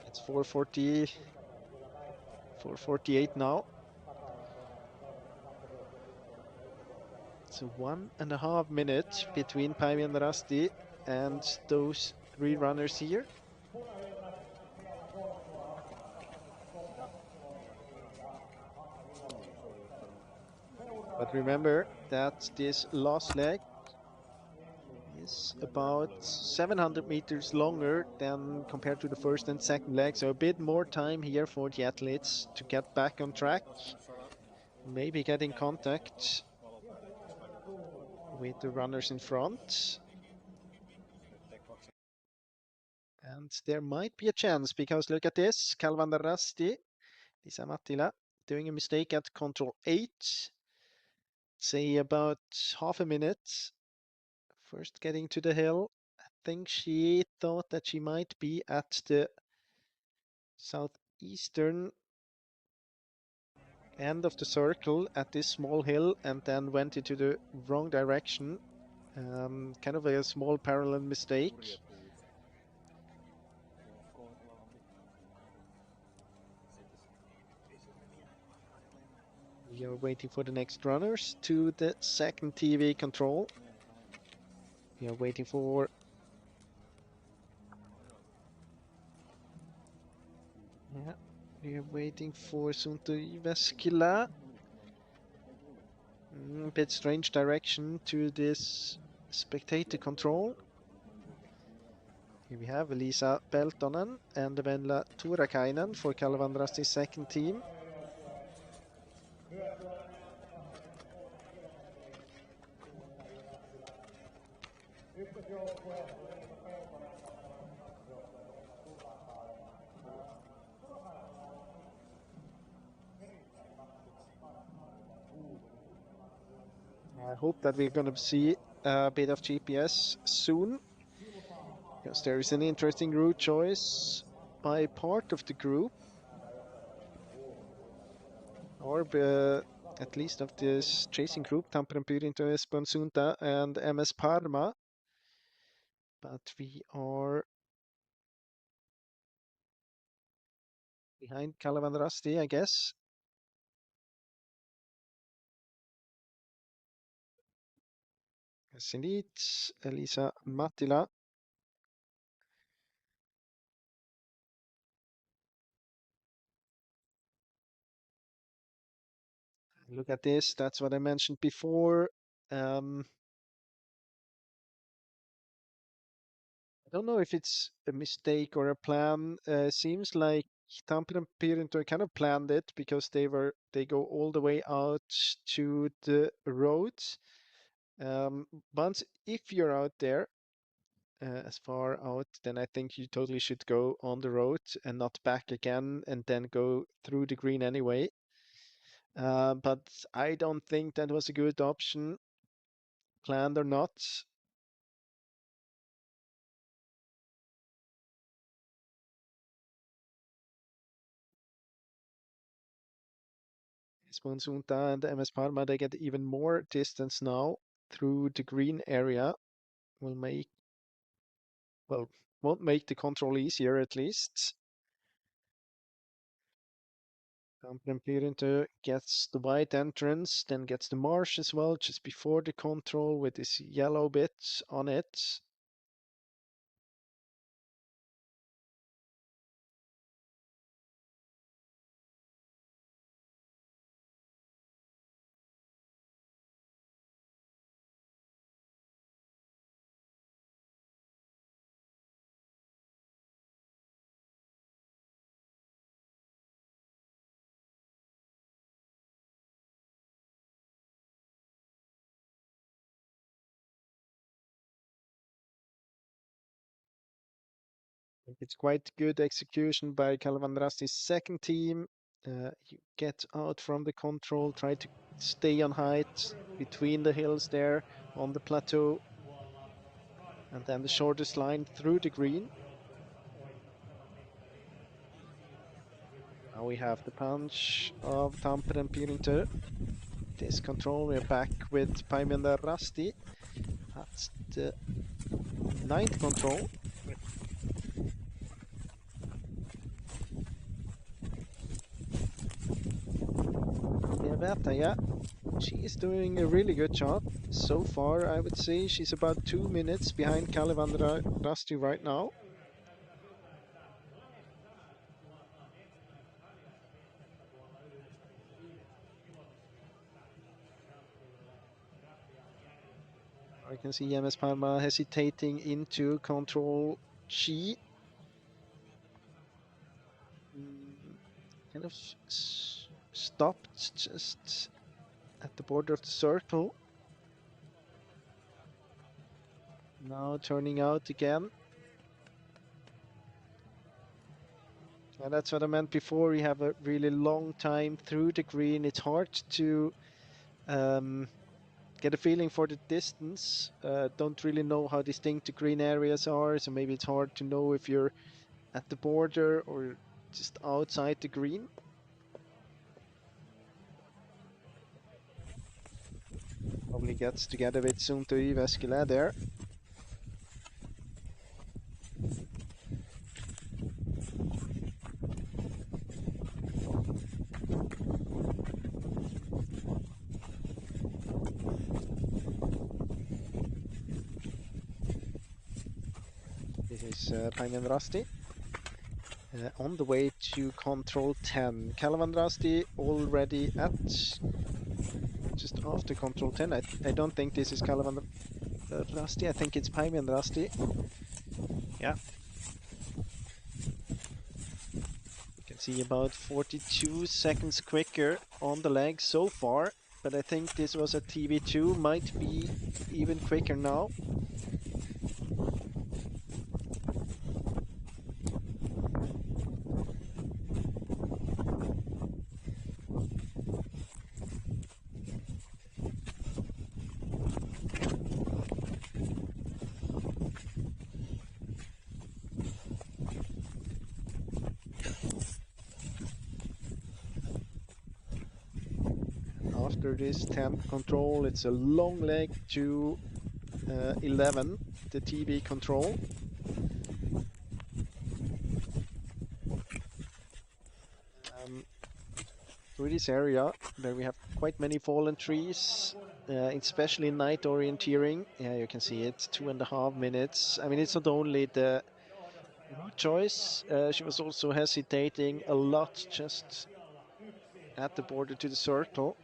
[SPEAKER 7] It's 4:40, 4:48 now. So 1.5 minutes between Päivi and Rasti and those 3 runners here. But remember that this last leg is about 700 meters longer than compared to the first and second leg, so a bit more time here for the athletes to get back on track, maybe get in contact with the runners in front. And there might be a chance, because look at this, Kalvanda Rasti, Lisa Mattila, doing a mistake at control 8, say about half a minute. First getting to the hill, I think she thought that she might be at the southeastern end of the circle at this small hill and then went into the wrong direction. Kind of a small parallel mistake. We are waiting for the next runners to the second TV control. We are waiting for we are waiting for Sunto Jyväskylä. A bit strange direction to this spectator control. Here we have Elisa Peltonen and Venla Turakainen for Kalvanda Rasti's second team. I hope that we're going to see a bit of GPS soon, because there is an interesting route choice by part of the group, or at least of this chasing group, Tampere Pyrinto, Espoon Sunta and MS Parma. But we are behind Kalvanda Rasti, I guess. Yes, indeed, Elisa Mattila. Look at this, that's what I mentioned before. I don't know if it's a mistake or a plan. Seems like Tampere Pyrinto kind of planned it, because they go all the way out to the road. Once if you're out there, as far out, then I think you totally should go on the road and not back again and then go through the green anyway. But I don't think that was a good option, planned or not. Sunta and MS Parma, they get even more distance now through the green area. Won't make the control easier, at least. Tampere Pyrinto gets the white entrance, then gets the marsh as well, just before the control with this yellow bit on it. It's quite good execution by Kalvanda Rasti's second team. You get out from the control, try to stay on height between the hills there on the plateau, and then the shortest line through the green. Now we have the punch of Tampere Pirinter. This control, we're back with Paimenda Rasti. That's the 9th control. Kevätyönviesti, she is doing a really good job. So far, I would say she's about 2 minutes behind Kalevandra Rasti right now. I can see MS Palma hesitating into control G. Kind of stopped just at the border of the circle. Now turning out again. And that's what I meant before. You have a really long time through the green. It's hard to get a feeling for the distance. Don't really know how distinct the green areas are, so maybe it's hard to know if you're at the border or just outside the green. Probably gets together with Suntui Veskila there. This is Paimenda Rasti on the way to control 10. Kalevandra Rasti already at just after control 10. I don't think this is Kalevandra Rasti. I think it's Paimenda Rasti. Yeah. You can see about 42 seconds quicker on the leg so far, but I think this was a TV2, might be even quicker now. After this 10th control, it's a long leg to 11, the TB control. Through this area, where we have quite many fallen trees, especially night orienteering. Yeah, you can see it, 2.5 minutes. I mean, it's not only the route choice, she was also hesitating a lot just at the border to the circle.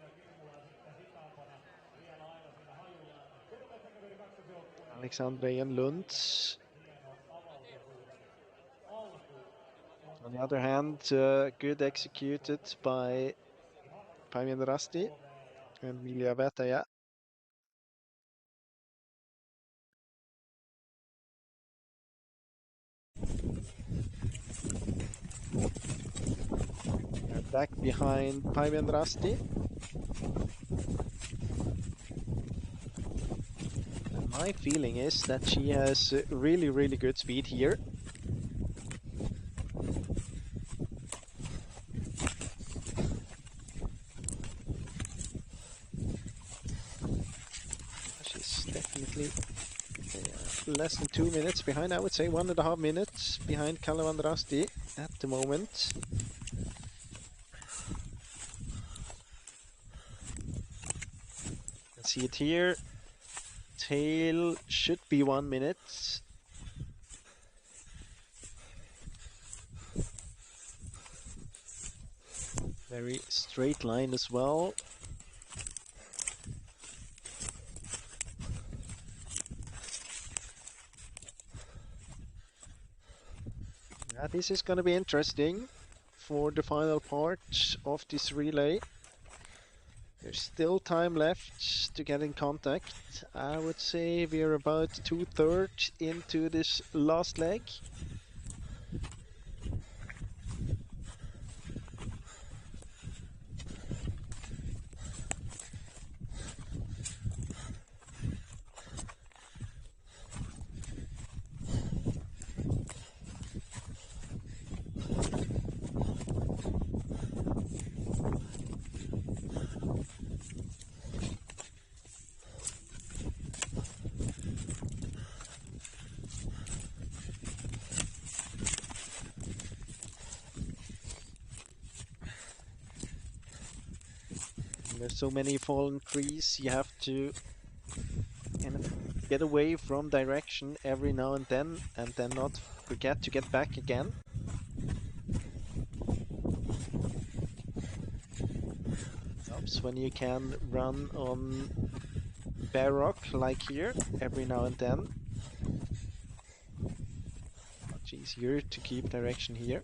[SPEAKER 7] Alexandre and Lund. On the other hand, good executed by Paimenda Rasti and Kevätyönviesti. Back behind Paimenda Rasti. My feeling is that she has really good speed here. She's definitely less than 2 minutes behind. I would say 1.5 minutes behind Kalevandra Rasti at the moment. You can see it here. Tail should be 1 minute. Very straight line as well. Yeah, this is going to be interesting for the final part of this relay. There's still time left to get in contact. I would say we're about 2/3 into this last leg. There's so many fallen trees, you have to kind of get away from direction every now and then not forget to get back again. Helps when you can run on bare rock like here every now and then. Much easier to keep direction here.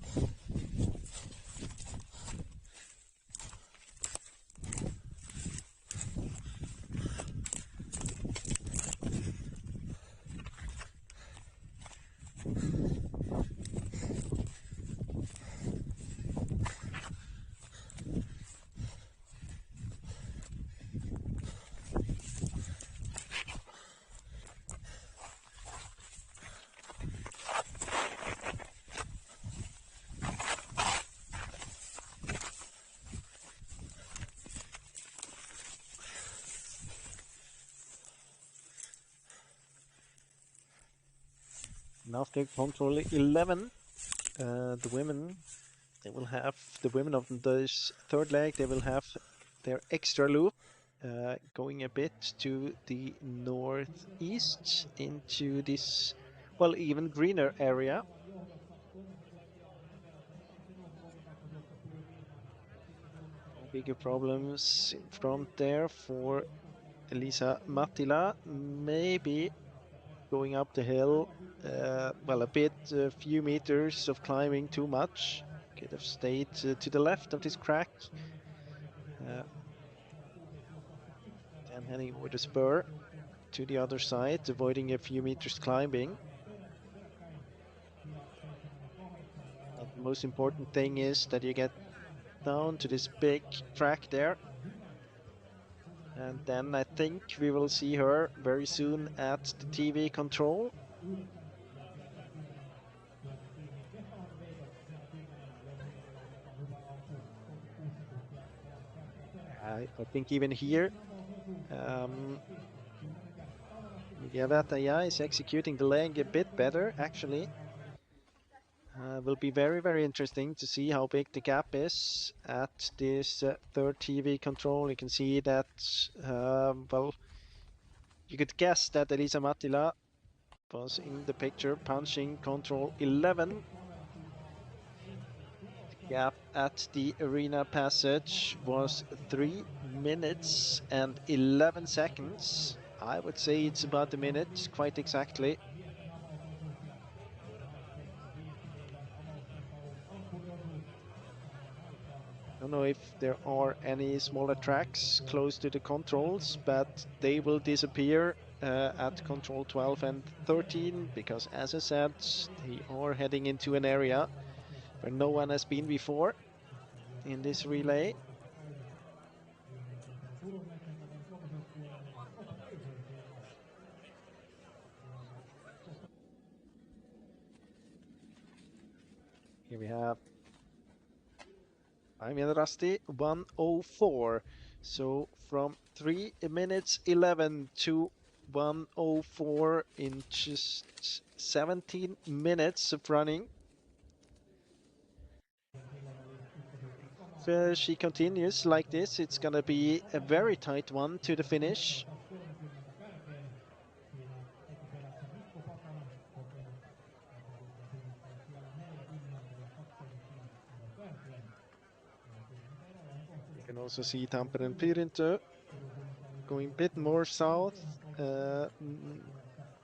[SPEAKER 7] And after control 11, the women of this third leg, they will have their extra loop going a bit to the northeast into this, well, even greener area. Bigger problems in front there for Elisa Mattila, maybe going up the hill, well, a few meters of climbing too much. Could have stayed to the left of this crack. Then heading over the spur to the other side, avoiding a few meters climbing. But the most important thing is that you get down to this big track there. And then I think we will see her very soon at the TV control. I think even here, Kevätyönviesti is executing the leg a bit better, actually. Will be very, very interesting to see how big the gap is at this third TV control. You can see that, well, you could guess that Elisa Mattila was in the picture punching control 11. The gap at the arena passage was 3 minutes and 11 seconds. I would say it's about a minute, quite exactly. I don't know if there are any smaller tracks close to the controls, but they will disappear at control 12 and 13, because as I said, they are heading into an area where no one has been before in this relay. Here we have Kevätyönviesti 1:04. So from 3 minutes 11 to 1:04 in just 17 minutes of running. If she continues like this, it's gonna be a very tight one to the finish. You can also see Tampere and Pirintö going a bit more south, a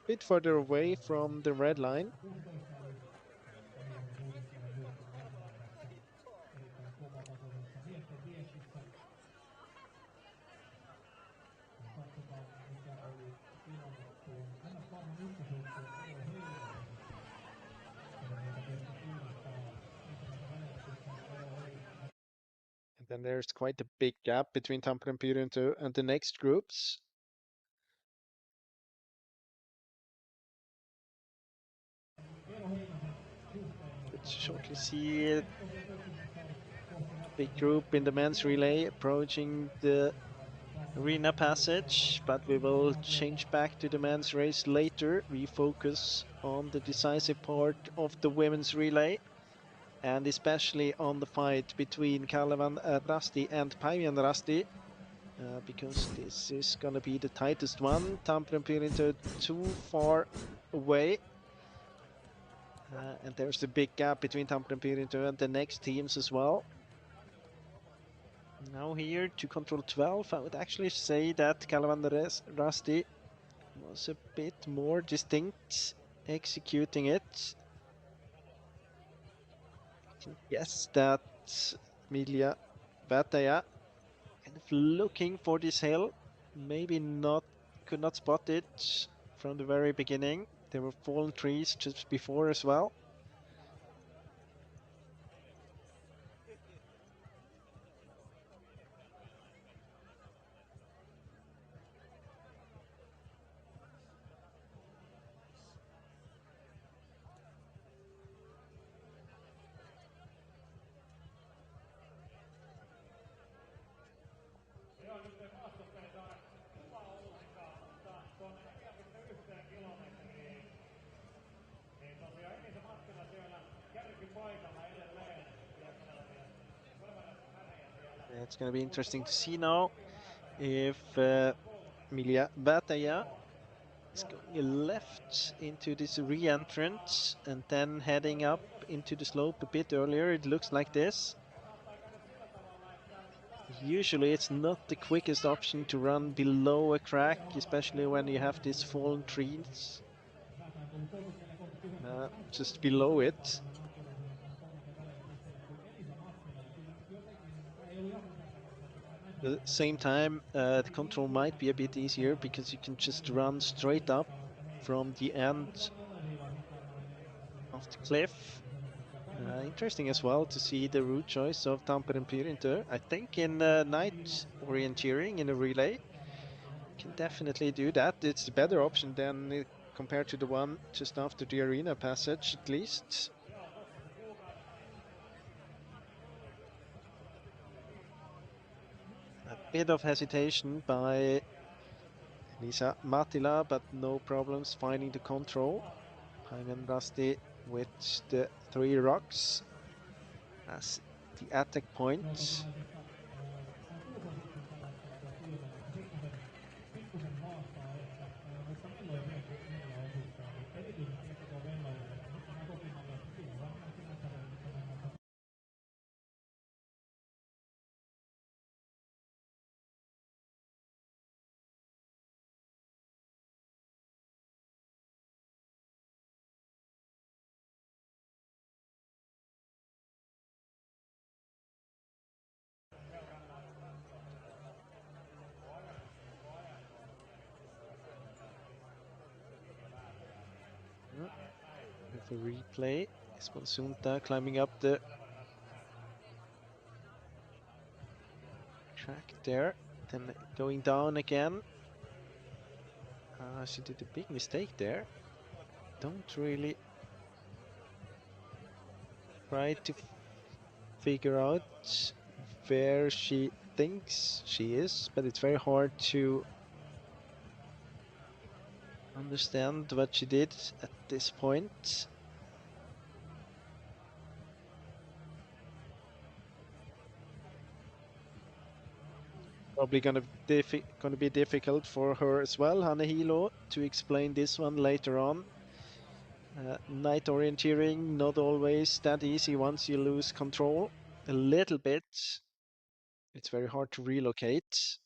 [SPEAKER 7] bit further away from the red line. And then there's quite a big gap between Tampere and Pirintö and the next groups. Let's shortly see a big group in the men's relay approaching the arena passage, but we will change back to the men's race later. We focus on the decisive part of the women's relay, and especially on the fight between Kevätyönviesti and Kevätyönviesti. because this is gonna be the tightest one. Tampere Pirito too far away. And there's a big gap between Tampere Pirito and the next teams as well. Now here to control 12, I would actually say that Kalevan Rasti was a bit more distinct executing it. I can guess that Emilia Vataja kind of looking for this hill, maybe could not spot it from the very beginning. There were fallen trees just before as well. It's going to be interesting to see now if Emilia Vataja is going left into this re-entrance and then heading up into the slope a bit earlier. It looks like this. Usually it's not the quickest option to run below a crack, especially when you have these fallen trees just below it. At the same time, the control might be a bit easier because you can just run straight up from the end of the cliff. Interesting as well to see the route choice of Tampere Pirito. I think in night orienteering in a relay, you can definitely do that. It's a better option than compared to the one just after the arena passage, at least. A bit of hesitation by Lisa Matila, but no problems finding the control. Paimen Rasti with the 3 rocks as the attack point. With a replay, Esponsunta climbing up the track there, then going down again. She did a big mistake there. Don't really try to figure out where she thinks she is, but it's very hard to understand what she did at this point. Probably gonna be difficult for her as well, Hanne Hilo, to explain this one later on. Night orienteering, not always that easy once you lose control a little bit. It's very hard to relocate.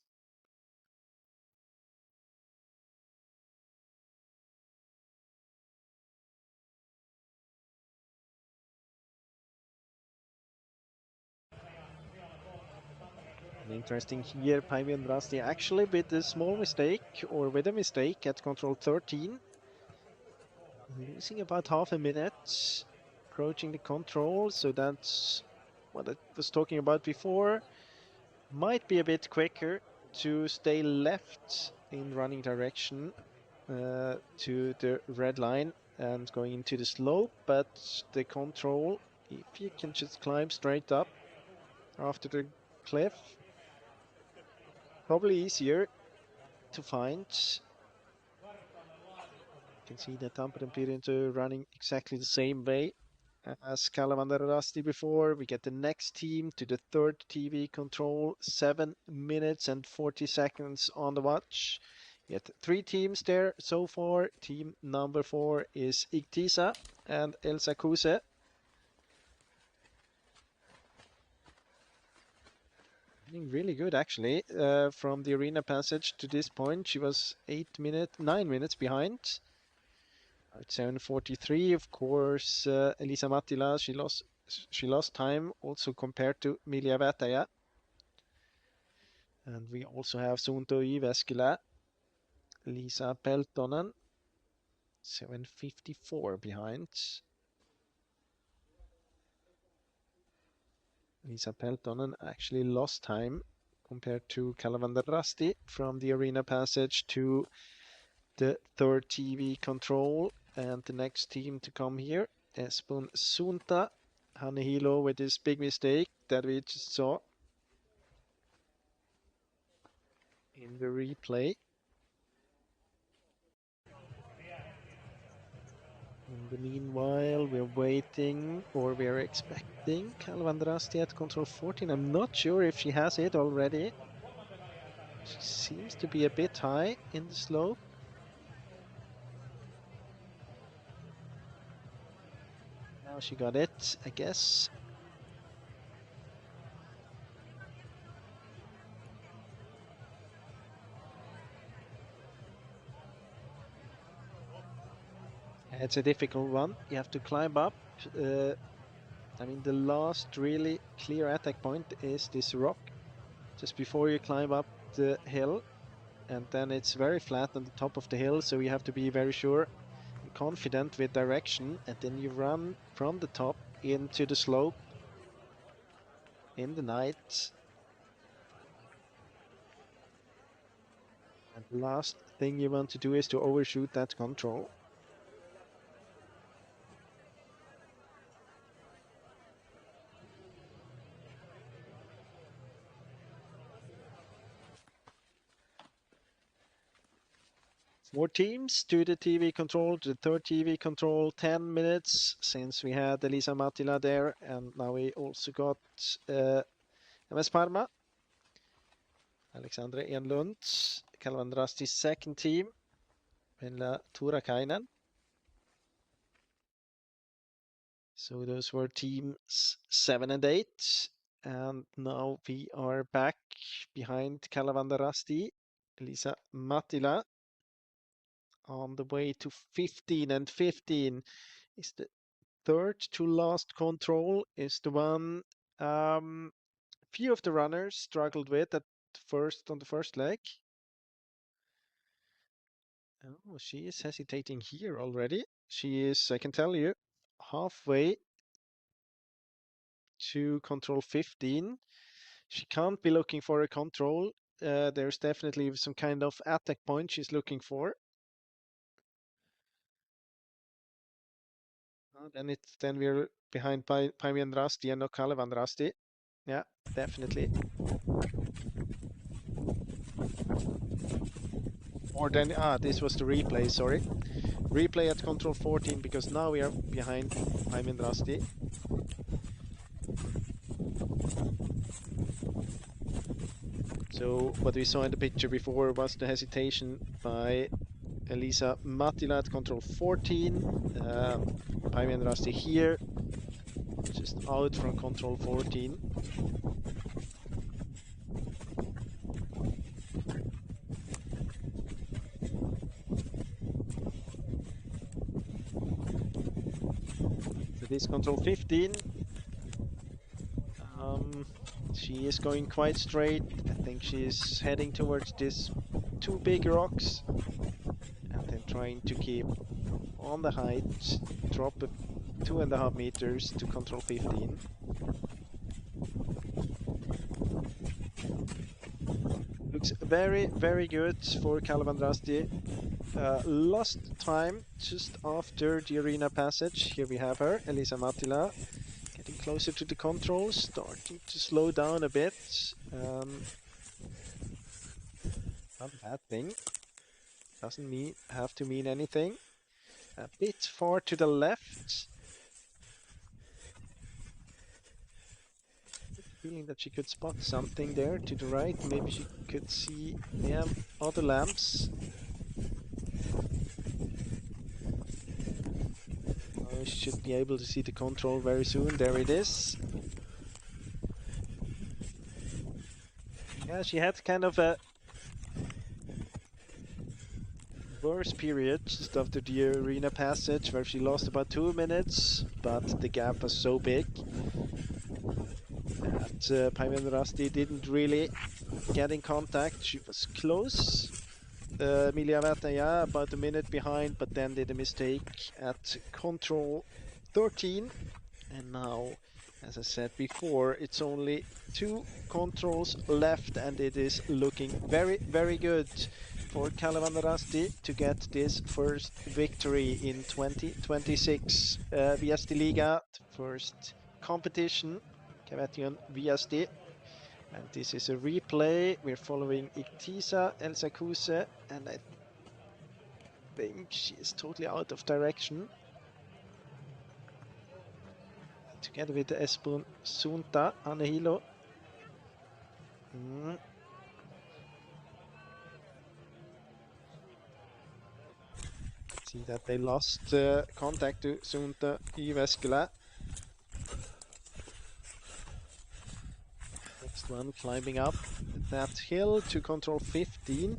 [SPEAKER 7] And interesting here, Paimen Rasti actually with a small mistake, or with a mistake at control 13. Losing about half a minute, approaching the control, so that's what I was talking about before. Might be a bit quicker to stay left in running direction to the red line and going into the slope, but the control, if you can just climb straight up after the cliff, probably easier to find. You can see that Tampere Pirito running exactly the same way As Kalevandarasti before, we get the next team to the third TV control. 7 minutes and 40 seconds on the watch. Yet 3 teams there so far. Team number 4 is Iktisa and Elsa Kuse. Really good actually. From the arena passage to this point, she was 9 minutes behind. At 7:43, of course, Elisa Mattila, she lost time also compared to Milja Vätäjä. And we also have Suunto Jyväskylä, Lisa Peltonen, 7:54 behind. Lisa Peltonen actually lost time compared to Kalevandarasti from the arena passage to the third TV control. And the next team to come here, Espun Suunta, Hanehilo with this big mistake that we just saw in the replay. In the meanwhile, we're waiting, or we're expecting Kalevandarasti at control 14. I'm not sure if she has it already. She seems to be a bit high in the slope. Now she got it, I guess. It's a difficult one. You have to climb up. I mean, the last really clear attack point is this rock just before you climb up the hill. And then it's very flat on the top of the hill, so you have to be very sure and confident with direction. And then you run from the top into the slope in the night. And the last thing you want to do is to overshoot that control. More teams to the TV control, to the third TV control, 10 minutes since we had Elisa Mattila there, and now we also got MS Parma, Alexandra Enlund, Kalevandrasti's second team, Venla Turakainen. So those were teams 7 and 8, and now we are back behind Kalevandarasti, Elisa Mattila, on the way to 15, and 15 is the third to last control, is the one few of the runners struggled with on the first leg. Oh, she is hesitating here already. She is, I can tell you, halfway to control 15. She can't be looking for a control. There's definitely some kind of attack point she's looking for. Then we're behind Päivienrasti and not Kalevandrasti. Yeah, definitely. Or then, this was the replay, sorry. Replay at control 14, because now we are behind Päivienrasti. So what we saw in the picture before was the hesitation by Elisa Mattila at control 14. Päivienrasti here, just out from control 14. So this control 15. She is going quite straight. I think she's heading towards these 2 big rocks and then trying to keep on the height, drop 2.5 meters to control 15. Looks very, very good for Kalevandrasti. Lost time just after the arena passage. Here we have her, Elisa Mattila. Getting closer to the controls, starting to slow down a bit. Not a bad thing. Doesn't have to mean anything. A bit far to the left. feeling that she could spot something there to the right. Maybe she could see, yeah, other lamps. Oh, she should be able to see the control very soon. There it is. Yeah, she had kind of a worse period just after the arena passage where she lost about 2 minutes, but the gap was so big that Päivi Rasti didn't really get in contact. She was close. Emilia Vataja about a minute behind, but then did a mistake at control 13. And now, as I said before, it's only 2 controls left, and it is looking very, very good for Kalevan Rasti to get this first victory in 2026 Viesti Liga, first competition, Kevätyönviesti. And this is a replay. We're following Iktisa Elsa Kuse, and I think she is totally out of direction. Together with Espun Sunta, Anehilo. See that they lost contact to Sunta Iveskela. Next one climbing up that hill to control 15.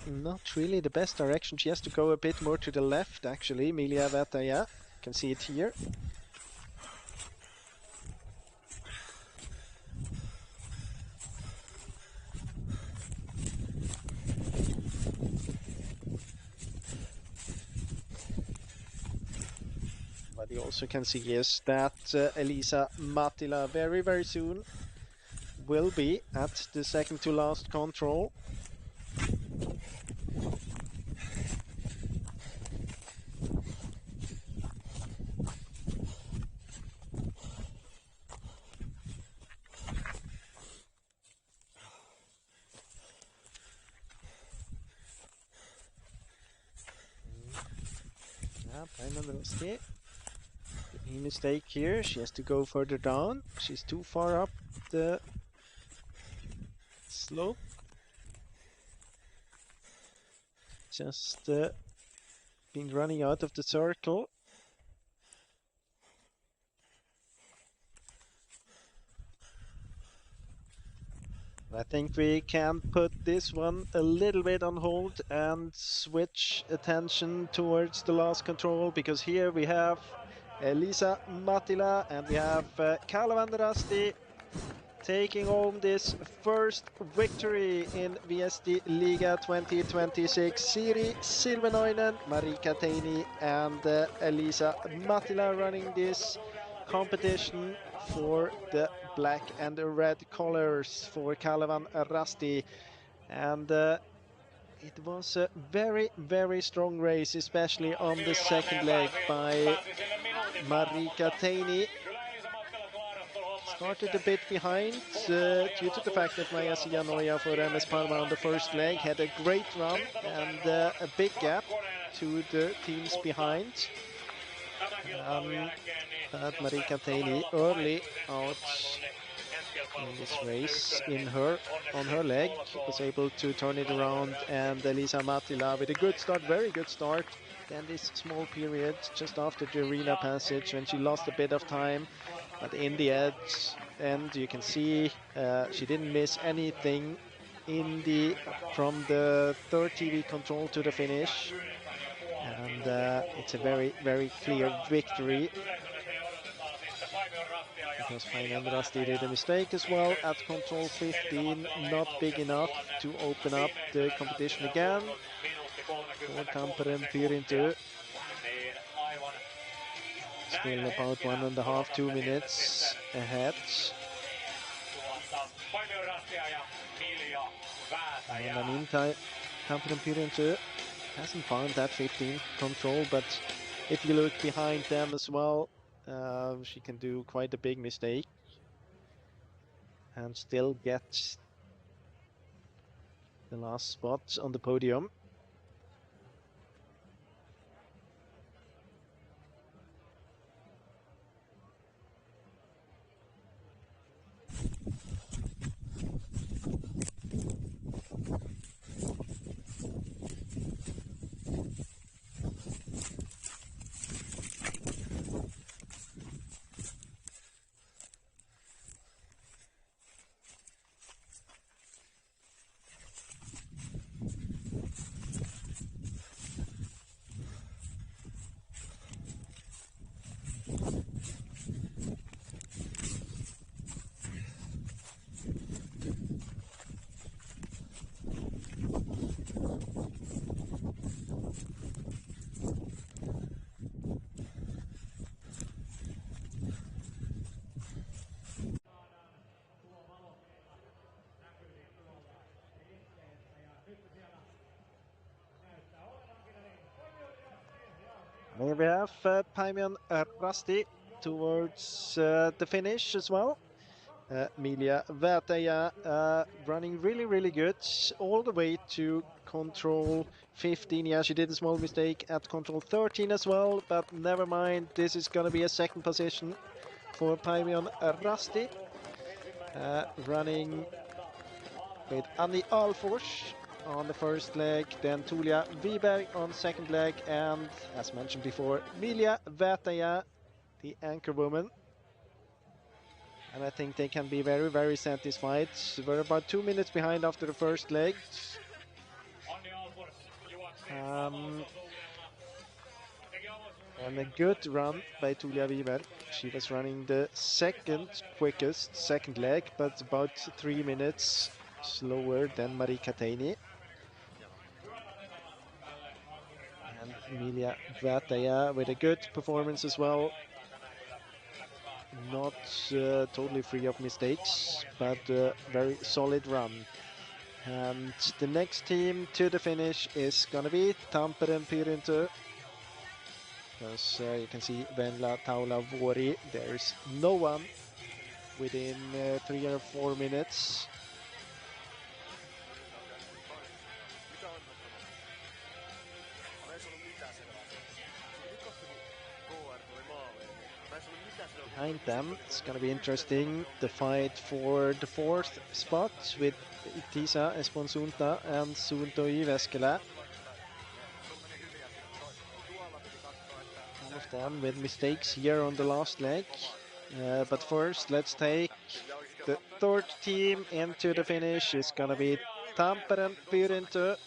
[SPEAKER 7] Not really the best direction. She has to go a bit more to the left, actually. Emilia Vataja. You can see it here. What you also can see is that Elisa Mattila very, very soon will be at the second to last control. Yeah, mistake here. She has to go further down. She's too far up the slope. Just been running out of the circle. I think we can put this one a little bit on hold and switch attention towards the last control, because here we have Elisa Mattila and we have Kalevan Rasti taking home this first victory in Viesti Liga 2026. Siri Silvenoinen, Marika Teini and Elisa Mattila running this competition for the black and red colors for Kalevan Rasti. And it was a very, very strong race, especially on the second leg by Marika Teini. Started a bit behind due to the fact that Maja Sijanoja for MS Parma on the first leg had a great run and a big gap to the teams behind. But Marika Teini early out in this race on her leg was able to turn it around, and Elisa Mattila with a good start, very good start. Then this small period just after the arena passage when she lost a bit of time, but in the end you can see she didn't miss anything from the third TV control to the finish, and it's a very, very clear victory. Because Päivi Rasti did a mistake as well at control 15, not big enough to open up the competition again for Tampere and Pirintö. Still about 1.5, 2 minutes ahead. And in the meantime, Tampere and Pirintö hasn't found that 15 control, but if you look behind them as well, she can do quite a big mistake and still get the last spot on the podium. Here we have Paimion Rasti towards the finish as well. Milia Vätäjä running really good all the way to control 15. Yeah, she did a small mistake at control 13 as well, but never mind. This is going to be a second position for Paimion Rasti. Running with Annie Alfors on the first leg, then Tulia Wiberg on second leg, and as mentioned before, Milia Vätäjä, the anchor woman. And I think they can be very satisfied. We're about 2 minutes behind after the first leg. And a good run by Tulia Wiberg. She was running the second leg, but about 3 minutes slower than Marie Kateini. And Milia Vätäjä with a good performance as well. Not totally free of mistakes, but a very solid run. And the next team to the finish is gonna be Tampereen Pyrintö. Because you can see Venla Taula-Vuori, there's no one within 3 or 4 minutes. Behind them, it's going to be interesting, the fight for the 4th spot with Tisa Esponsunta and Suunto Jyväskylä. All of them with mistakes here on the last leg. But first, let's take the 3rd team into the finish. It's going to be Tampereen Pyrintö.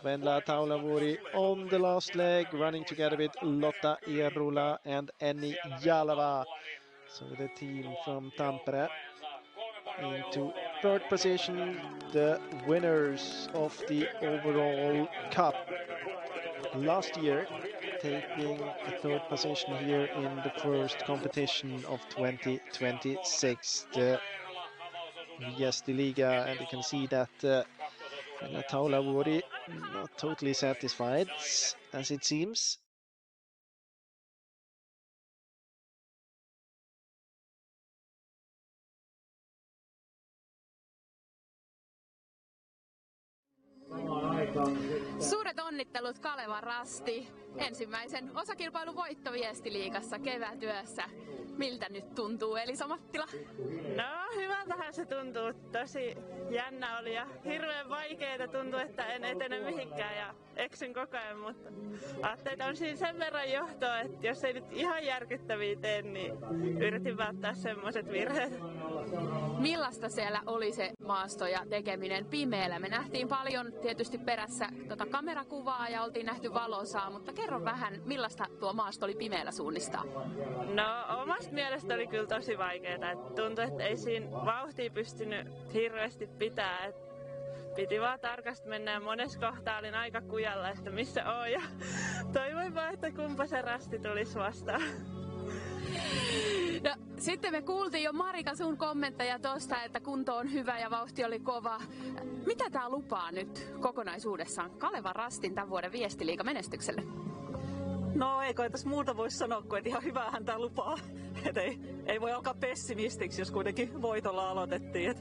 [SPEAKER 7] Venla Taula-Vuori on the last leg, running together with Lotta Eerula and Enni Jalava. So the team from Tampere into 3rd position, the winners of the overall cup last year, taking the 3rd position here in the first competition of 2026, the Viesti Liga, and you can see that Taula-Vuori not totally satisfied, as it seems.
[SPEAKER 1] Suuret onnittelut Kaleva Rasti. Ensimmäisen osakilpailun voitto Viestiliigassa kevätyössä. Miltä nyt tuntuu, Elisa Mattila?
[SPEAKER 9] No, hyvältähän se tuntuu. Tosi jännä oli ja hirveän vaikeeta tuntuu, että en etene mihinkään ja eksyn koko ajan, mutta ajattelin, että on siinä sen verran johtoa, että jos ei nyt ihan järkyttäviä tee, niin yritin välttää semmoiset virheet.
[SPEAKER 1] Millaista siellä oli se maasto ja tekeminen pimeällä? Me nähtiin paljon tietysti perässä kamerakuvaa ja oltiin nähty valosaa, mutta kerro vähän, millaista tuo maasto oli pimeällä suunnistaa?
[SPEAKER 9] No, omasta mielestä oli kyllä tosi vaikeeta. Tuntui, että ei siinä vauhtia pystynyt hirveästi pitää. Piti vaan tarkasti mennä ja monessa kohtaa olin aika kujalla, että missä oon. Ja toivoin vaan, että kumpa se Rasti tulisi vastaan.
[SPEAKER 1] No, sitten me kuultiin jo Marika sun kommentteja tosta, että kunto on hyvä ja vauhti oli kova. Mitä tää lupaa nyt kokonaisuudessaan Kaleva Rastin tämän vuoden Viestiliigan menestykselle?
[SPEAKER 9] No ei kai tässä muuta voi sanoa, kuin että ihan hyväähän tää lupaa. Et ei voi alkaa pessimistiksi, jos kuitenkin voitolla aloitettiin.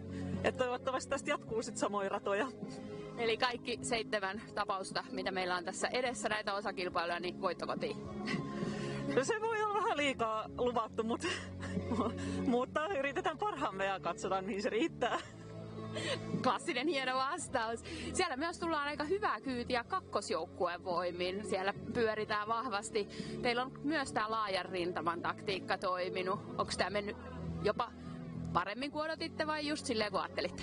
[SPEAKER 9] Et toivottavasti tästä jatkuu sit samoja ratoja.
[SPEAKER 1] Eli kaikki 7 tapausta, mitä meillä on tässä edessä näitä osakilpailuja, niin voitto kotiin.
[SPEAKER 9] No se voi olla vähän liikaa luvattu, mutta yritetään parhaamme ja katsotaan mihin se riittää.
[SPEAKER 1] Klassinen hieno vastaus. Siellä myös tullaan aika hyvää kyytiä kakkosjoukkueen voimin. Siellä pyöritään vahvasti. Teillä on myös tämä laajan rintaman taktiikka toiminut. Onko tämä mennyt jopa paremmin kuin odotitte vai just silleen kuin ajattelitte?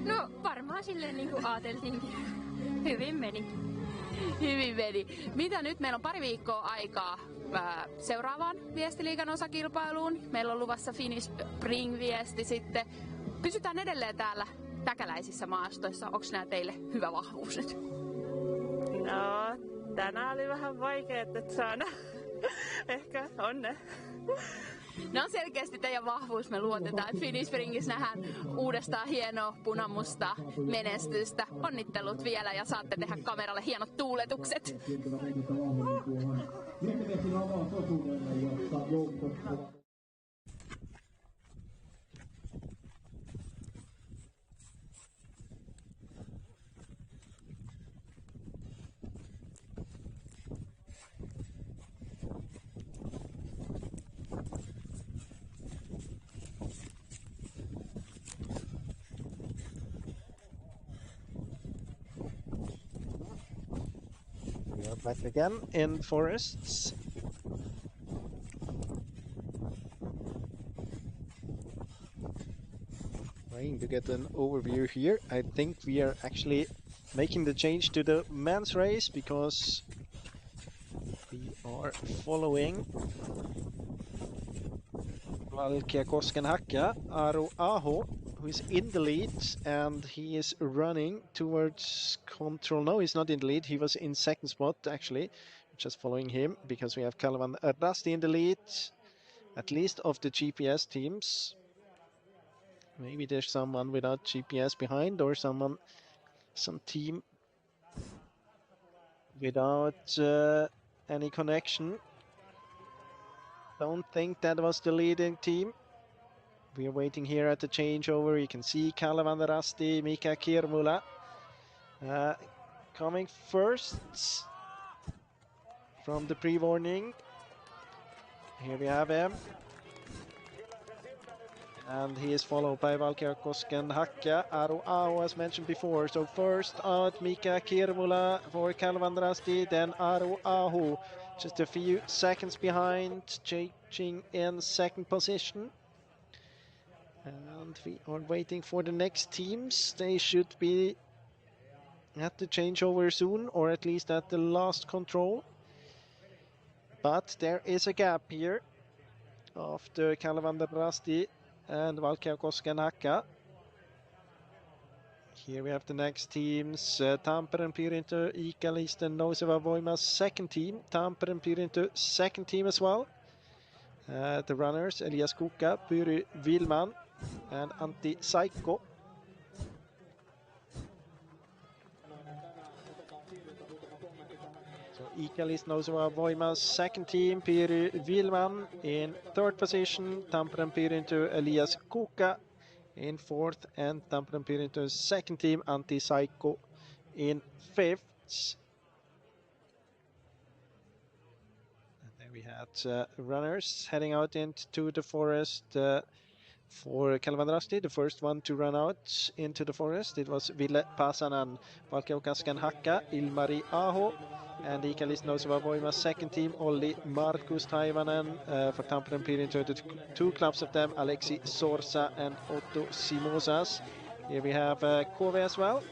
[SPEAKER 5] No varmaan silleen niin kuin ajateltiinkin. Hyvin meni.
[SPEAKER 1] Hyvin meni. Mitä nyt? Meillä on pari viikkoa aikaa seuraavaan Viestiliigan osakilpailuun. Meillä on luvassa Finnish Spring-viesti sitten. Pysytään edelleen täällä täkäläisissä maastoissa. Onko nämä teille hyvä vahvuus nyt?
[SPEAKER 9] No, tänään oli vähän vaikeet, että saada ehkä onne.
[SPEAKER 1] ne on selkeästi teidän vahvuus. Me luotetaan, että Finnish Springissä nähdään uudestaan hienoa punamusta menestystä. Onnittelut vielä ja saatte tehdä kameralle hienot tuuletukset.
[SPEAKER 7] We are back again in forests. Trying to get an overview here. I think we are actually making the change to the men's race because we are following Valkeakosken-Hakka, Aru Aho, who is in the lead, and he is running towards control. No, he's not in the lead. He was in second spot, actually. Just following him, because we have Kalevan Rasti in the lead, at least of the GPS teams. Maybe there's someone without GPS behind, or some team without any connection. Don't think that was the leading team. We are waiting here at the changeover. You can see Kalevan Rasti, Mika Kirmula coming first from the pre-warning. Here we have him. And he is followed by Valkeakosken-Hakka, Aru Aho as mentioned before. So first out Mika Kirmula for Kalevan Rasti, then Aru Aho. Just a few seconds behind, changing in second position. And we are waiting for the next teams. They should be at the changeover soon, or at least at the last control. But there is a gap here after Kalevan Rasti and Valkeakosken-Hakka. Here we have the next teams, Tampere, Pyrinto, Ikalisten, Noseva Voima's second team, Tampere, Pyrinto second team as well. The runners, Elias Kuka, Pyry Vilman and Antti Saikko. So Ikalist, Noseva Voima's second team, Pyry Vilman in third position, Tampere, Pyrinto, Elias Kuka in fourth, and Tampere Pyrinto's second team, Antti Saikko, in fifth. And then we had runners heading out into the forest for Kalevan Rasti. The first one to run out into the forest, it was Ville Pasanen, Valkeakosken-Hakka, Ilmari Aho, and Ikalist Noseva Voima's second team, Olli Markus Taivanen for Tampere Pyrinto. The two clubs of them, Alexi Sorsa and Otto Simosas. Here we have Kove as well.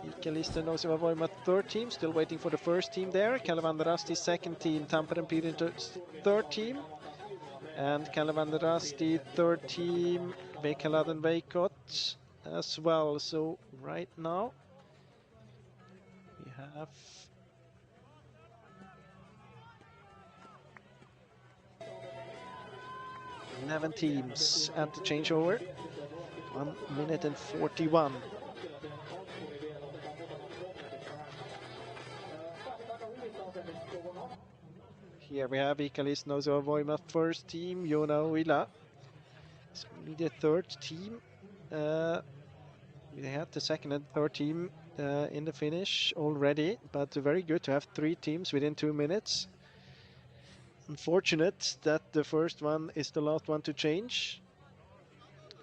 [SPEAKER 7] Ikalist Noseva Voima third team, still waiting for the first team there. Kalevan Rasti second team, Tampere Pyrinto third team. And Kalevan Rasti third team, Vekaladen Veikot as well. So right now we have 11 teams at the changeover. 1 minute and 41. Here we have Ikalist Noseva Voima first team, Jona Uila. It's only the third team. We had the second and third team in the finish already, but very good to have 3 teams within 2 minutes. Unfortunate that the first one is the last one to change.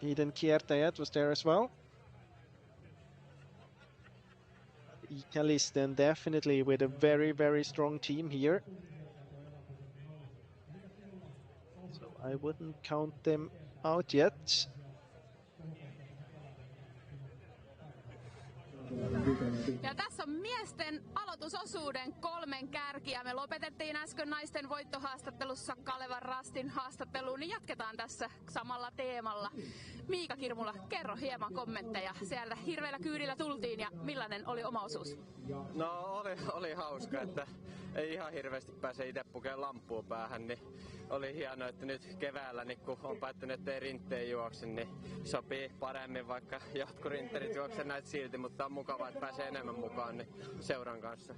[SPEAKER 7] Eden Kiertajat was there as well. Ikalisten definitely with a very, very strong team here. So I wouldn't count them out yet.
[SPEAKER 1] Ja tässä on miesten aloitusosuuden 3 kärkiä. Me lopetettiin äsken naisten voittohaastattelussa Kalevan Rastin haastatteluun, niin jatketaan tässä samalla teemalla. Miika Kirmula, kerro hieman kommentteja. Siellä hirveällä kyydillä tultiin ja millainen oli oma osuus?
[SPEAKER 12] No oli hauska, että ei ihan hirveästi pääse itse pukeen lamppua päähän, niin oli hienoa, että nyt keväällä, niin kun on päättänyt, että ei rintteen juokse, niin sopii paremmin, vaikka jotkut rintterit juokse näitä silti, mutta on mukavaa, että pääsee enemmän mukaan niin seuran kanssa.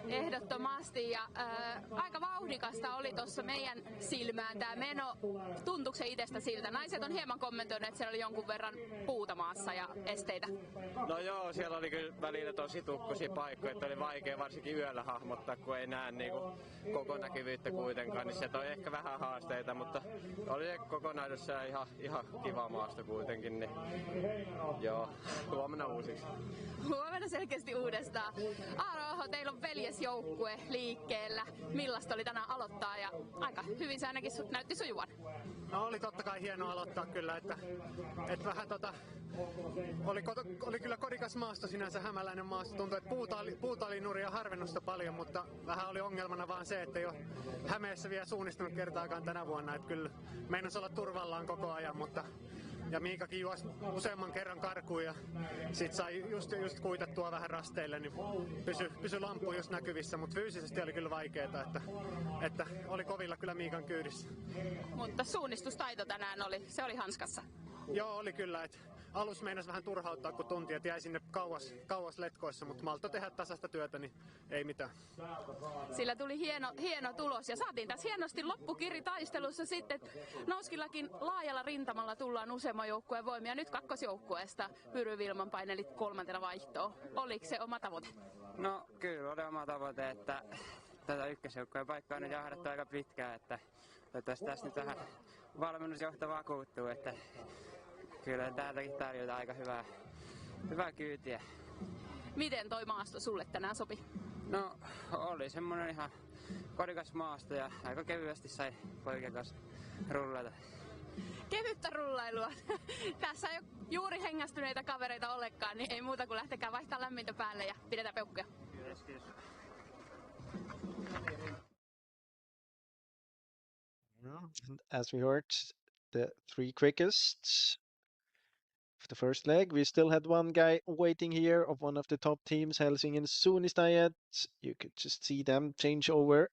[SPEAKER 1] Ehdottomasti ja aika vauhdikasta oli tuossa meidän silmään tämä meno. Tuntuuko se itsestä siltä? Naiset on hieman kommentoineet, että siellä oli jonkun verran puuta maassa ja esteitä.
[SPEAKER 12] No joo, siellä oli kyllä välillä tosi tukkoisia paikkoja, että oli vaikea varsinkin yöllä hahmottaa, kun ei näe niinku koko näkyvyyttä kuitenkaan, niin se toi ehkä vähän haasteita, mutta oli se kokonaisuudessaan ihan kiva maasto kuitenkin, niin joo, huomenna uusiksi.
[SPEAKER 1] Huomenna selkeästi uudestaan. Aaro, teillä on veljesjoukkue liikkeellä. Millaista oli tänään aloittaa ja aika hyvin se ainakin näytti sujuvan?
[SPEAKER 13] No oli totta kai hienoa aloittaa kyllä, että vähän oli kyllä kodikas maasto sinänsä, hämäläinen maasto. Tuntui, että puuta oli nuria harvennusta paljon, mutta vähän oli ongelmana vaan se, että ei ole Hämeessä vielä suunnistunut kertaakaan tänä vuonna. Että kyllä meinasi olla turvallaan koko ajan, mutta ja Miikakin juosi useamman kerran karkuun ja sit sai just kuitattua vähän rasteille, niin pysy lamppu just näkyvissä, mutta fyysisesti oli kyllä vaikeeta, että oli kovilla kyllä Miikan kyydissä.
[SPEAKER 1] Mutta suunnistustaito tänään se oli hanskassa.
[SPEAKER 13] Joo, oli kyllä, että alus meinasi vähän turhauttaa, kun tunti, että jäi sinne kauas letkoissa, mutta malto tehdä tasasta työtä, niin ei mitään.
[SPEAKER 1] Sillä tuli hieno tulos ja saatiin tässä hienosti loppukiritaistelussa sitten. Nouskillakin laajalla rintamalla tullaan useamman joukkueen voimia. Nyt kakkosjoukkueesta Pyry Vilman painelit 3. vaihtoon. Oliko se oma tavoite?
[SPEAKER 11] No kyllä oli oma tavoite, että tätä ykkösjoukkueen paikkaa on nyt jahdattu aika pitkään, että toivottavasti tässä nyt vähän valmennusjohto vakuuttuu, että kyllä täältäkin tarjotaan aika hyvää kyytiä.
[SPEAKER 1] Miten toi maasto sulle tänään sopi?
[SPEAKER 11] No oli semmonen ihan kodikas maasto ja aika kevyesti sai poikien kanssa rullata.
[SPEAKER 1] Kevyttä rullailua. Tässä ei ole juuri hengästyneitä kavereita ollenkaan, niin ei muuta kuin lähtekää vaihtaa lämmintä päälle ja pidetään peukkuja.
[SPEAKER 11] Kiitos.
[SPEAKER 7] As we heard, the 3 quickest of the first leg. We still had one guy waiting here of one of the top teams, Helsingin Suunnistajat. You could just see them change over.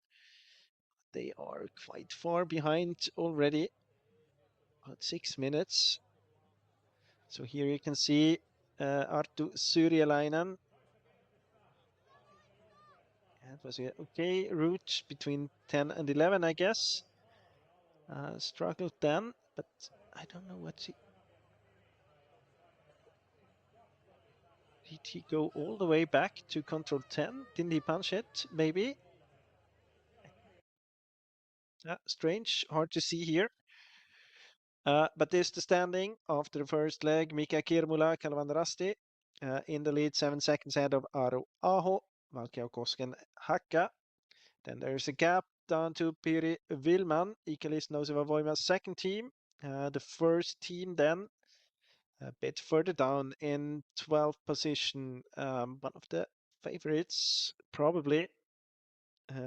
[SPEAKER 7] They are quite far behind already, about 6 minutes. So here you can see Arttu Syrjäläinen. It was an okay route between 10 and 11, I guess. Struggled then, but I don't know what did he go all the way back to control 10? Didn't he punch it, maybe? Strange, hard to see here. But this is the standing after the first leg. Mika Kirmula, Kalvanrasti in the lead, 7 seconds ahead of Aro Aho, Valkeakosken Hakka. Then there's a gap down to Pyry Vilman, Ikalis Nouseva Voima's second team. The first team then a bit further down in 12th position. One of the favorites probably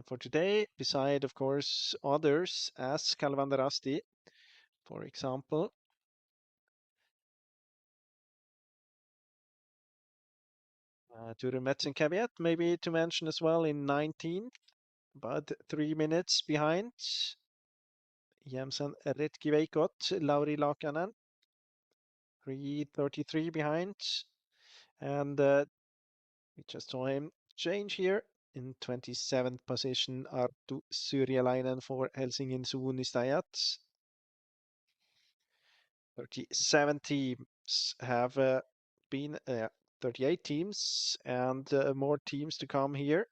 [SPEAKER 7] for today, beside of course others as Kalvanrasti, for example. Ture Metsen caveat maybe to mention as well in 19th, about 3 minutes behind. Jämsän Retki Veikot, Lauri Lakanen, 3:33 behind. And we just saw him change here in 27th position, Arttu Syrjäläinen for Helsingin Suunnistajat. 37 teams have been 38 teams and more teams to come here.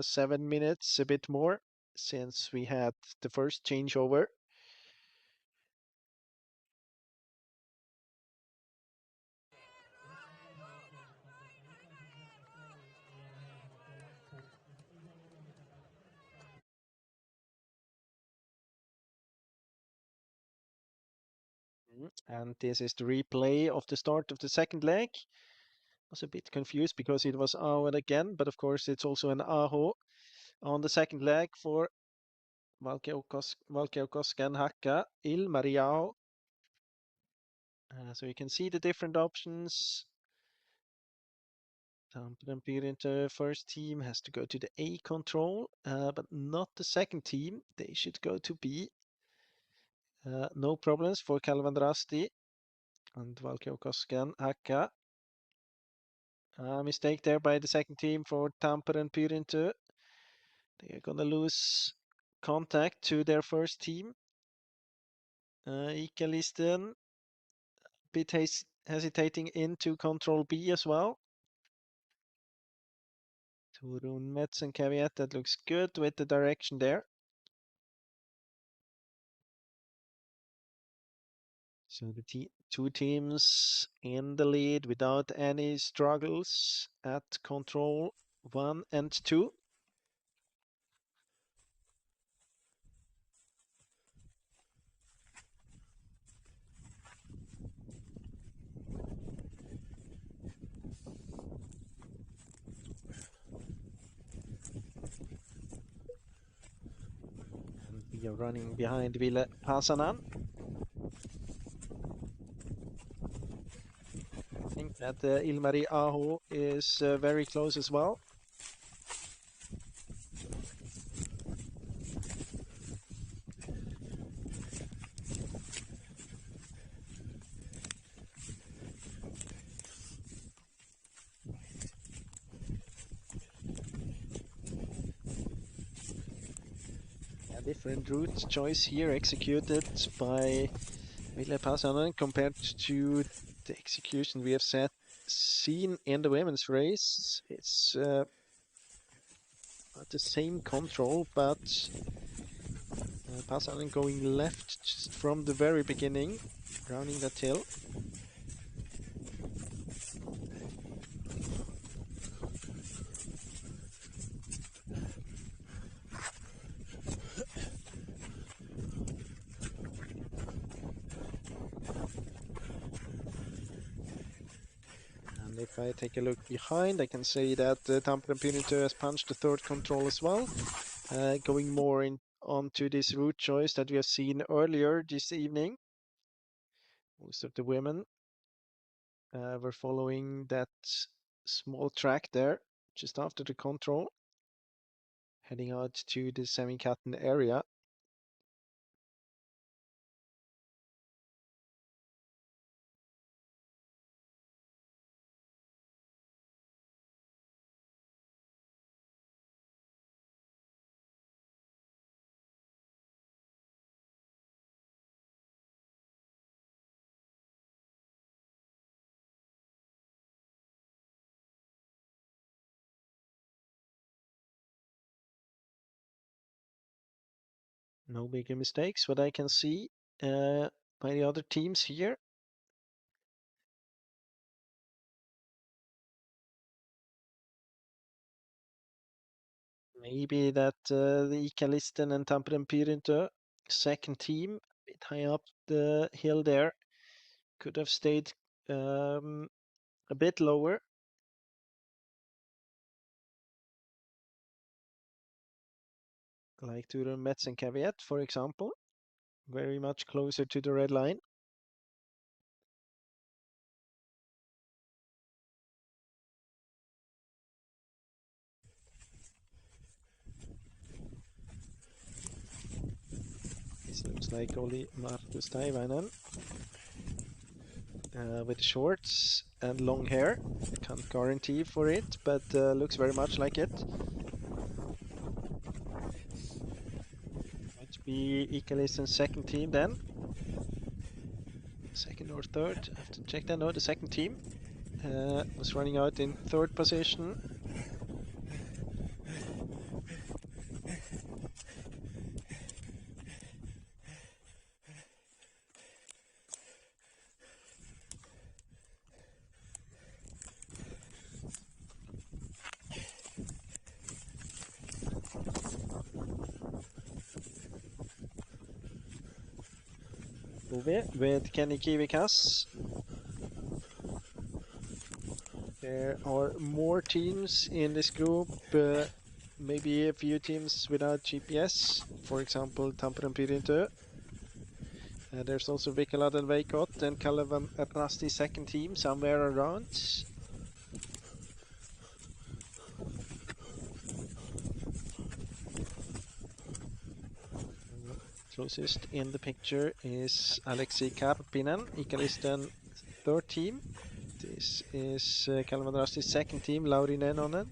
[SPEAKER 7] 7 minutes, a bit more, since we had the first changeover. And this is the replay of the start of the second leg. Was a bit confused because it was Aho again, but of course it's also an Aho on the second leg for Valkeakosken Hakka, Ilmari Aho. So you can see the different options. Tampere Pirintö first team has to go to the A control, but not the second team. They should go to B. No problems for Kalvandrasti and Valkeakoski Akka. Mistake there by the second team for Tampere Pirintö. They are gonna lose contact to their first team. Ikalisten a bit hesitating into control B as well. Turun Metz and Caveat, that looks good with the direction there. So the two teams in the lead without any struggles at control 1 and 2. And we are running behind Ville Pasanen. I think that Ilmari Aho is very close as well. A different route choice here executed by Ville Pasanen compared to the execution we have seen in the women's race. It's not the same control, but Pasanen going left just from the very beginning, rounding that hill. And if I take a look behind, I can say that Tampere Pirintö has punched the third control as well, going more onto this route choice that we have seen earlier this evening. Most of the women were following that small track there just after the control, heading out to the Semikatten area. No bigger mistakes, what I can see by the other teams here. Maybe that the Ikalisten and Tampere Pirintö second team, a bit high up the hill there, could have stayed a bit lower. Like Turun Metz and Caveat, for example, very much closer to the red line. This looks like Oli Markus Taivainen with shorts and long hair. Can't guarantee for it, but looks very much like it. Might be Ikalisten's second team then. Second or third, I have to check that. No, the second team was running out in third position. With Kenny Kivikas. There are more teams in this group, maybe a few teams without GPS, for example Tampere Pirintö. There's also Vikaladen Veikot and Kalevan Rasti second team somewhere around. Closest in the picture is Aleksi Karppinen, Ikalisten third team. This is Kalvandrasti's second team, Lauri Nenonen.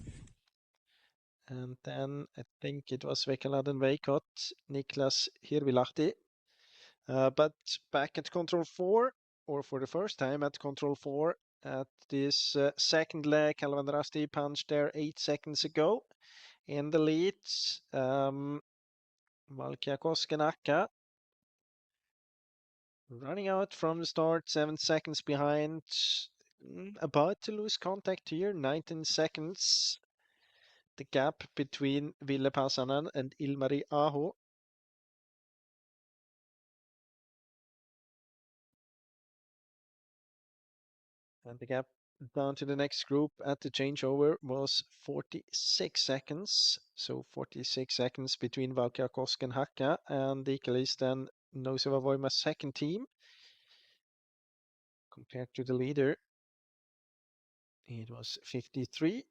[SPEAKER 7] And then I think it was Vekaladen Veikot, Niklas Hirvilahti. But back at control 4, or for the first time at control 4, at this second leg, Kalvandrasti punched there 8 seconds ago. In the lead, Valkia Koskenakka running out from the start, 7 seconds behind. About to lose contact here, 19 seconds. The gap between Ville Pasanen and Ilmari Aho. And the gap down to the next group at the changeover was 46 seconds. So 46 seconds between Valkia Koskenakka and Ikalisten Noseva Voima's second team. Compared to the leader, it was 53.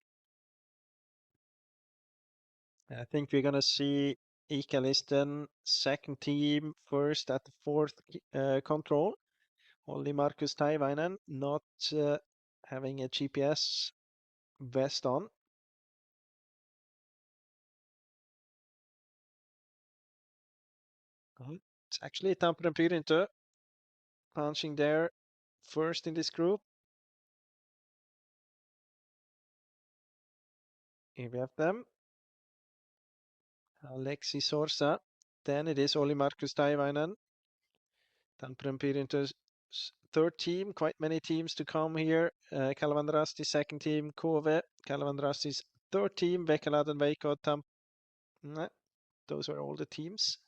[SPEAKER 7] I think we're going to see Ikalisten second team first at the fourth control. Only Markus Taivainen not having a GPS vest on. It's actually Tampere Pyrintö punching there first in this group. Here we have them. Aleksi Sorsa. Then it is Olli Markus Taivainen. Tampere Pyrintö third team, quite many teams to come here. Kalvandrasti second team, Kove. Kalvandrasti's third team, Vekaladen Veikot. Those are all the teams.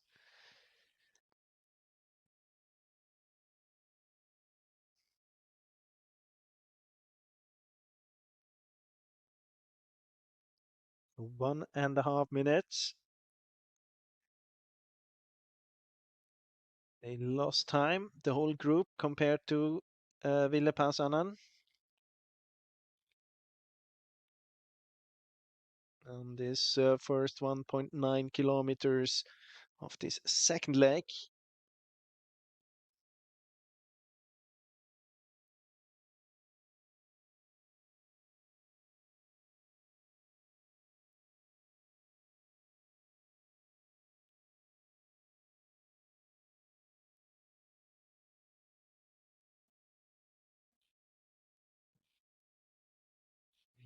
[SPEAKER 7] One and a half minutes. They lost time, the whole group, compared to Ville Pasanen. On this first 1.9 kilometers of this second leg.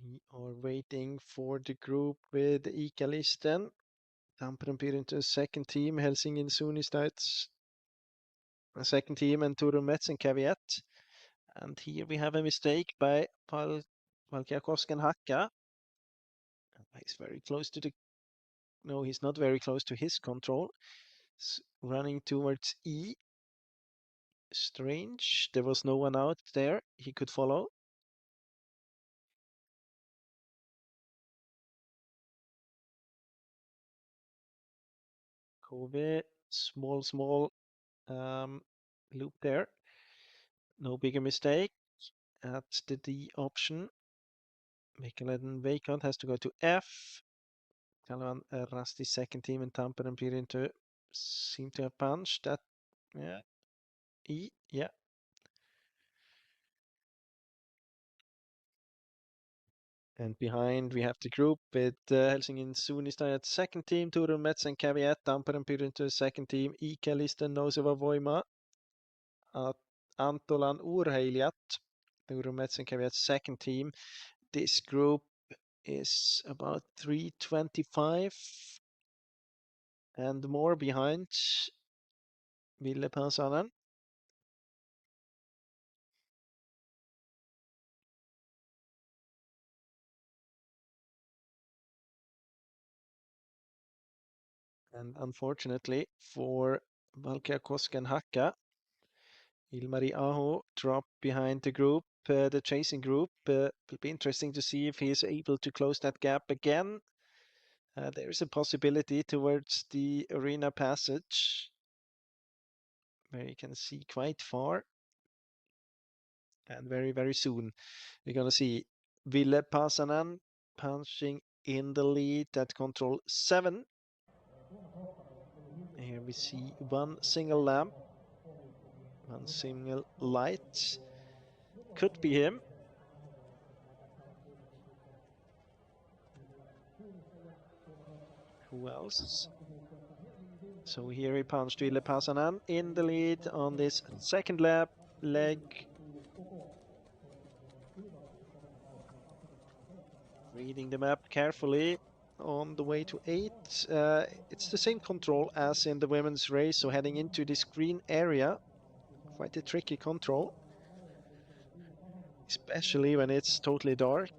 [SPEAKER 7] We are waiting for the group with Ikalisten. Tampere Pyrintö second team, Helsingin Suunnistajat second team, and Turun Metsenkävijät. And here we have a mistake by Valkia Koskenakka. He's very close to the... No, he's not very close to his control. Running towards E. Strange. There was no one out there he could follow. Kove, small loop there. No bigger mistake at the D option. Vekaladen Veikot has to go to F. Kalvanrasti second team and Tampere Pyrintö seem to have punched that. Yeah. E, yeah. And behind we have the group with Helsingin Suunnistajat second team, Turun Metsenkävijät, Tampere Pyrintö second team, Ikalisten Noseva Voima, Antolan Urheilijat, Turun Metsenkävijät second team. This group is about 325 and more behind Ville Pasanen. And unfortunately for Valkia Koskenakka, Ilmari Aho dropped behind the group, the chasing group. Will be interesting to see if he is able to close that gap again. There is a possibility towards the arena passage, where you can see quite far. And very, very soon, we're going to see Ville Pasanen punching in the lead at control 7. Here we see one single lamp, one single light. Could be him. Who else? So here he punched Ville Pasanen in the lead on this second leg. Reading the map carefully on the way to 8. It's the same control as in the women's race, so heading into this green area. Quite a tricky control, especially when it's totally dark.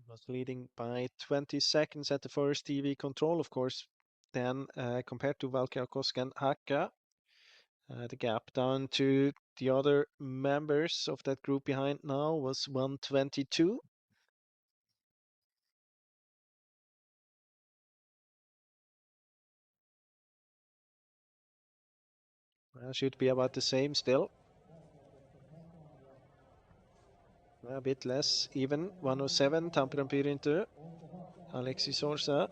[SPEAKER 7] Was leading by 20 seconds at the first TV control, of course. Then compared to Valkeakoski and Haka, the gap down to the other members of that group behind now was 1:22. Should be about the same still. A bit less even. 1:07, Tampereen Pyrintu. Alexi Sorsa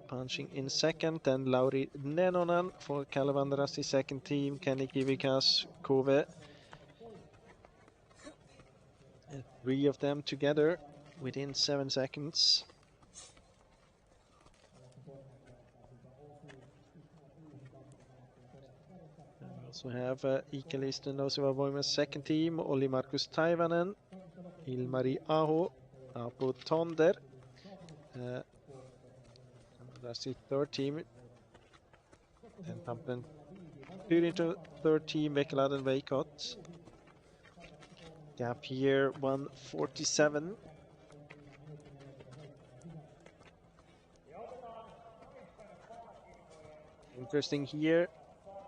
[SPEAKER 7] punching in second. Then Lauri Nenonen for Kalevandrasti second team. Kenny Kivikas, Kove. And 3 of them together within 7 seconds. We also have Ikalisten Nosova Voima's second team. Olli Markus Taivanen. Ilmari Aho, Apo Tonder. That's the third team. Then Tampereen Pyrintu third team, Vekaladen Veikot. Gap here 1:47. Interesting here,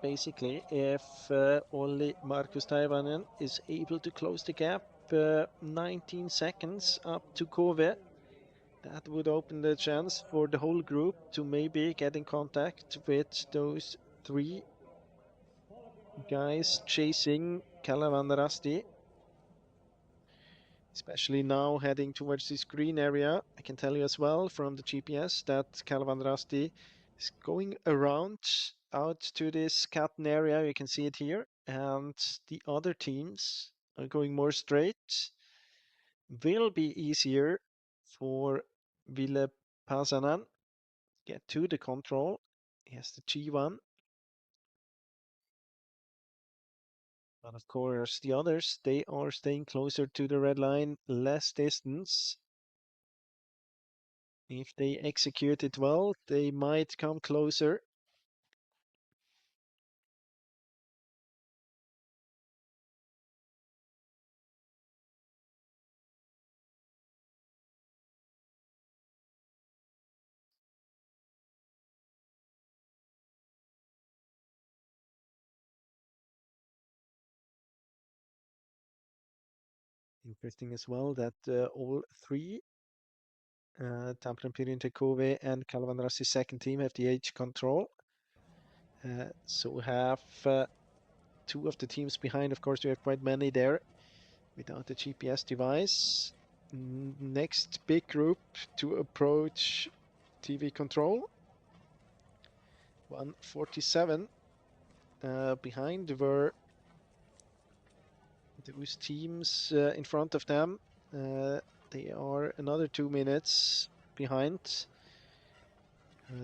[SPEAKER 7] basically, if only Markus Taivanen is able to close the gap 19 seconds up to Kove, that would open the chance for the whole group to maybe get in contact with those 3 guys chasing Kalevandrasti. Especially now heading towards this green area. I can tell you as well from the GPS that Kalevandrasti is going around out to this Katten area. You can see it here. And the other teams are going more straight. Will be easier for Ville Pasanen get to the control. He has the G1. But of course, the others, they are staying closer to the red line, less distance. If they execute it well, they might come closer. Interesting as well that all 3, Tampereen Pyrintu, Kove and Kalevandrasti second team have the age control. So we have 2 of the teams behind. Of course, we have quite many there without the GPS device. Next big group to approach TV control. 1:47. Behind were those teams in front of them. They are another 2 minutes behind.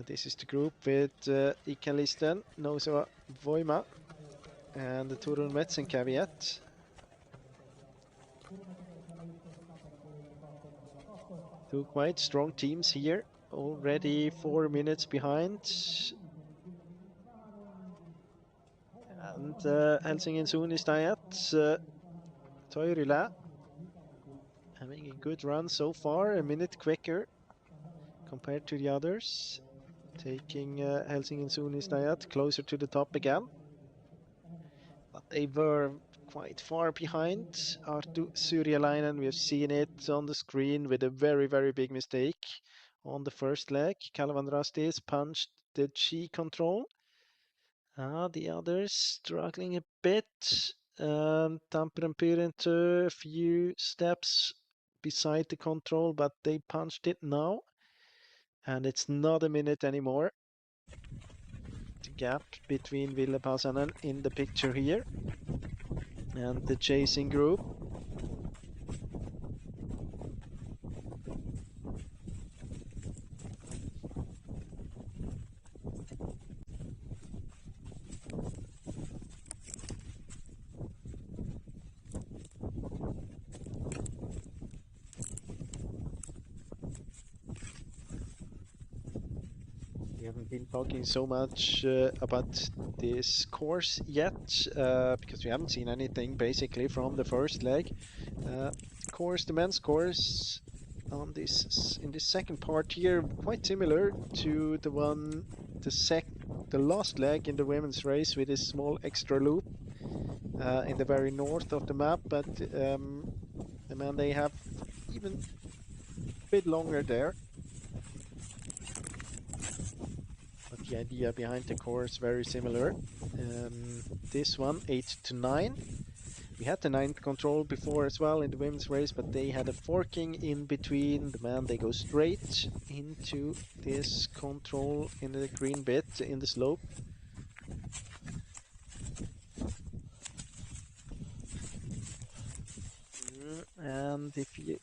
[SPEAKER 7] This is the group with Ikalisten, Nosova Voima, and Turun Metsenkävijät. Two quite strong teams here, already 4 minutes behind. And Helsingin Suunnistajat, Toirila, having a good run so far, a minute quicker compared to the others, taking Helsingin Suunnistajat closer to the top again. But they were quite far behind Arttu Syrjäläinen. We have seen it on the screen with a very, very big mistake on the first leg. Kalevandrasti punched the G control The others struggling a bit. Tampere Pirintö a few steps beside the control, but they punched it now. And it's not a minute anymore. The gap between Ville Pasanen in the picture here and the chasing group. We haven't been talking so much about this course yet because we haven't seen anything basically from the first leg. The men's course on this in this second part here, quite similar to the one the last leg in the women's race with this small extra loop in the very north of the map, but the men they have even a bit longer there. But the idea behind the course very similar. This one 8 to 9. We had the 9th control before as well in the women's race, but they had a forking in between. The men they go straight into this control in the green bit in the slope. And if you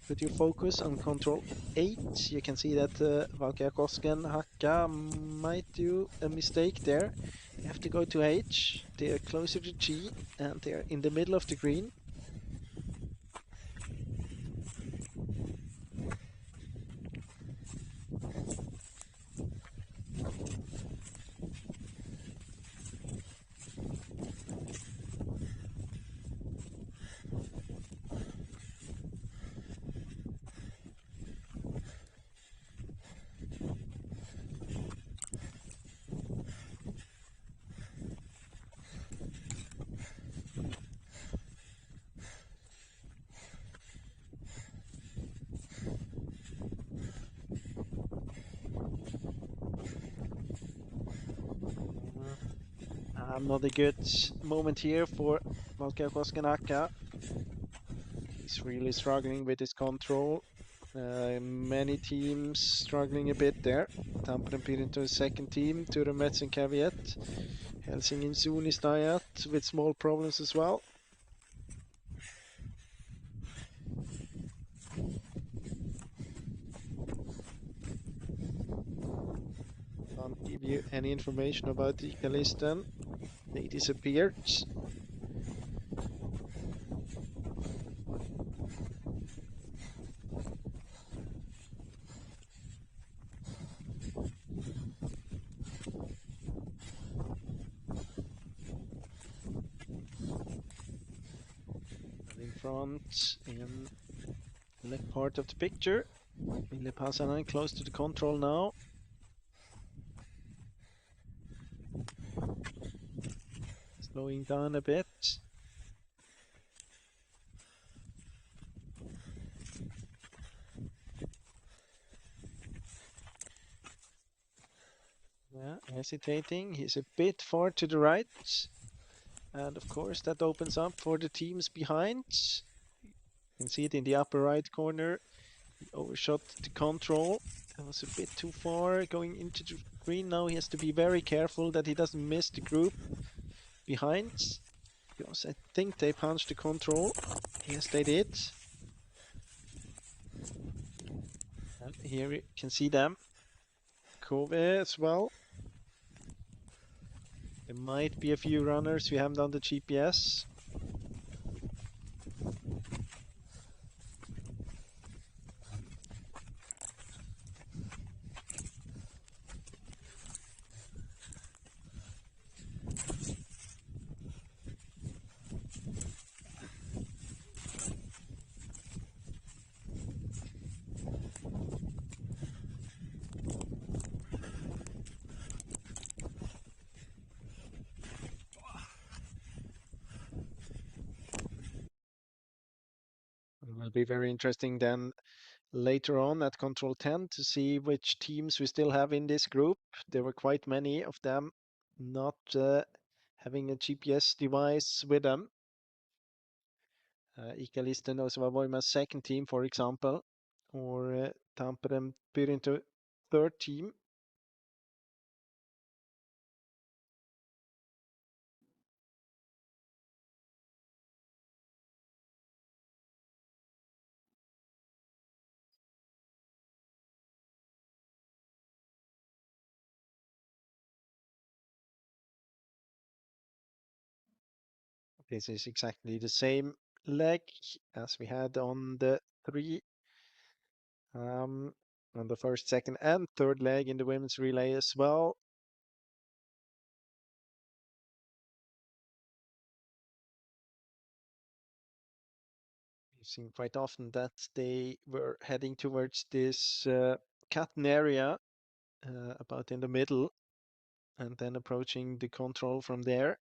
[SPEAKER 7] put your focus on control 8, you can see that Valkeakosken Hakka might do a mistake there. They have to go to H, they're closer to G, and they're in the middle of the green. Not a good moment here for Valkeakosken Hakka. He's really struggling with his control. Many teams struggling a bit there. Tampere Pirintö second team, Turumets and Caveat. Helsingin Suunnistajat with small problems as well. Can't give you any information about the Kalisten. They disappeared. In front in the left part of the picture. Ville Pasanen close to the control now. Slowing down a bit. Yeah, hesitating. He's a bit far to the right. And of course that opens up for the teams behind. You can see it in the upper right corner. He overshot the control. That was a bit too far going into the green. Now he has to be very careful that he doesn't miss the group behind. Because I think they punched the control. Yes, they did. And here you can see them. Kove as well. There might be a few runners we haven't on the GPS. It will be very interesting then later on at Control 10 to see which teams we still have in this group. There were quite many of them not having a GPS device with them. Ikalisten Osava Voima's second team, for example, or Tampere Pyrinto third team. This is exactly the same leg as we had on the three, on the first, second, and third leg in the women's relay as well. We've seen quite often that they were heading towards this Catton area, about in the middle, and then approaching the control from there.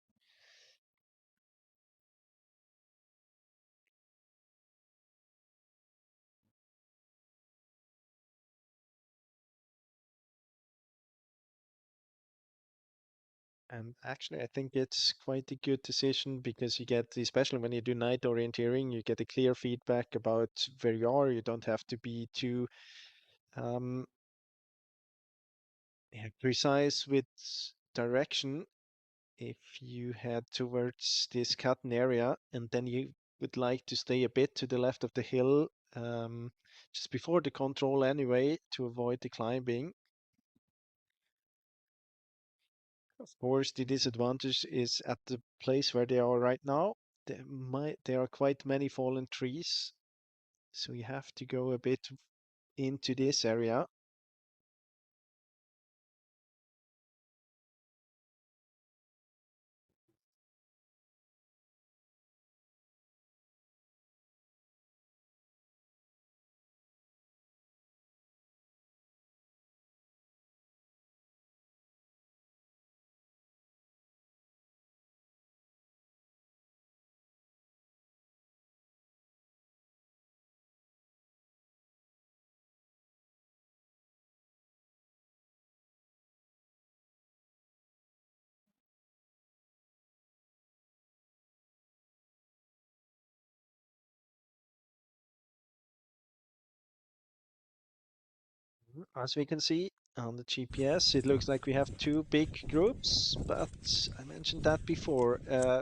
[SPEAKER 7] And actually, I think it's quite a good decision because you get, especially when you do night orienteering, you get a clear feedback about where you are. You don't have to be too precise with direction. If you head towards this Catton area and then you would like to stay a bit to the left of the hill, just before the control anyway, to avoid the climbing. Of course, the disadvantage is at the place where they are right now. There are quite many fallen trees, so you have to go a bit into this area. As we can see on the GPS, it looks like we have two big groups, but I mentioned that before.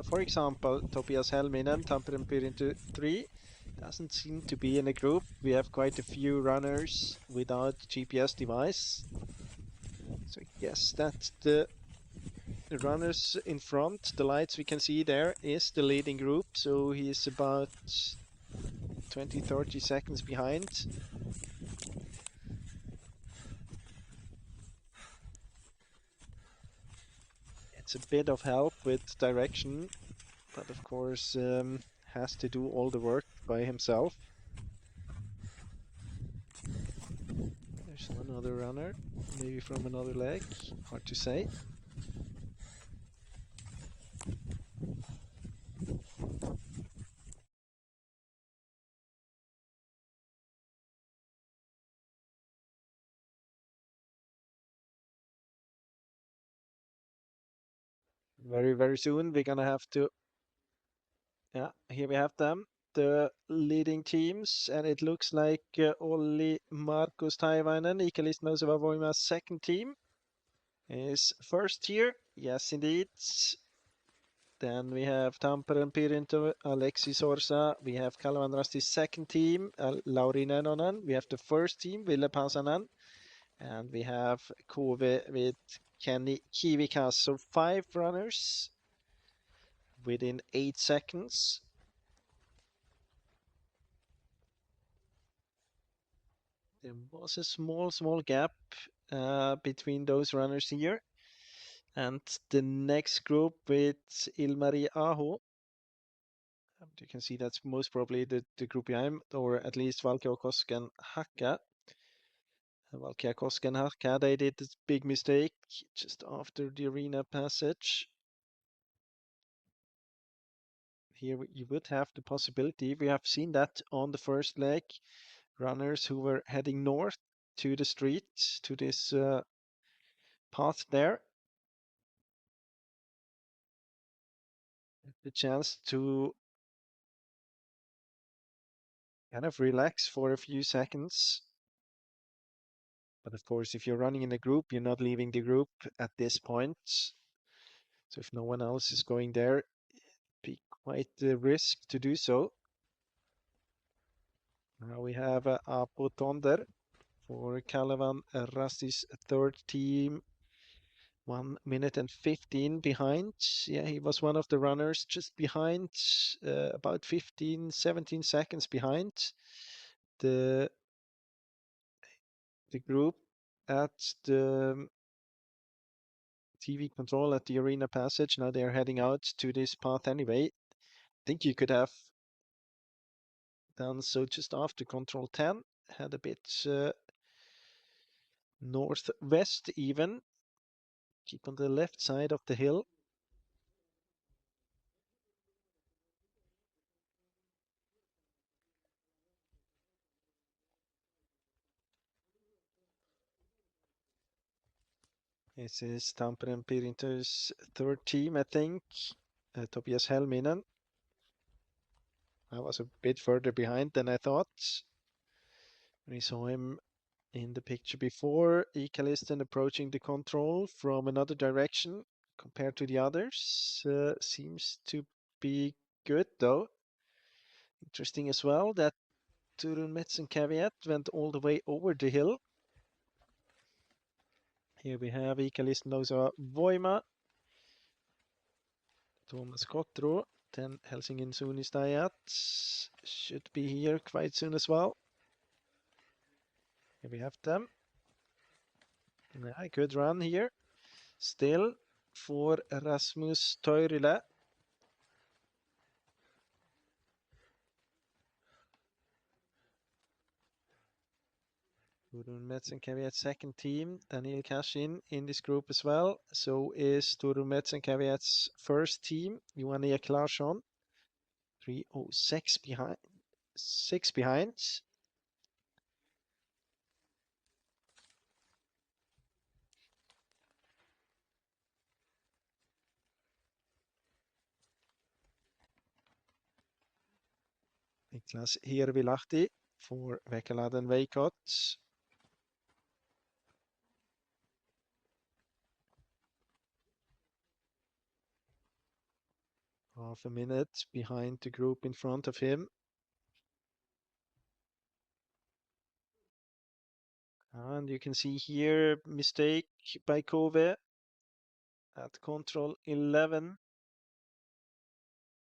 [SPEAKER 7] For example, Topias Helminen, Tampere Pyrinto 3, doesn't seem to be in a group. We have quite a few runners without GPS device. So I guess that's the runners in front. The lights we can see there is the leading group, so he is about 20-30 seconds behind. It's a bit of help with direction, but of course has to do all the work by himself. There's another runner, maybe from another leg, hard to say. Very, very soon we're gonna have to, yeah, here we have them, the leading teams, and it looks like Olli Markus Taivainen, Ikalist Noseva Voima's second team, is first here. Yes, indeed. Then we have Tampere and Pyrinto, Alexis Sorsa. We have Kalevan Rasti's second team, Lauri Nenonen. We have the first team, Ville Pasanen. And we have Kove with Kenny Kivikas. So 5 runners within 8 seconds. There was a small gap between those runners here. And the next group with Ilmari Aho. You can see that's most probably the group behind, or at least Valkea Kosken Hakka. Valkea Kosken Hakka, they did this big mistake just after the arena passage. Here you would have the possibility, we have seen that on the first leg, runners who were heading north to the street, to this path there. The chance to kind of relax for a few seconds. But of course, if you're running in a group, you're not leaving the group at this point. So if no one else is going there, it'd be quite a risk to do so. Now we have Apo Tonder for Kalevan Rasti's third team. 1 minute and 15 behind. Yeah, he was one of the runners just behind, about 15, 17 seconds behind the group at the TV control at the arena passage. Now they're heading out to this path anyway. I think you could have done so just after control 10. Had a bit northwest even. Keep on the left side of the hill. This is Tampere Pirinto's third team, I think. Tobias Helminen. I was a bit further behind than I thought. We saw him in the picture before. Ikalisten approaching the control from another direction compared to the others. Seems to be good though. Interesting as well that Turun Metsen Caveat went all the way over the hill. Here we have Ikalisten Osa Voima, Thomas Kotro, then Helsingin Sunistajat should be here quite soon as well. Here we have them. Yeah, good run here. Still for Rasmus Toirile. Turun Metsen Caveat second team. Daniel Kashin in this group as well. So is Turun Metsen Caveat's first team. Johan Ek Larsson. 3:06 behind. 6 behind. Niklas Hirvilahti for Väkeladen Veikot. Half a minute behind the group in front of him. And you can see here, mistake by Kove at control 11.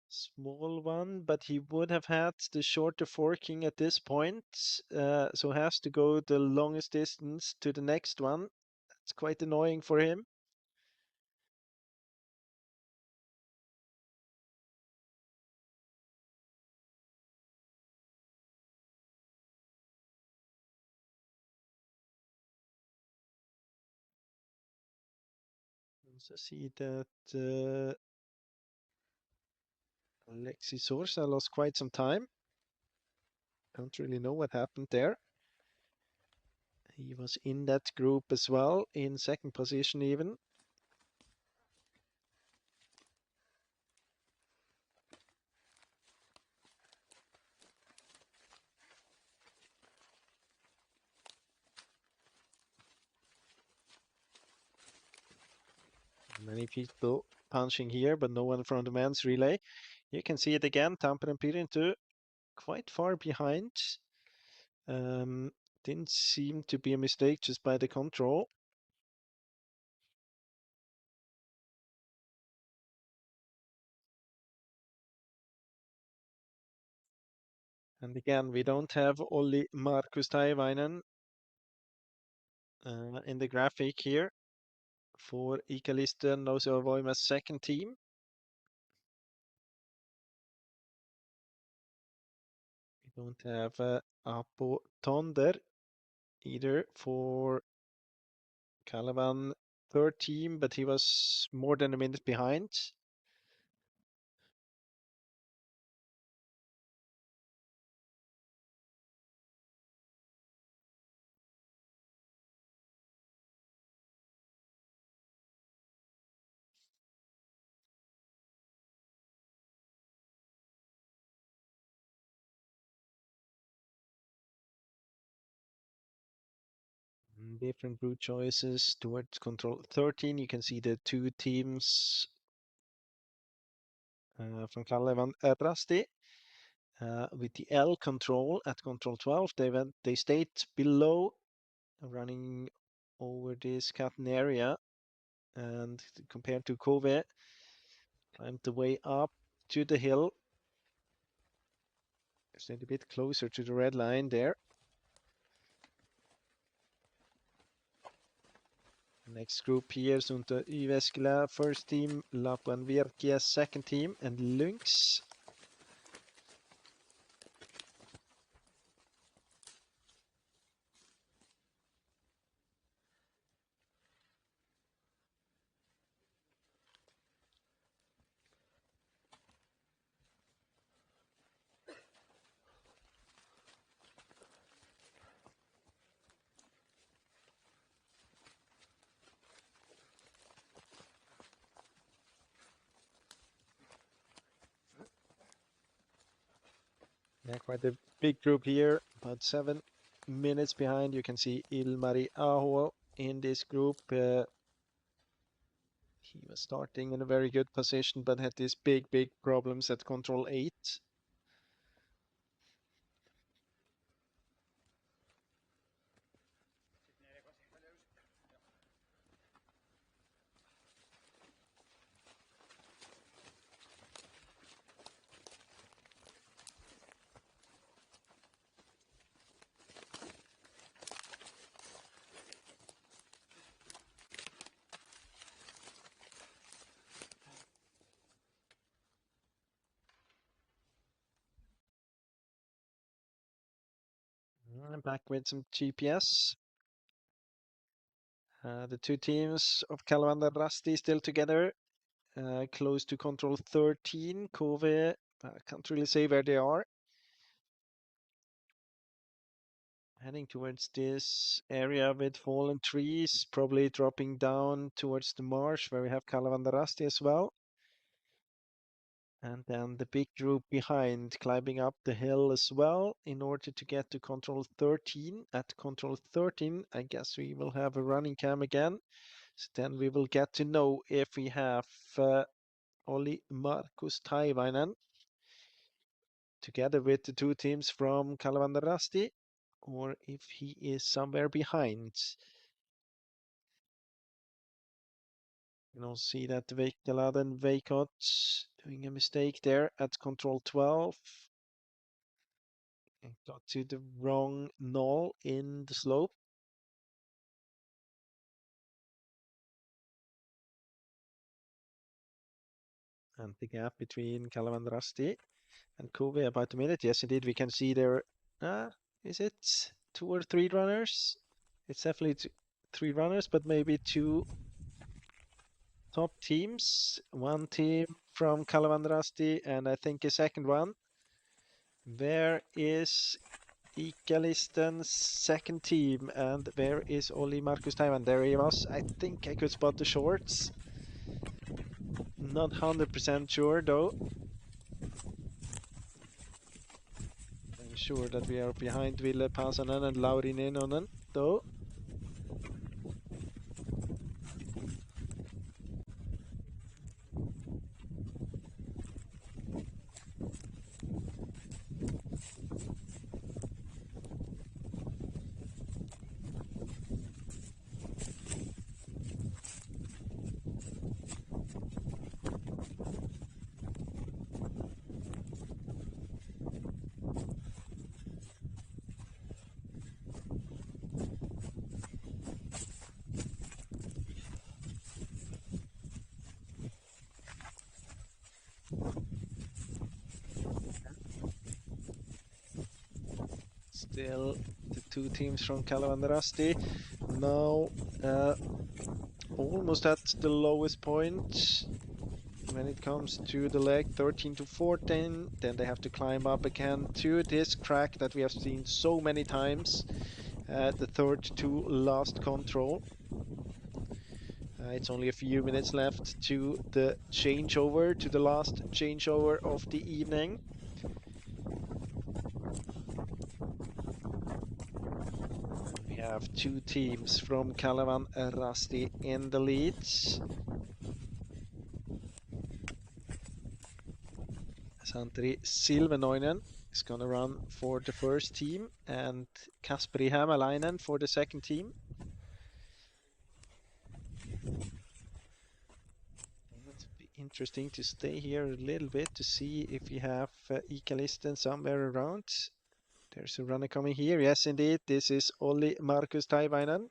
[SPEAKER 7] Small one, but he would have had the shorter forking at this point, so has to go the longest distance to the next one. That's quite annoying for him. Also see that Alexis Sorsa lost quite some time. Don't really know what happened there. He was in that group as well, in second position even. Many people punching here, but no one from the men's relay. You can see it again, Tampere and Pirintu quite far behind. Didn't seem to be a mistake just by the control. And again, we don't have Olli Markus Taivainen in the graphic here for Ikalisten Nousua Voima's second team. We don't have Apo Tonder either for Kalevan third team, but he was more than a minute behind. Different route choices towards control 13. You can see the two teams from Kalevan Rasti with the L control at control 12. They stayed below, running over this cutting area, and compared to Kove, climbed the way up to the hill. Stayed a bit closer to the red line there. Next group here, Sunto Yveskila first team, Lapuan Virkia second team, and Lynx. Yeah, quite a big group here, about 7 minutes behind. You can see Ilmari Aho in this group. He was starting in a very good position, but had these big problems at control 8. Back with some GPS. The two teams of Kalevan and Rasti still together, close to control 13. Kove, I can't really say where they are. Heading towards this area with fallen trees, probably dropping down towards the marsh where we have Kalevan and Rasti as well. And then the big group behind climbing up the hill as well in order to get to control 13. At control 13, I guess we will have a running cam again. So then we will get to know if we have Oli Markus Taivainen together with the two teams from Kalevan and Rasti, or if he is somewhere behind. You can also see that Veikaladen Veikot doing a mistake there at control 12. And got to the wrong knoll in the slope. And the gap between Kalevan and Rasti and Kove about a minute. Yes, indeed, we can see there. Is it 2 or 3 runners? It's definitely 3 runners, but maybe 2 top teams. One team from Kalevan and Rasti, and I think a second one. Where is Ikalisten's second team, and where is Oli Markus Taivan? There he was. I think I could spot the shorts. Not 100% sure though. I'm sure that we are behind Ville Pasanen and Lauri Nenonen though. Still the two teams from Kalevan and Rasti. Now almost at the lowest point when it comes to the leg, 13 to 14. Then they have to climb up again to this track that we have seen so many times. The third to last control. It's only a few minutes left to the changeover, to the last changeover of the evening. We have two teams from Kalevan Rasti in the leads. Santeri Silvenoinen is going to run for the first team and Kasperi Hämäläinen for the second team. It would be interesting to stay here a little bit to see if you have Ikalisten somewhere around. There's a runner coming here. Yes, indeed. This is Olli Markus Taivainen.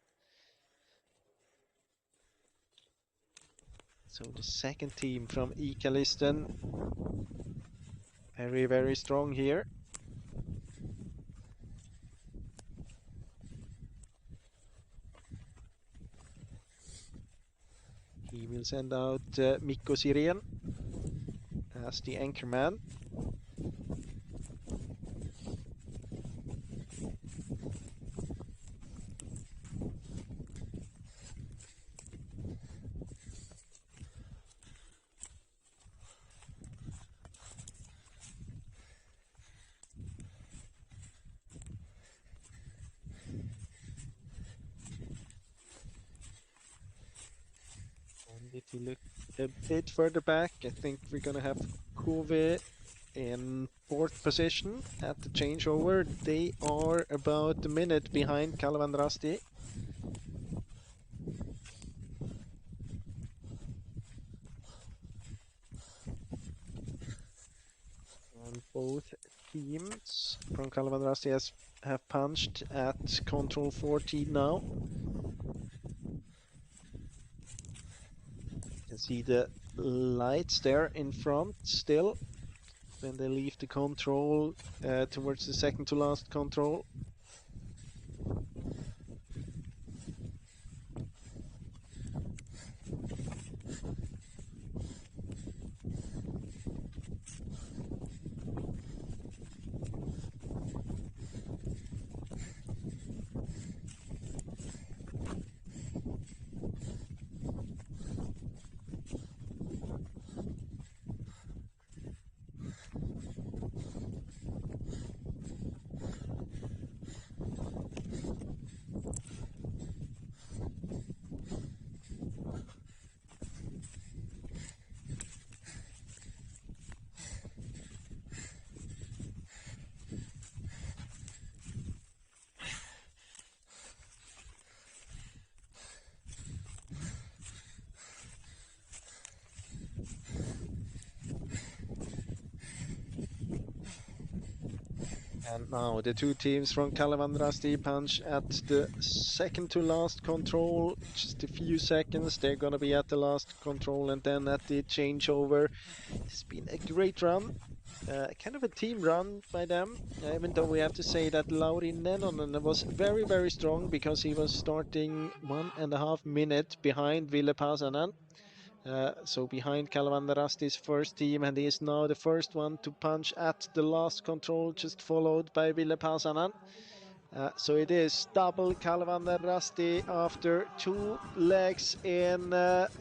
[SPEAKER 7] So the second team from Ikalisten. Very, very strong here. He will send out Mikko Sirén as the anchor man. And if you look a bit further back, I think we're gonna have Kove in fourth position at the changeover. They are about a minute behind Kalevan Rasti. And both teams from Kalevan Rasti have punched at control 14 now. You can see the lights there in front still when they leave the control towards the second to last control. And now the two teams from Kalevan Rasti punch at the second to last control. Just a few seconds, they're gonna be at the last control and then at the changeover. It's been a great run. Kind of a team run by them, even though we have to say that Lauri Nenonen was very, very strong because he was starting 1.5 minutes behind Ville Pasanen. So behind Kalevan Rasti's first team, and he is now the first one to punch at the last control, just followed by Ville Pasanen. So it is double Kalevan Rasti after 2 legs in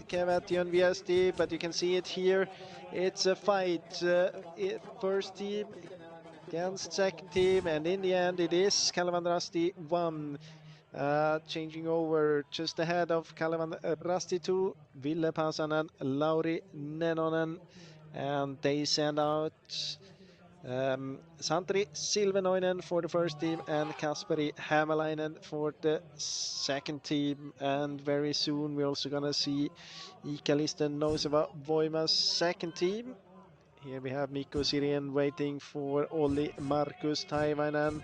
[SPEAKER 7] Kevätyönviesti, but you can see it here. It's a fight, first team against second team, and in the end it is Kalevan Rasti 1. Changing over just ahead of Kalevan Rasti 2, Ville Pasanen, Lauri Nenonen, and they send out Santeri Silvenoinen for the first team and Kasperi Hämäläinen for the second team. And very soon we're also gonna see Ikalisten Nouseva Voima's second team. Here we have Mikko Sirén waiting for Olli Markus Taivainen.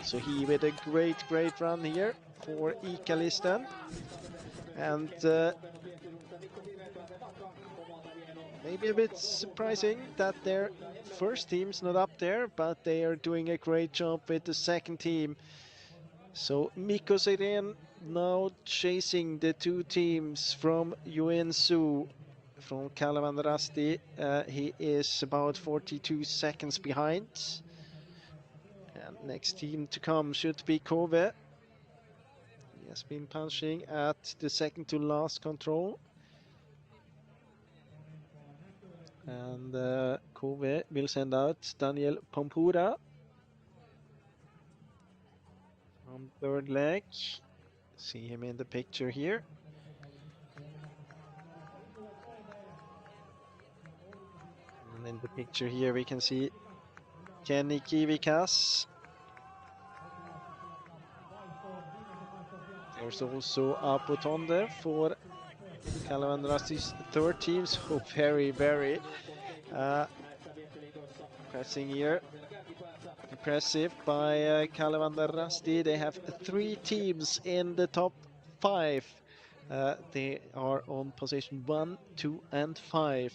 [SPEAKER 7] So he with a great run here for Ikalisten. And maybe a bit surprising that their first team's not up there, but they are doing a great job with the second team. So Mikko Sirén now chasing the two teams from Joensuu. From Kalevan Rasti, he is about 42 seconds behind. And next team to come should be Kove. He has been punching at the second to last control. And Kove will send out Daniel Pompura from third leg. See him in the picture here. And in the picture here we can see Kenny Kivikas. There's also Apo Tonde for Kalevandrasti's third team. So very pressing here. Impressive by Kalevandrasti. They have 3 teams in the top 5. They are on position 1, 2 and 5.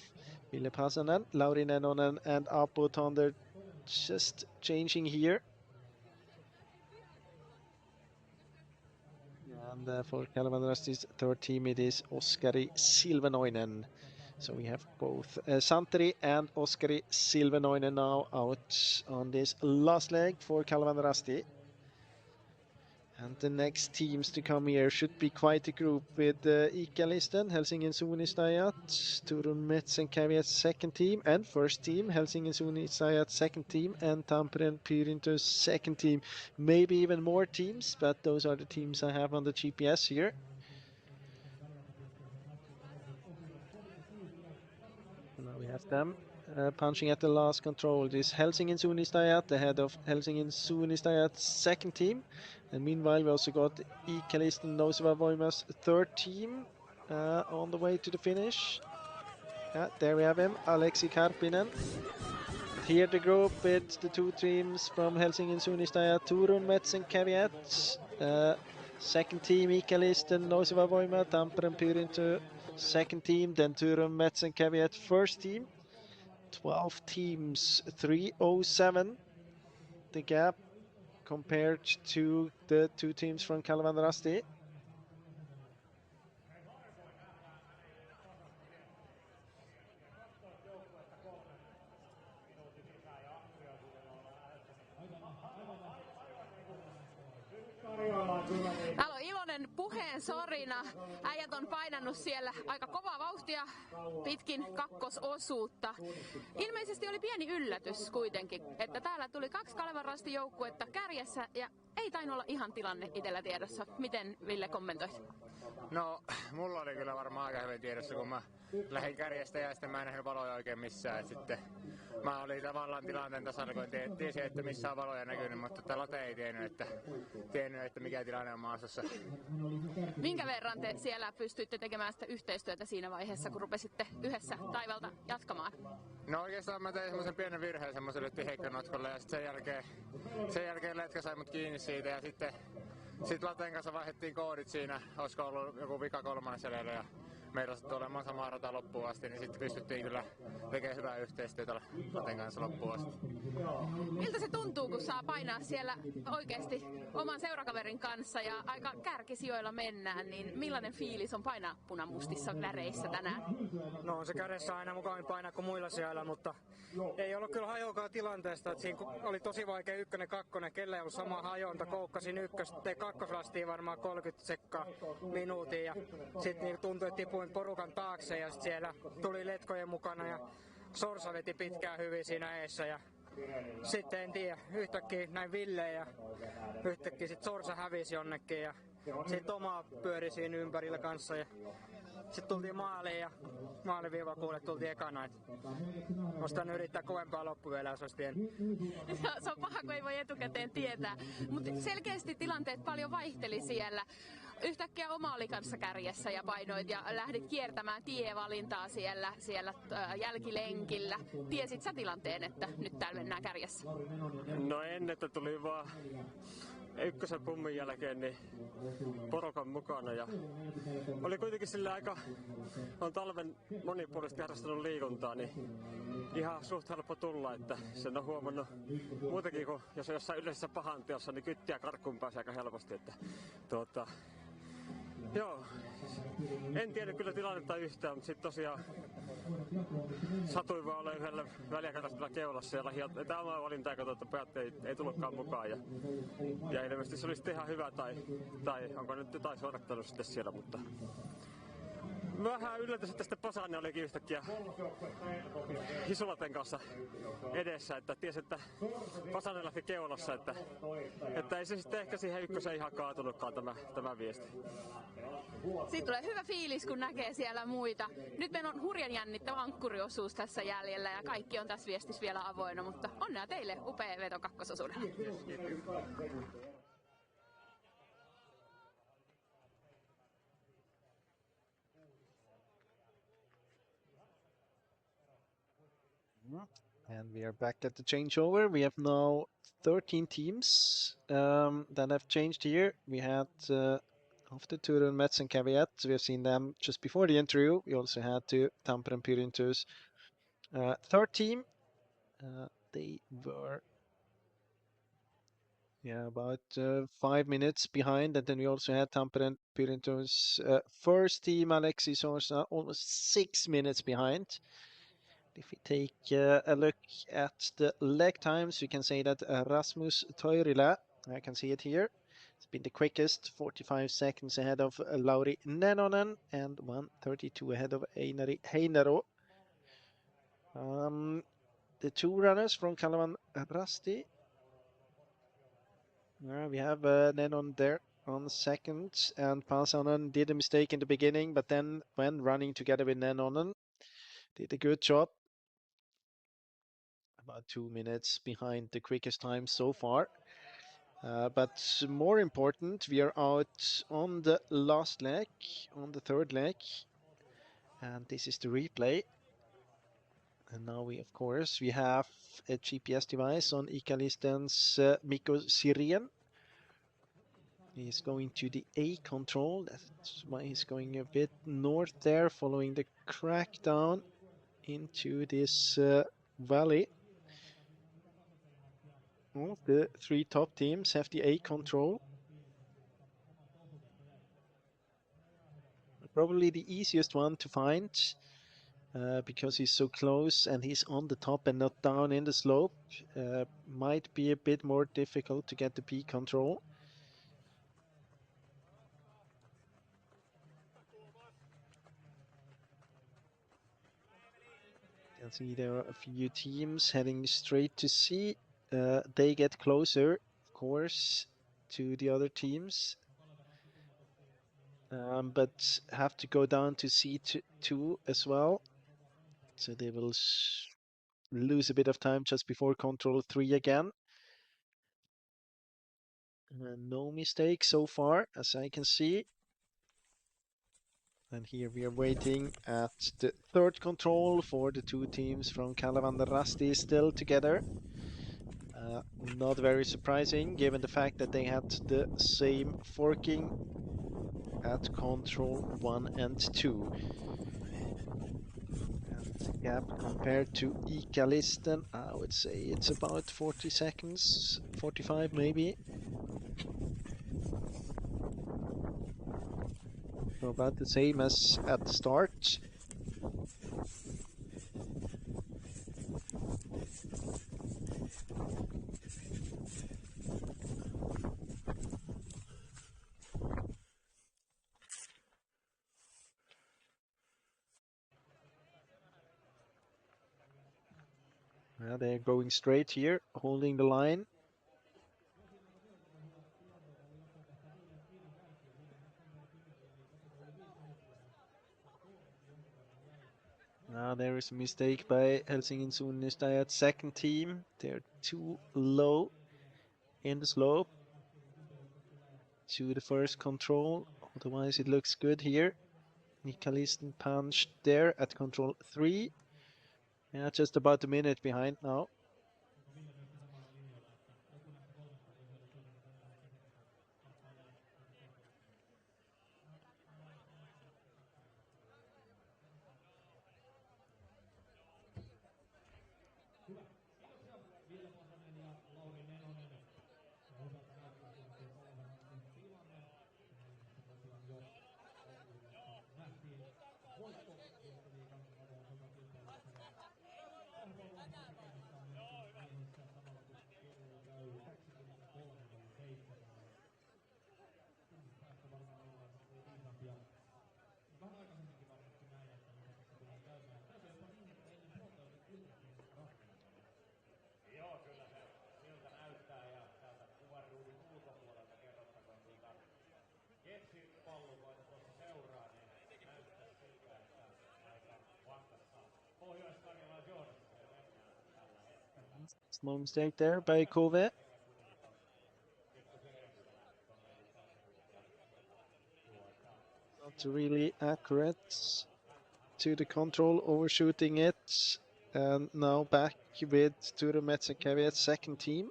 [SPEAKER 7] Ville Passanen, Lauri Nenonen and Apo Tonde just changing here. And for Kalevandrasti's third team it is Oskari Silvenoinen. So we have both Santeri and Oskari Silvenoinen now out on this last leg for Kalevandrasti. And the next teams to come here should be quite a group with Ikalisten, Helsingin Suunnistajat, Turun Mets and Kävijät second team, and first team Helsingin Suunnistajat second team, and Tampereen Pyrintö's second team. Maybe even more teams, but those are the teams I have on the GPS here. Now we have them punching at the last control. This Helsingin Suunnistajat, the head of Helsingin Suunnistajat's second team. And meanwhile we also got Ikalisten Nouseva Voima's third team on the way to the finish. There we have him, Aleksi Karpinen. Here the group with the 2 teams from Helsingin Suunnistajat, Turun Mets and Kävijät. Second team Ikalisten Nouseva Voima, Tampereen Pyrintö second team, then Turun Mets and Kävijät first team. 12 teams, 307 the gap compared to the 2 teams from Kalevandrasti.
[SPEAKER 1] Täällä on iloinen puheen sorina. Äijät on painannut siellä aika kovaa vauhtia pitkin kakkososuutta. Ilmeisesti oli pieni yllätys kuitenkin, että täällä tuli 2 Kalevanrastin joukkuetta kärjessä ja ei tainnut olla ihan tilanne itsellä tiedossa. Miten Ville kommentoit?
[SPEAKER 12] No, mulla oli kyllä varmaan aika hyvin tiedossa, kun mä lähdin kärjestä ja sitten mä en nähnyt valoja oikein missään. Et sitten mä olin tavallaan tilanteen tasalla, kun tiesin, että missä on valoja näkynyt, mutta Lotte ei tiennyt, että mikä tilanne on maastossa.
[SPEAKER 1] Minkä verran te siellä pystyitte tekemään sitä yhteistyötä siinä vaiheessa, kun rupesitte yhdessä taivalta jatkamaan?
[SPEAKER 12] No oikeastaan mä tein semmoisen pienen virheen semmoiselle heikkonotkolle ja sitten sen jälkeen Letka sai mut kiinni siitä ja sitten Laten kanssa vaihdettiin koodit siinä, olisiko ollut joku vika 3. ja meillä sattui olemaan samaa rata loppuun asti, niin sitten pystyttiin kyllä tekemään hyvää yhteistyötä Laten kanssa loppuun asti.
[SPEAKER 1] Miltä se tuntuu, kun saa painaa siellä oikeasti oman seurakaverin kanssa ja aika kärkisijoilla mennään, niin millainen fiilis on painaa punamustissa väreissä tänään?
[SPEAKER 14] No on se kädessä aina mukavin painaa kuin muilla siellä, mutta ei ollut kyllä hajoakaan tilanteesta. Että siinä oli tosi vaikea 1. 2. Kelle ei ollut sama hajonta. Koukkasin kakkoslastiin varmaan 30 sekkaa minuutin ja sitten niin tuntui, että tipuin porukan taakse ja siellä tuli letkojen mukana ja Sorsa veti pitkään hyvin siinä eessä ja sitten en tiedä, yhtäkkiä näin Ville ja yhtäkkiä sit Sorsa hävisi jonnekin ja sitten Oma pyöri siinä ympärillä kanssa ja sitten tultiin maaliin ja maaliviivakuulle tultiin ekana. Ostan yrittää kovempaa loppu vielä, jos olisi tiennyt.
[SPEAKER 1] Se on paha, kun ei voi etukäteen tietää. Mutta selkeästi tilanteet paljon vaihteli siellä. Yhtäkkiä Oma oli kanssa kärjessä ja painoit ja lähdit kiertämään tievalintaa siellä jälkilenkillä. Tiesit sä tilanteen, että nyt täällä mennään kärjessä?
[SPEAKER 2] No en, että tuli vaan 1. pummin jälkeen niin porukan mukana ja oli kuitenkin sillä aika, on talven monipuolisesti harrastanut liikuntaa, niin ihan suht helppo tulla, että sen on huomannut muutenkin kuin jos on jossain yleisessä pahanteossa, niin kyttiä karkkuun pääsee aika helposti, että joo, en tiedä kyllä tilannetta yhtään, mutta sitten tosiaan satuin vaan olla yhdellä väliaikaisella keulassa ja tämä oma valinta, että pojat ei tullutkaan mukaan ja ilmeisesti se oli sitten ihan hyvä tai onko nyt jotain suorittanut sitten siellä, mutta Vähän yllätys, että sitten Pasanen olikin yhtäkkiä Hisulaten kanssa edessä, että tiesi, että Pasanen lähti keulassa, että ei se sitten ehkä siihen ykköseen ihan kaatunutkaan tämä viesti.
[SPEAKER 1] Siitä tulee hyvä fiilis, kun näkee siellä muita. Nyt meillä on hurjan jännittävä ankkuriosuus tässä jäljellä ja kaikki on tässä viestissä vielä avoinna, mutta onnea teille, upea veto kakkososuudella.
[SPEAKER 7] And we are back at the changeover. We have now 13 teams that have changed here. We had after Turun, Mets and Caveat, we have seen them just before the interview. We also had Tampere and Pyrintus. Third team, they were about 5 minutes behind, and then we also had Tampere and Pyrintus. First team, Alexis Orsa, almost 6 minutes behind. If we take a look at the leg times, we can say that Rasmus Toirila, I can see it here, has been the quickest, 45 seconds ahead of Lauri Nenonen and 1:32 ahead of Einari Heinaro. The two runners from Kalevan Rasti. We have Nenonen there on second, and Pasanen did a mistake in the beginning, but then when running together with Nenonen, did a good job. About 2 minutes behind the quickest time so far. But more important, we are out on the last leg, on the third leg. And this is the replay. And now we have a GPS device on Ikalisten's Mikko Sirien. He's going to the A control. That's why he's going a bit north there, following the crackdown into this valley. All the three top teams have the A control. Probably the easiest one to find because he's so close and he's on the top and not down in the slope. Might be a bit more difficult to get the P control. You can see there are a few teams heading straight to C. They get closer, of course, to the other teams. But have to go down to C2 as well. So they will lose a bit of time just before control 3 again. No mistake so far, as I can see. And here we are waiting at the third control for the two teams from Kalevan and Rasti still together. Not very surprising, given the fact that they had the same forking at control 1 and 2. And the gap compared to Ikalisten, I would say it's about 40 seconds, 45 maybe. So about the same as at the start. They're going straight here, holding the line. There is a mistake by Helsingin Suunnistajat second team. They're too low in the slope to the first control. Otherwise it looks good here. Nikalisten punched there at control 3. Yeah, just about a minute behind now. Small mistake there by Kove. Not really accurate to the control, overshooting it. And now back with Turo Metsäkävijät's second team.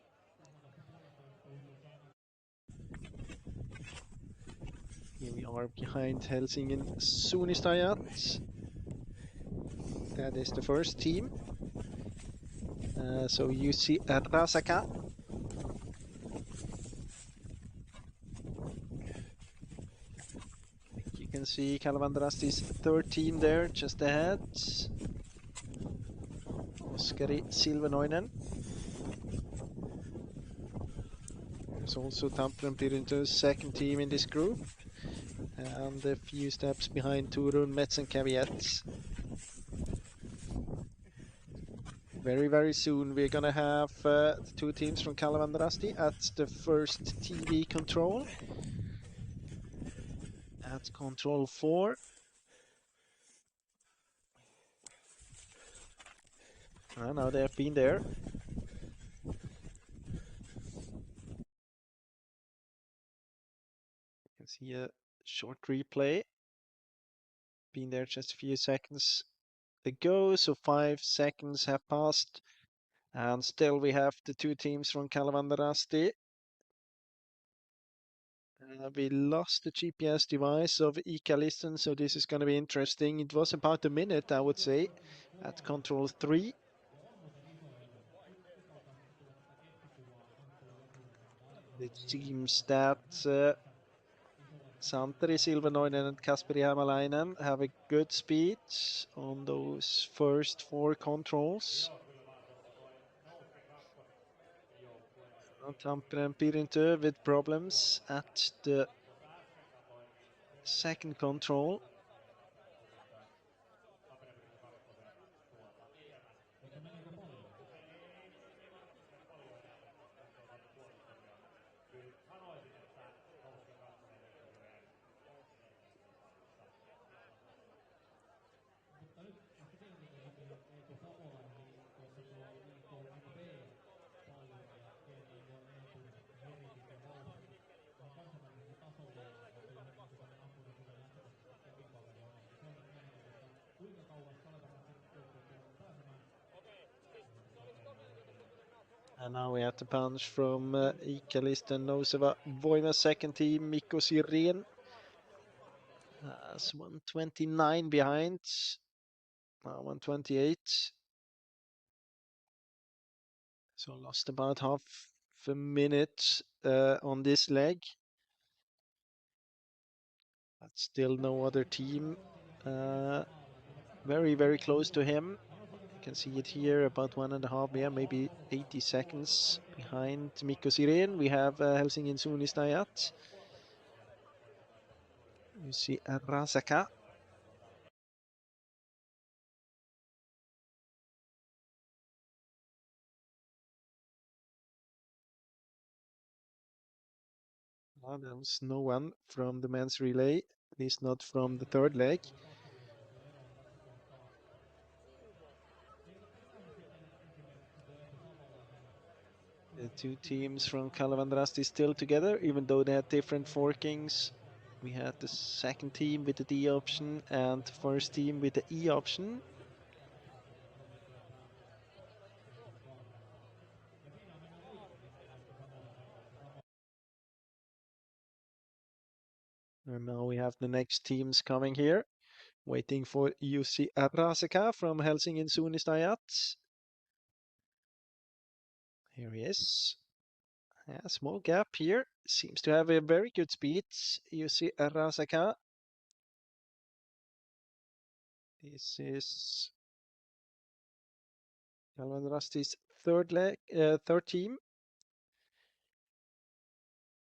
[SPEAKER 7] Here we are behind Helsingin Suunnistajat. That is the first team. So you see Rasaka. You can see Kalevandarasti's third team there, just ahead. Oskari Silvenoinen. There's also Tampere Pirinto's second team in this group. And a few steps behind Turun Metsäkävijät. Very, very soon we're gonna have the two teams from Kalevandarasti at the first TV control. At control 4. Now they have been there. You can see a short replay. Been there just a few seconds ago, so 5 seconds have passed. And still we have the two teams from Kalevandarasti. We lost the GPS device of Ikalisten, so this is going to be interesting. It was about a minute, I would say, at control 3. It seems that Santeri Silvenoinen and Kasperi Hämäläinen have a good speed on those first 4 controls. Tampere and Pirintö with problems at the second control. And now we have the punch from Ikalisten Noseva Voima second team, Mikko Sirén. 129 behind, 128. So lost about half a minute on this leg. But still no other team very, very close to him. You can see it here, about 1.5, yeah, maybe 80 seconds behind Mikko Sirén. We have Helsingin Suunnistajat. You see Rasaka. There was no one from the men's relay, at least not from the third leg. The two teams from Kalevandarasti still together, even though they had different forkings. We had the second team with the D option and the first team with the E option. And now we have the next teams coming here. Waiting for Jussi Rasaka from Helsingin Suunnistajat. Here he is. Yeah, small gap here. Seems to have a very good speed. Jussi Rasaka. This is Kalevandarasti's third team.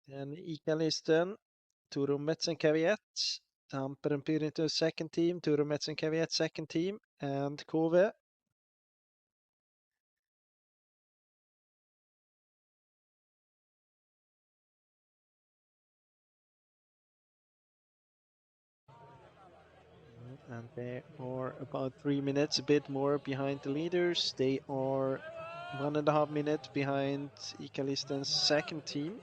[SPEAKER 7] Then Ikalisten, Turun Metsäkävijät, Tampere Pirinto's second team, Turun Metsäkävijät second team, and Kove. And they are about 3 minutes, a bit more behind the leaders. They are 1.5 minutes behind Ikalisten's second team.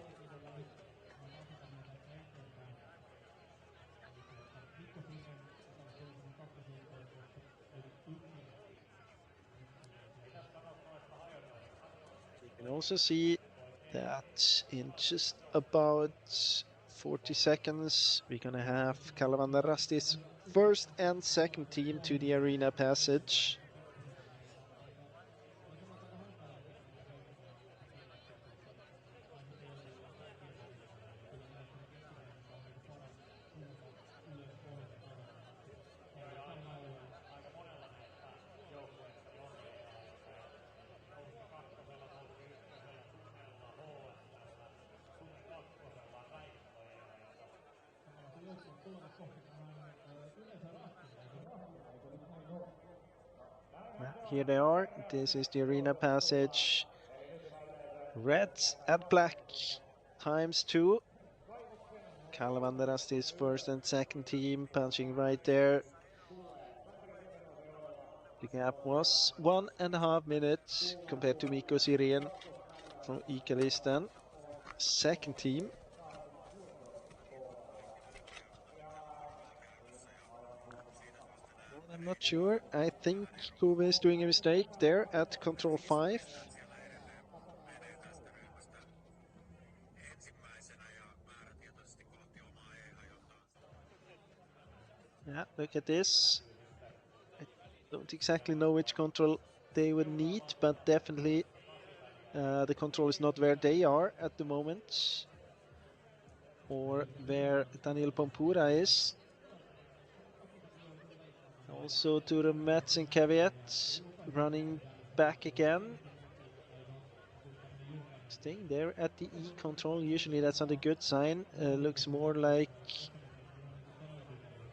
[SPEAKER 7] You can also see that in just about 40 seconds we're gonna have Kalevander Rasti's first and second team to the arena passage. Here they are. This is the arena passage. Reds and black times 2. Kalevander Rasti's first and second team punching right there. The gap was 1.5 minutes compared to Mikko Sirén from Ikalisten, second team. I'm not sure. I think Kove is doing a mistake there at control 5. Yeah, look at this. I don't exactly know which control they would need, but definitely the control is not where they are at the moment, or where Daniel Pompura is. Also to the Mets and Caveat running back again. Staying there at the E control, usually that's not a good sign. Looks more like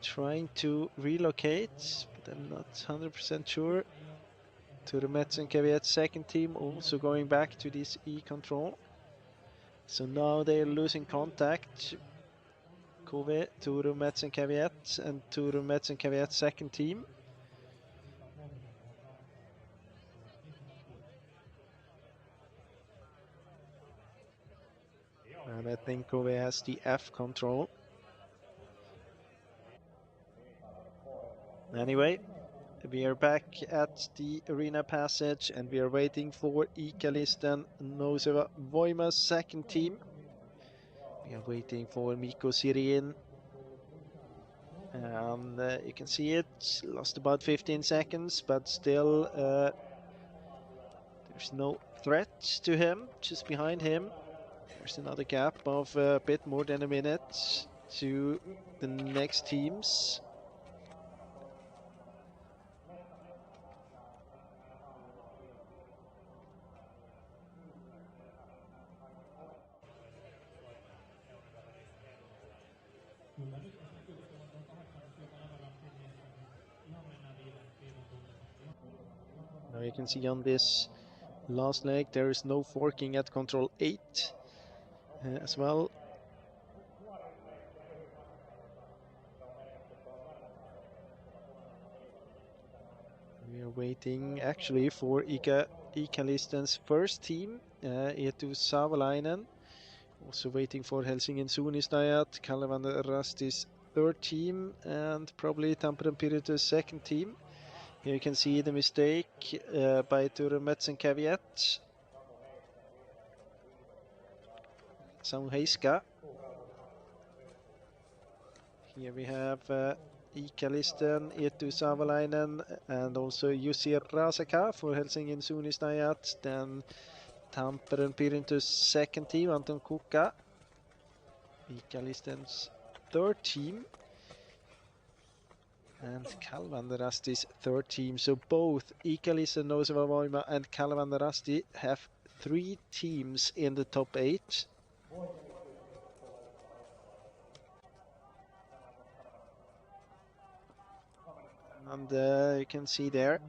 [SPEAKER 7] trying to relocate, but I'm not 100% sure. To the Mets and Caveat second team, also going back to this E control. So now they're losing contact. Kove to the Mets and Caveat, and to the Mets and Caveat second team. And I think Kove has the F control. Anyway, we are back at the arena passage and we are waiting for Ikalisten Noseva Voima's second team. We are waiting for Mikko Sirén. And you can see it, lost about 15 seconds, but still there's no threat to him. Just behind him, there's another gap of a bit more than a minute to the next teams. Now you can see on this last leg there is no forking at control 8 as well. We are waiting actually for Ikalisten's first team, Eetu Savolainen. Also waiting for Helsingin Suunnistajat, Kalevander Rasti's third team, and probably Tampere Piritu's second team. Here you can see the mistake by Ture Mets and Caveat. Samu Heiska. Here we have Ikalisten, Eetu Savolainen, and also Jussi Rasaka for Helsingin Suunnistajat. Then Tampere Piritu's second team, Anton Kukka. Ikalisten's third team. And Kalevander Rasti's third team. So both Ikalisten Noseva Voima and Kalevander Rasti have 3 teams in the top 8. And you can see there,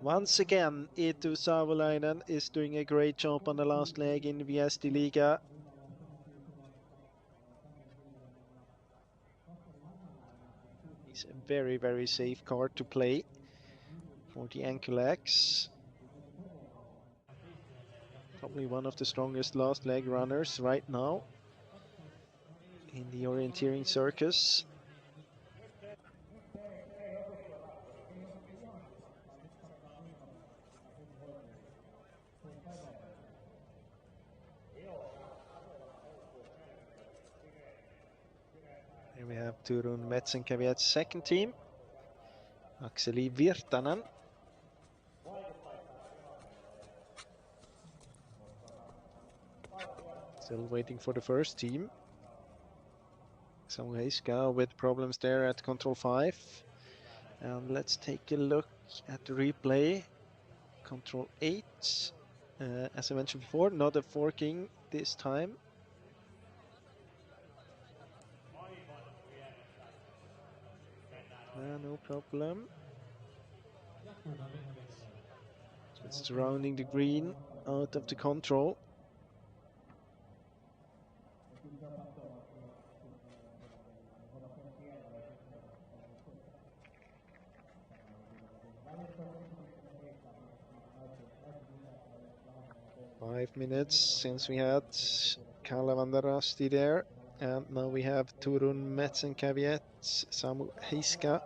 [SPEAKER 7] once again, Eetu Savolainen is doing a great job on the last leg in Viesti Liga. He's a very, very safe card to play for the ankle legs. Probably one of the strongest last leg runners right now in the orienteering circus. Here we have Turun Metsenkävijät's second team. Akseli Virtanen. Still waiting for the first team. Sauvo Heiska with problems there at control 5. And let's take a look at the replay. Control 8. As I mentioned before, not a forking this time. No problem. Just surrounding the green out of the control. Five minutes since we had Kalevandarasti there, and now we have Turun Metsenkävijät, Sauvo Heiska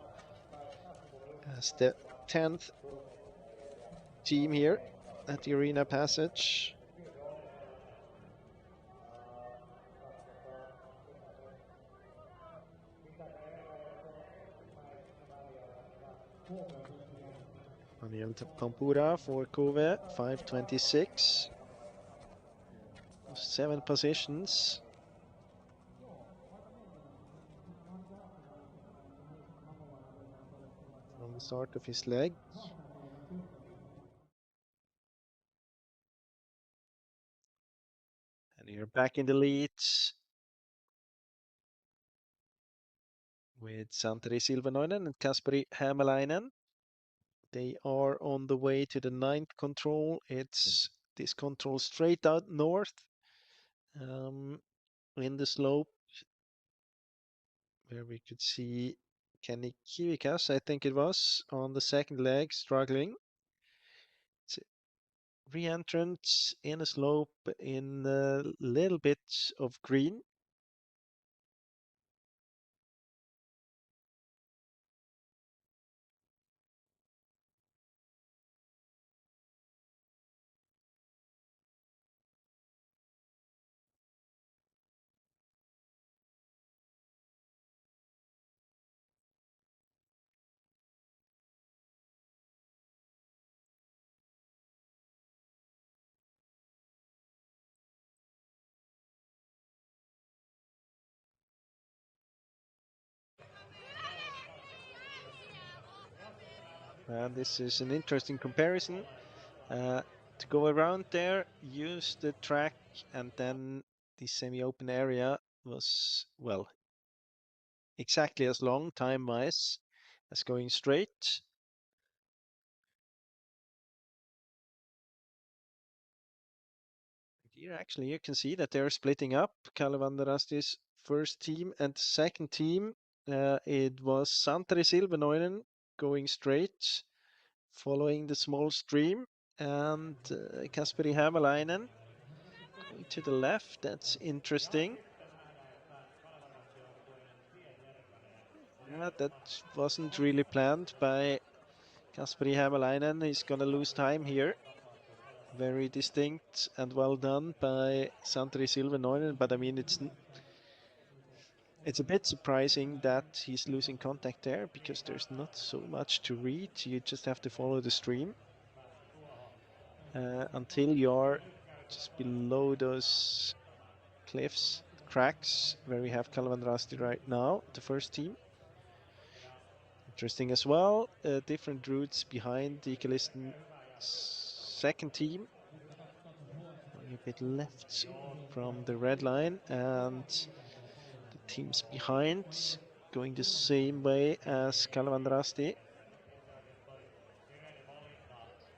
[SPEAKER 7] as the 10th team here at the arena passage. Daniel Pampura for Kove, 5:26. 7 positions. From the start of his leg. And you're back in the lead with Santeri Silvenoinen and Kasperi Hämäläinen. They are on the way to the 9th control. It's this control straight out north in the slope where we could see Kenny Kivikas, I think it was, on the second leg struggling. It's a re-entrance in a slope in a little bit of green. And this is an interesting comparison. To go around there, use the track, and then the semi-open area was, well, exactly as long time-wise as going straight. Here, actually, you can see that they're splitting up. Kalevandarasti's first team and second team. It was Santeri Silvenoinen going straight, following the small stream, and Kasperi Hämäläinen going to the left. That's interesting. Yeah, that wasn't really planned by Kasperi Hämäläinen. He's gonna lose time here. Very distinct and well done by Santeri Silvenoinen, but I mean it's a bit surprising that he's losing contact there because there's not so much to read. You just have to follow the stream until you're just below those cliffs, cracks where we have Kalevandarasti right now, the first team. Interesting as well, different routes behind the Ikalisten second team. A bit left from the red line, and the teams behind going the same way as Kalevandarasti.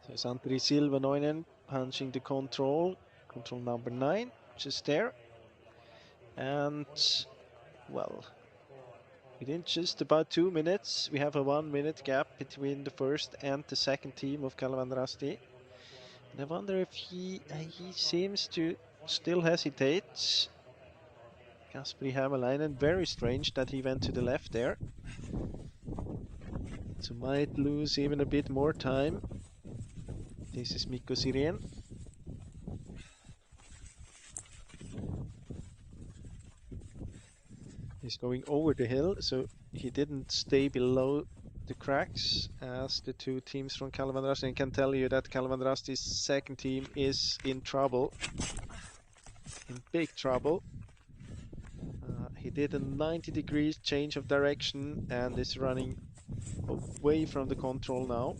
[SPEAKER 7] So Santeri Silvenoinen punching the control number 9, just there. And, well, within just about 2 minutes, we have a 1 minute gap between the first and the second team of Kalevandarasti. I wonder if he seems to still hesitate. Kasperi Hämäläinen, very strange that he went to the left there. So might lose even a bit more time. This is Mikko Sirén. He's going over the hill, so he didn't stay below the cracks as the two teams from Kalevandrasti. I can tell you that Kalevandrasti's second team is in trouble, in big trouble. He did a 90 degrees change of direction and is running away from the control now.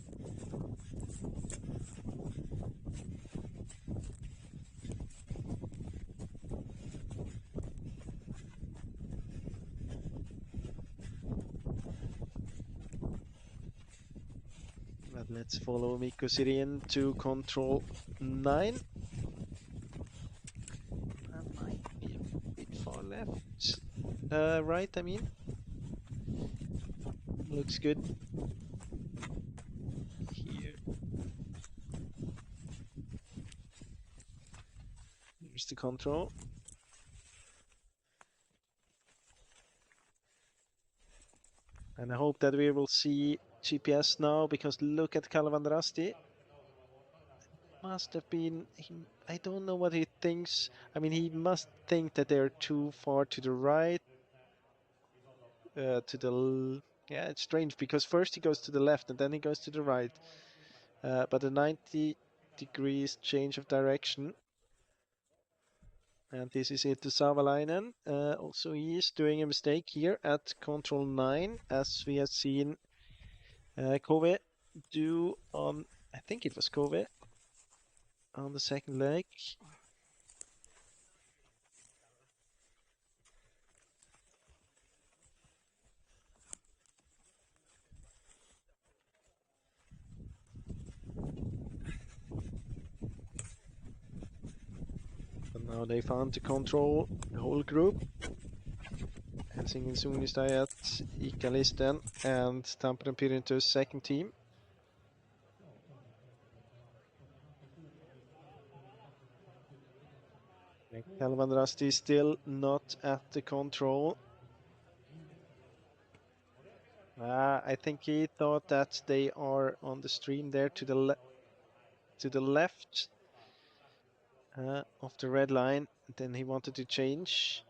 [SPEAKER 7] But let's follow Mikko Sirén to control 9. That might be a bit far left. Right, I mean. Looks good. Here. Here's the control. And I hope that we will see GPS now, because look at Kalevandrasti. Must have been, I don't know what he thinks. I mean, he must think that they're too far to the right. Yeah, it's strange, because first he goes to the left and then he goes to the right. But a 90 degrees change of direction. And this is it to Savalainen. Also, he is doing a mistake here at control 9, as we have seen Kove do on, I think it was Kove, on the second leg. But now they found to control the whole group. Helsingin Suunnistajat, Ikalisten and Tampere Pirinto's second team. Kalevandrasti still not at the control. I think he thought that they are on the stream there to the left of the red line. Then he wanted to change.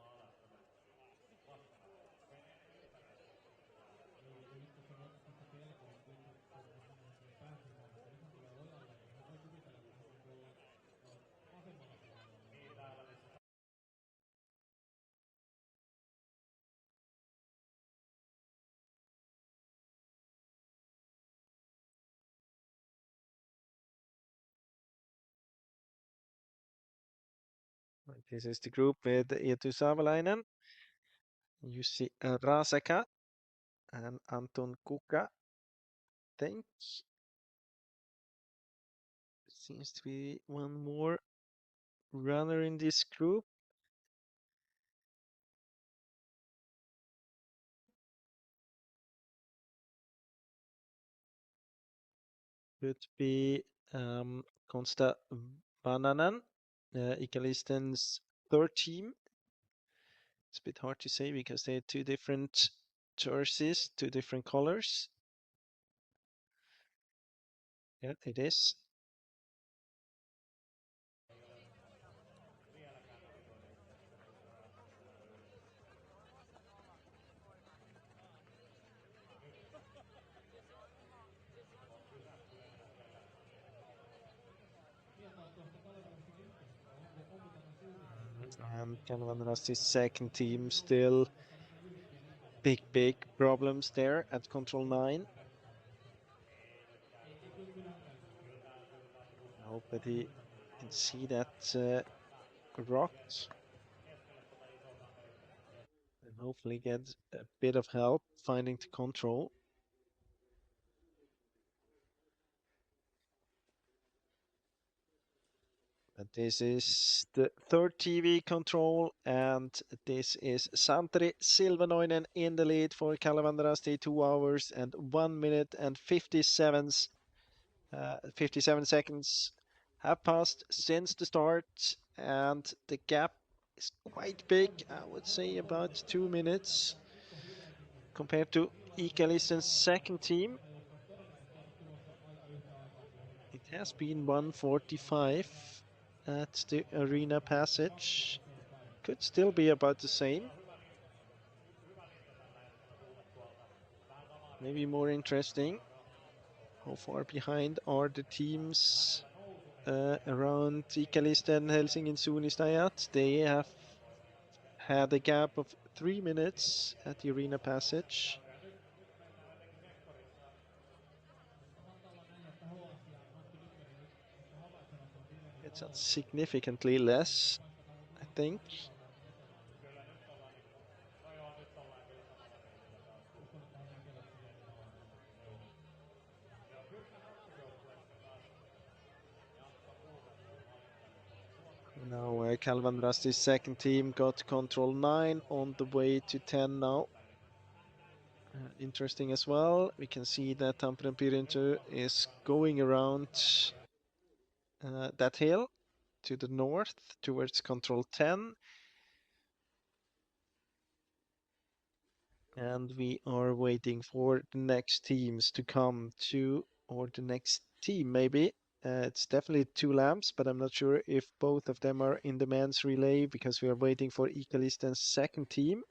[SPEAKER 7] This is the group with Eetu Savalainen, Jussi Raaseka, and Anton Kuka. I think seems to be one more runner in this group. Could be Konsta Vananen, Ikalisten's third team. It's a bit hard to say because they have two different jerseys, two different colors. Yeah, it is. And Kalevandrasti's second team still big problems there at control 9. I hope that he can see that rock and hopefully get a bit of help finding the control. But this is the third TV control, and this is Santeri Silvenoinen in the lead for Kalevandrasti, 2 hours and 1 minute and 57 seconds have passed since the start, and the gap is quite big. I would say about 2 minutes compared to Ikälisten's second team. It has been 1:45 at the arena passage. Could still be about the same. Maybe more interesting. How far behind are the teams around Ikälisten, Helsingin, Suunnistajat? They have had a gap of 3 minutes at the arena passage. It's significantly less, I think. Now Calvan Rasti's second team got control 9 on the way to 10 now. Interesting as well. We can see that Tampere Pirintu is going around that hill to the north towards control 10. And we are waiting for the next teams to come to, or the next team maybe. It's definitely 2 lamps, but I'm not sure if both of them are in the men's relay because we are waiting for Ikälisten's second team.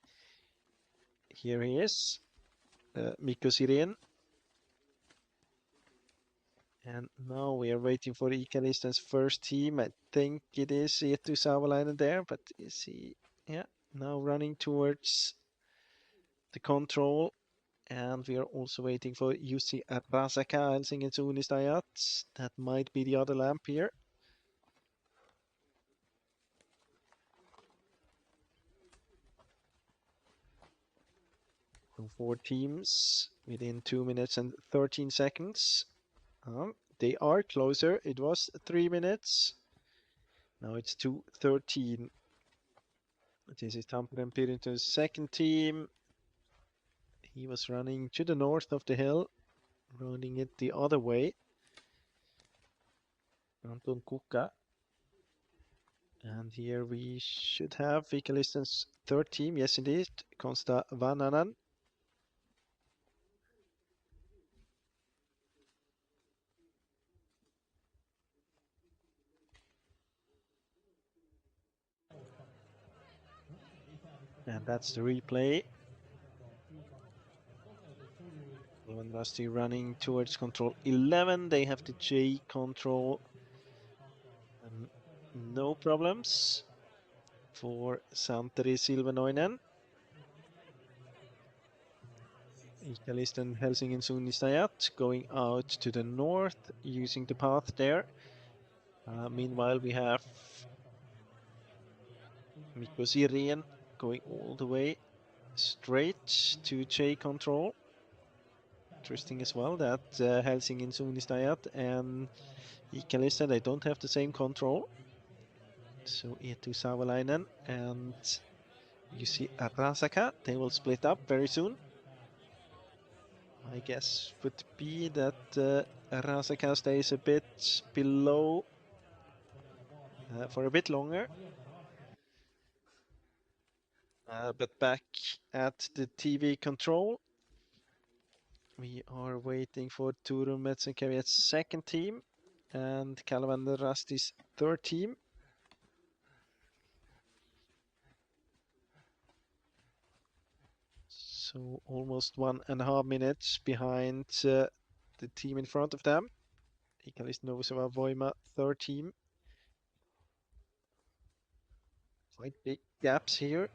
[SPEAKER 7] Here he is, Mikko Sirén. And now we are waiting for Ikälisten's first team. I think it is Eetu Saavalainen there, but is he? Yeah, now running towards the control. And we are also waiting for Jussi Rasaka, Helsingin Suunnistajat. That might be the other lamp here. So 4 teams within 2 minutes and 13 seconds. They are closer. It was 3 minutes. Now it's 2:13. This is Tampere Pirintu's second team. He was running to the north of the hill, running it the other way. Anton Kukka. And here we should have Ikälisten's third team. Yes, indeed. Konsta Vannanen. And that's the replay. Calvan Rasti running towards control 11. They have the J control. No problems for Santeri Silvenoinen. Ikälisten Helsingin Suunnistajat going out to the north using the path there. Meanwhile, we have Mikko Sirén going all the way straight to J control. Interesting as well that Helsingin Suunnistajat and Ikälisten, they don't have the same control. So Eetu Saavalainen and Jussi Rasaka, they will split up very soon. My guess would be that Rasaka stays a bit below for a bit longer. But back at the TV control, we are waiting for Turun Metsäkävijä's second team and Calvan Rasti's third team. So almost 1.5 minutes behind the team in front of them. Ikälisten Nouseva Voima, third team. Quite big gaps here.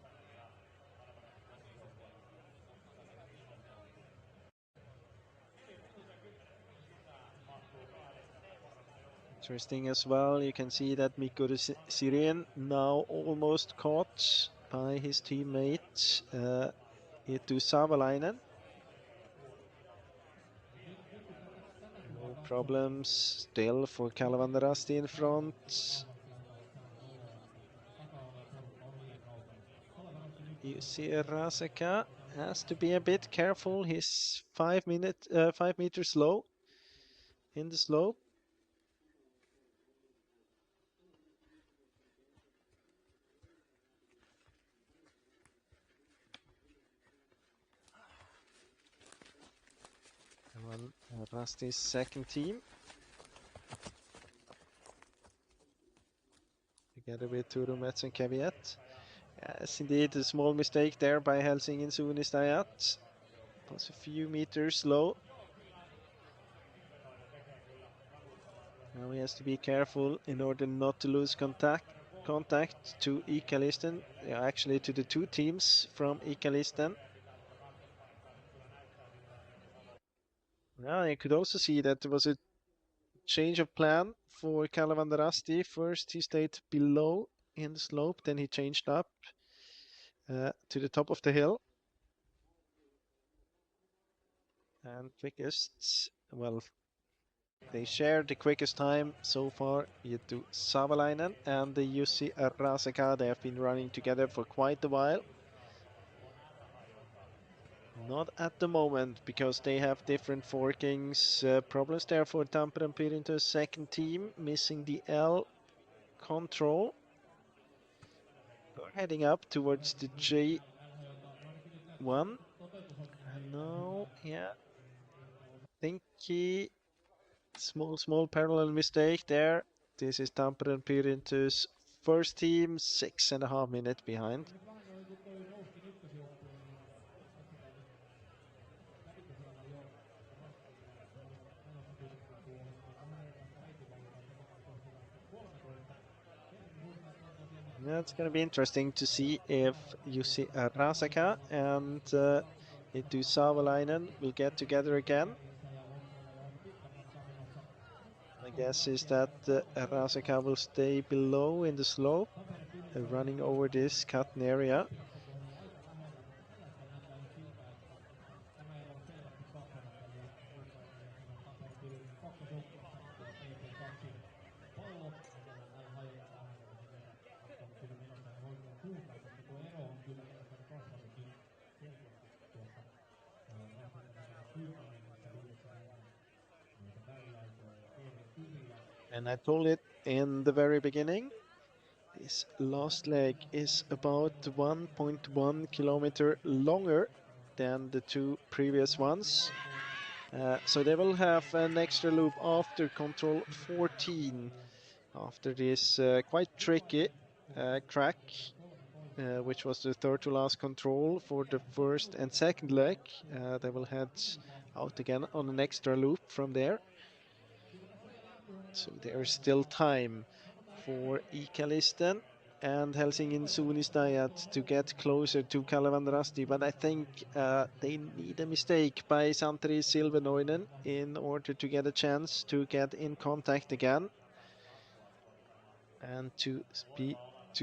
[SPEAKER 7] Interesting as well, you can see that Mikko Sirén now almost caught by his teammate Eetu Saavalainen. No problems still for Calvan Rasti in front. Jussi Rasaka has to be a bit careful. He's 5 meters low in the slope. Rusty's second team. Together with Turumets and Kevyat. Yes, indeed, a small mistake there by Helsingin Suunnistajat. Was a few meters low. Now he has to be careful in order not to lose contact to Ikalisten. Yeah, actually to the two teams from Ikalisten. Now you could also see that there was a change of plan for Kalevandarasti. First he stayed below in the slope, then he changed up to the top of the hill. And quickest, well, they share the quickest time so far. Jyttu Savalainen and the Jussi Raseka. They have been running together for quite a while. Not at the moment, because they have different forkings. Problems there for Tampere Pirinto's second team, missing the L control. We're heading up towards the J1. And now, yeah, Thinky, small parallel mistake there. This is Tampere Pirinto's first team, 6.5 minutes behind. That's going to be interesting to see if Jussi Rasaka and Jyttu Savalainen will get together again. My guess is that Rasaka will stay below in the slope, running over this cut area. And I told it in the very beginning, this last leg is about 1.1 kilometer longer than the two previous ones. So they will have an extra loop after control 14, after this quite tricky crack, which was the third to last control for the first and second leg. They will head out again on an extra loop from there. So there is still time for Ikalisten and Helsingin Suunnistajat to get closer to Kalevandarasti, but I think they need a mistake by Santeri Silvenoinen in order to get a chance to get in contact again and to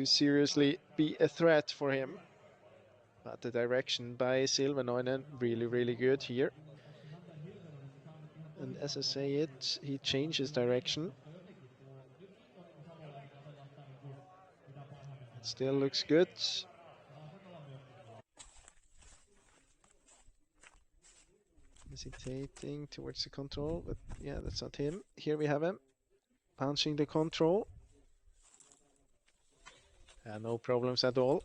[SPEAKER 7] seriously be a threat for him. But the direction by Silvenoinen really good here. And as I say it, he changes direction. Still looks good. Hesitating towards the control, but yeah, that's not him. Here we have him, punching the control. No problems at all.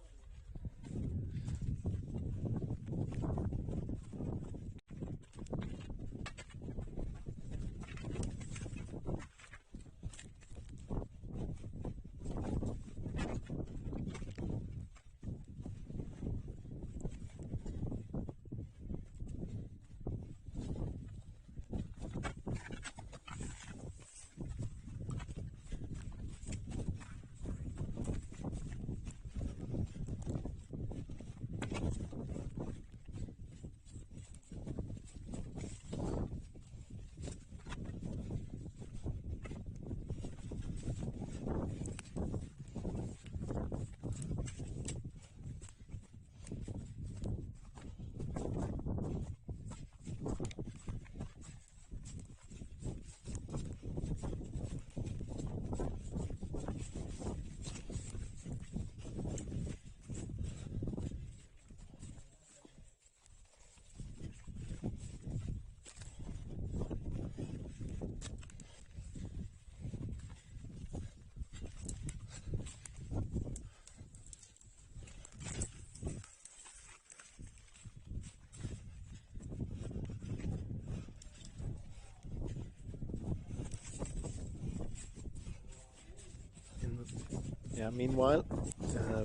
[SPEAKER 7] Yeah, meanwhile,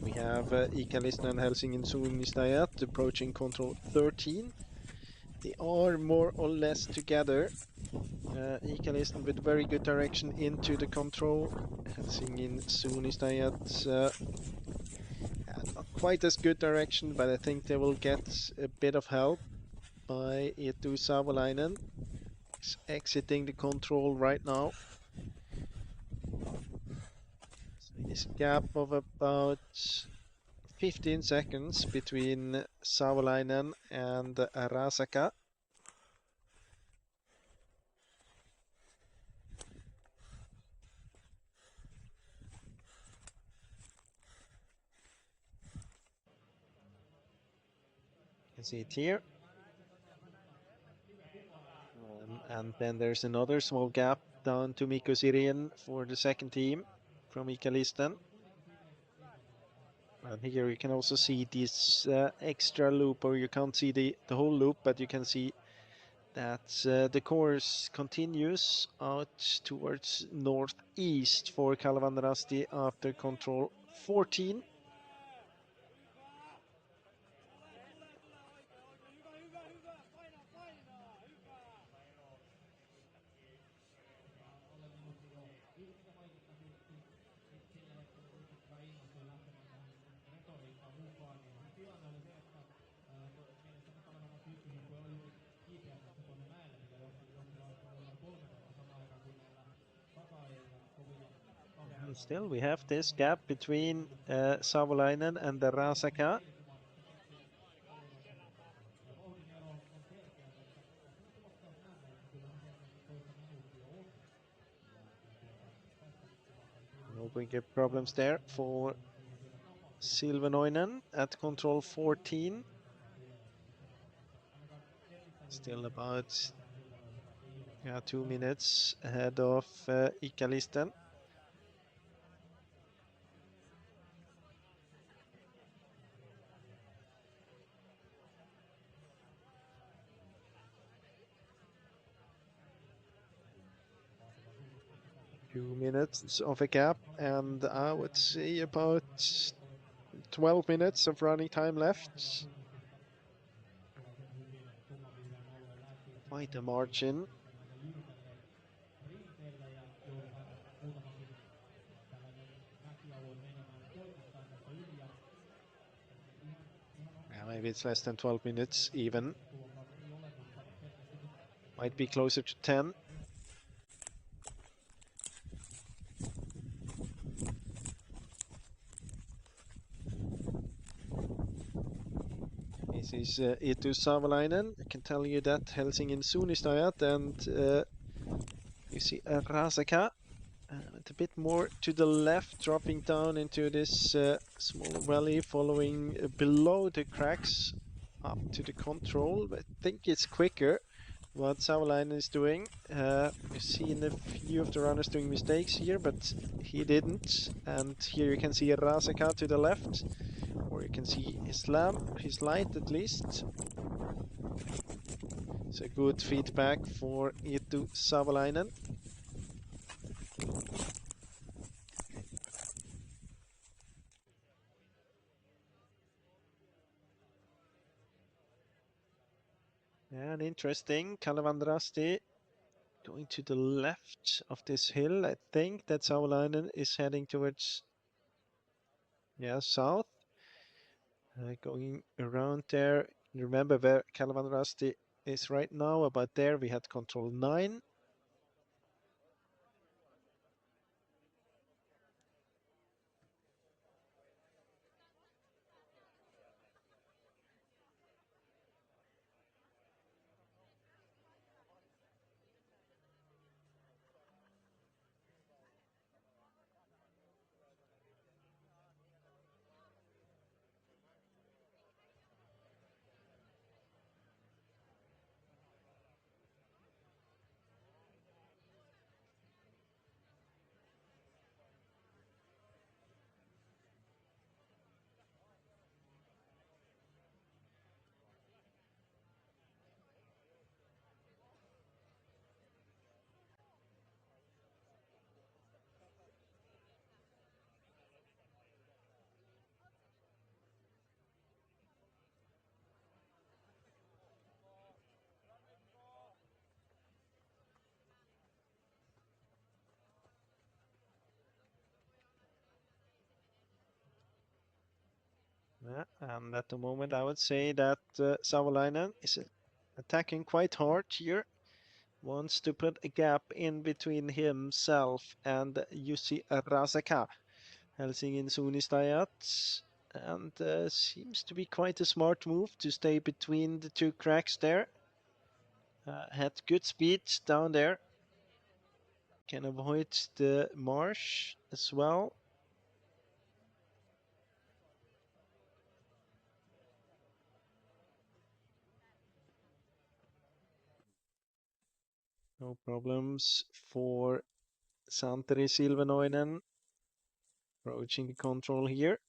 [SPEAKER 7] we have Ikalisten and Helsingin Suunnistajat approaching control 13. They are more or less together. Ikalisten with very good direction into the control. Helsingin Suunnistajat not quite as good direction, but I think they will get a bit of help by Eetu Savolainen. He's exiting the control right now. So it is a gap of about 15 seconds between Savolainen and Rasaka. You can see it here. And then there's another small gap down to Mikko Sirien for the second team from Ikalisten. And here you can also see this extra loop, or you can't see the whole loop, but you can see that the course continues out towards northeast for Kalevanrasti after control 14. And still we have this gap between Savolainen and the Rasaka. No bigger problems there for Silvenoinen at control 14. Still about 2 minutes ahead of Ikalisten. Few minutes of a gap, and I would say about 12 minutes of running time left. Quite a margin. Yeah, maybe it's less than 12 minutes even. Might be closer to 10. This is Eetu Savolainen. I can tell you that Helsingin Suunnistajat, and you see Rasaka a bit more to the left, dropping down into this small valley, following below the cracks up to the control. I think it's quicker what Savolainen is doing. We've seen a few of the runners doing mistakes here, but he didn't. And here you can see Rasaka to the left, or you can see his lamp, his light at least. So good feedback for Eetu Savolainen. And interesting, Kalevanrasti going to the left of this hill. I think that Savolainen is heading towards, south. Going around there. Remember where Kalevanrasti is right now, about there we had control 9. Yeah, and at the moment, I would say that Savolainen is attacking quite hard here. Wants to put a gap in between himself and Jussi Rasaka. Helsingin Suunnistajat. And seems to be quite a smart move to stay between the two cracks there. Had good speed down there. Can avoid the marsh as well. No problems for Santeri Silvenoinen. Approaching the control here.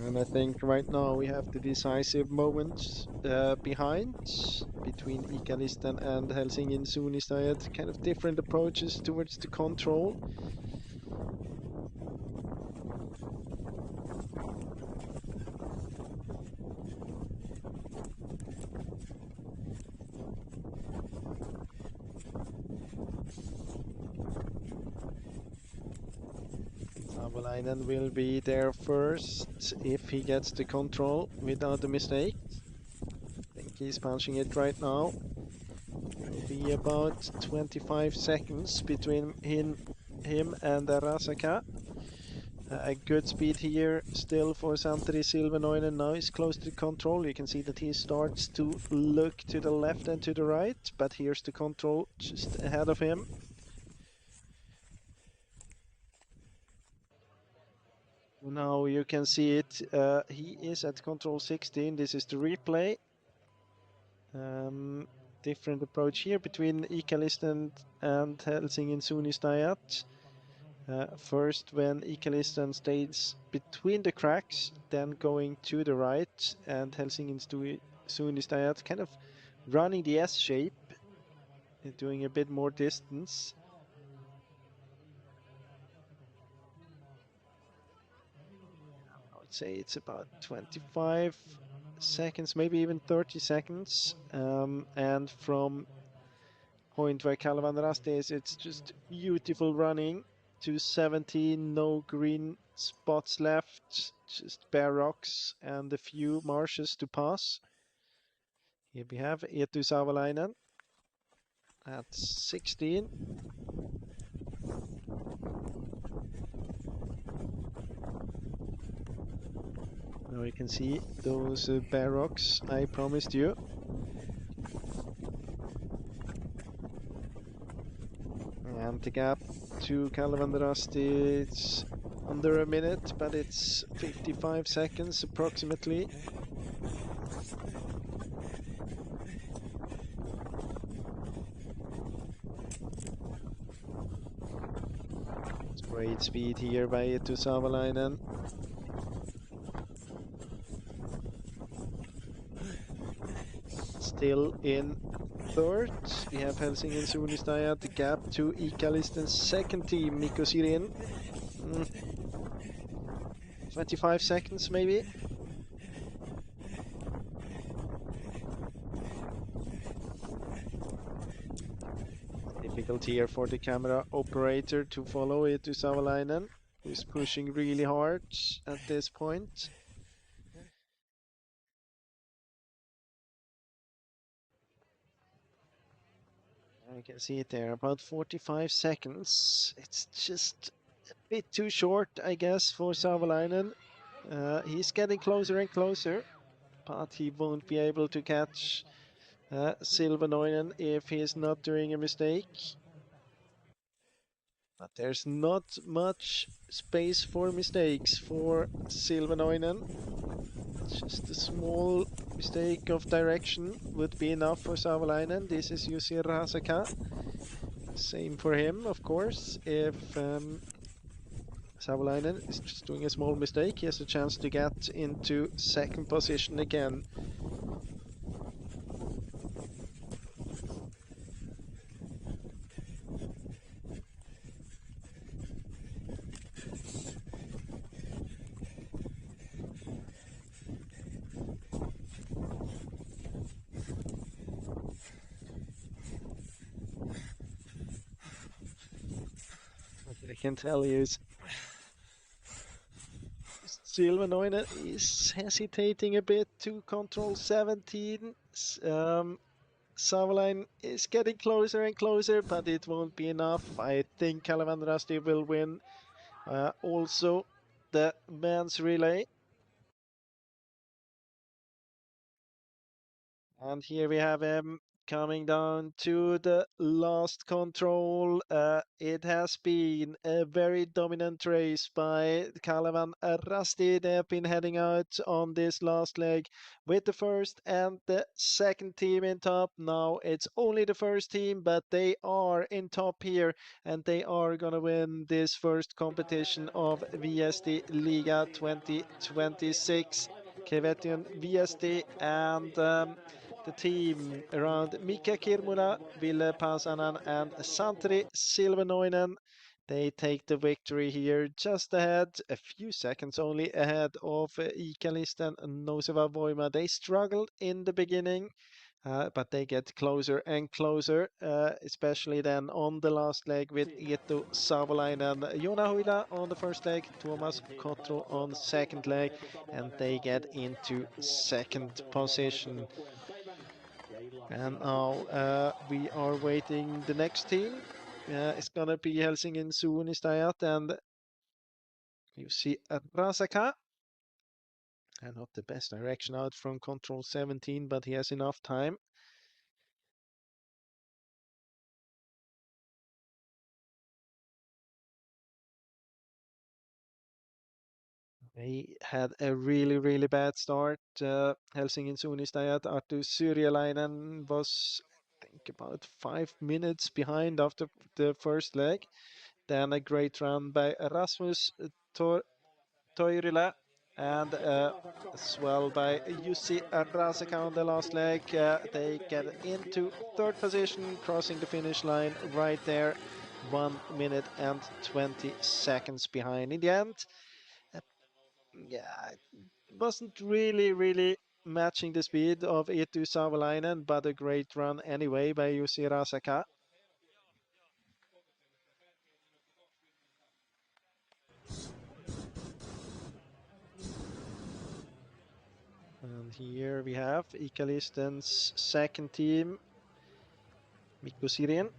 [SPEAKER 7] And I think right now we have the decisive moment behind between Ikalisten and Helsingin Suunnistajat. Kind of different approaches towards the control. Savolainen will be there first if he gets the control without a mistake. I think he's punching it right now. It'll be about 25 seconds between him and Rasaka. A good speed here still for Santeri Silvenoinen. Now he's close to control. You can see that he starts to look to the left and to the right, but here's the control just ahead of him. Now you can see it. He is at control 16. This is the replay. Different approach here between Ikalisten and Helsingin Suunnistajat. First when Ikalisten stays between the cracks, then going to the right, and Helsingin Suunnistajat kind of running the S shape, doing a bit more distance. I would say it's about 25 seconds, maybe even 30 seconds, and from point where Kalevan Rast is, it's just beautiful running. 270, no green spots left, just bare rocks and a few marshes to pass. Here we have Eetu Savolainen at 16. Now you can see those bare rocks I promised you. And the gap to Kalevan Rast is under a minute, but it's 55 seconds approximately. It's great speed here by Eetu Savolainen. Still in third, we have Helsingin Suunnistajat, the gap to Ikalisten's second team, Mikko Sirin. 25 seconds maybe. Difficult here for the camera operator to follow Eetu Savolainen, who's pushing really hard at this point. You can see it there, about 45 seconds. It's just a bit too short, I guess, for Savolainen. He's getting closer and closer, but he won't be able to catch Silvenoinen if he's not doing a mistake. But there's not much space for mistakes for Silvenoinen. Just a small mistake of direction would be enough for Savolainen. This is Jussi Rasaka. Same for him, of course. If Savolainen is just doing a small mistake, he has a chance to get into second position again. can tell you. Silvernoinen is hesitating a bit to control 17. Savolainen is getting closer and closer, but it won't be enough. I think Kalevanrasti will win. Also, the men's relay. And here we have him coming down to the last control. It has been a very dominant race by Kalevanrasti. They have been heading out on this last leg with the first and the second team in top. Now it's only the first team, but they are in top here and they are going to win this first competition of Viesti Liga 2026. Kevätyönviesti and the team around Mika Kirmula, Ville Pansanen and Santeri Silvernoinen. They take the victory here just ahead, a few seconds only ahead of Ikalisten and Noseva Voima. They struggled in the beginning, but they get closer and closer, especially then on the last leg with Eetu Savolainen and Joona Huila on the first leg, Tuomas Kotro on the second leg, and they get into second position. And now we are waiting the next team. It's gonna be Helsingin Suunistajat and you see Rasaka. And not the best direction out from control 17, but he has enough time. They had a really bad start. Helsingin Suunistajat, Arttu Syrjäläinen was, I think, about 5 minutes behind after the first leg. Then a great run by Rasmus Toirila and as well by Jussi Rasaka on the last leg. They get into third position, crossing the finish line right there, 1 minute and 20 seconds behind. In the end, yeah, it wasn't really matching the speed of Eetu Savolainen, but a great run anyway by Jussi Rasaka. And here we have Ikalisten's second team, Mikko Sirén.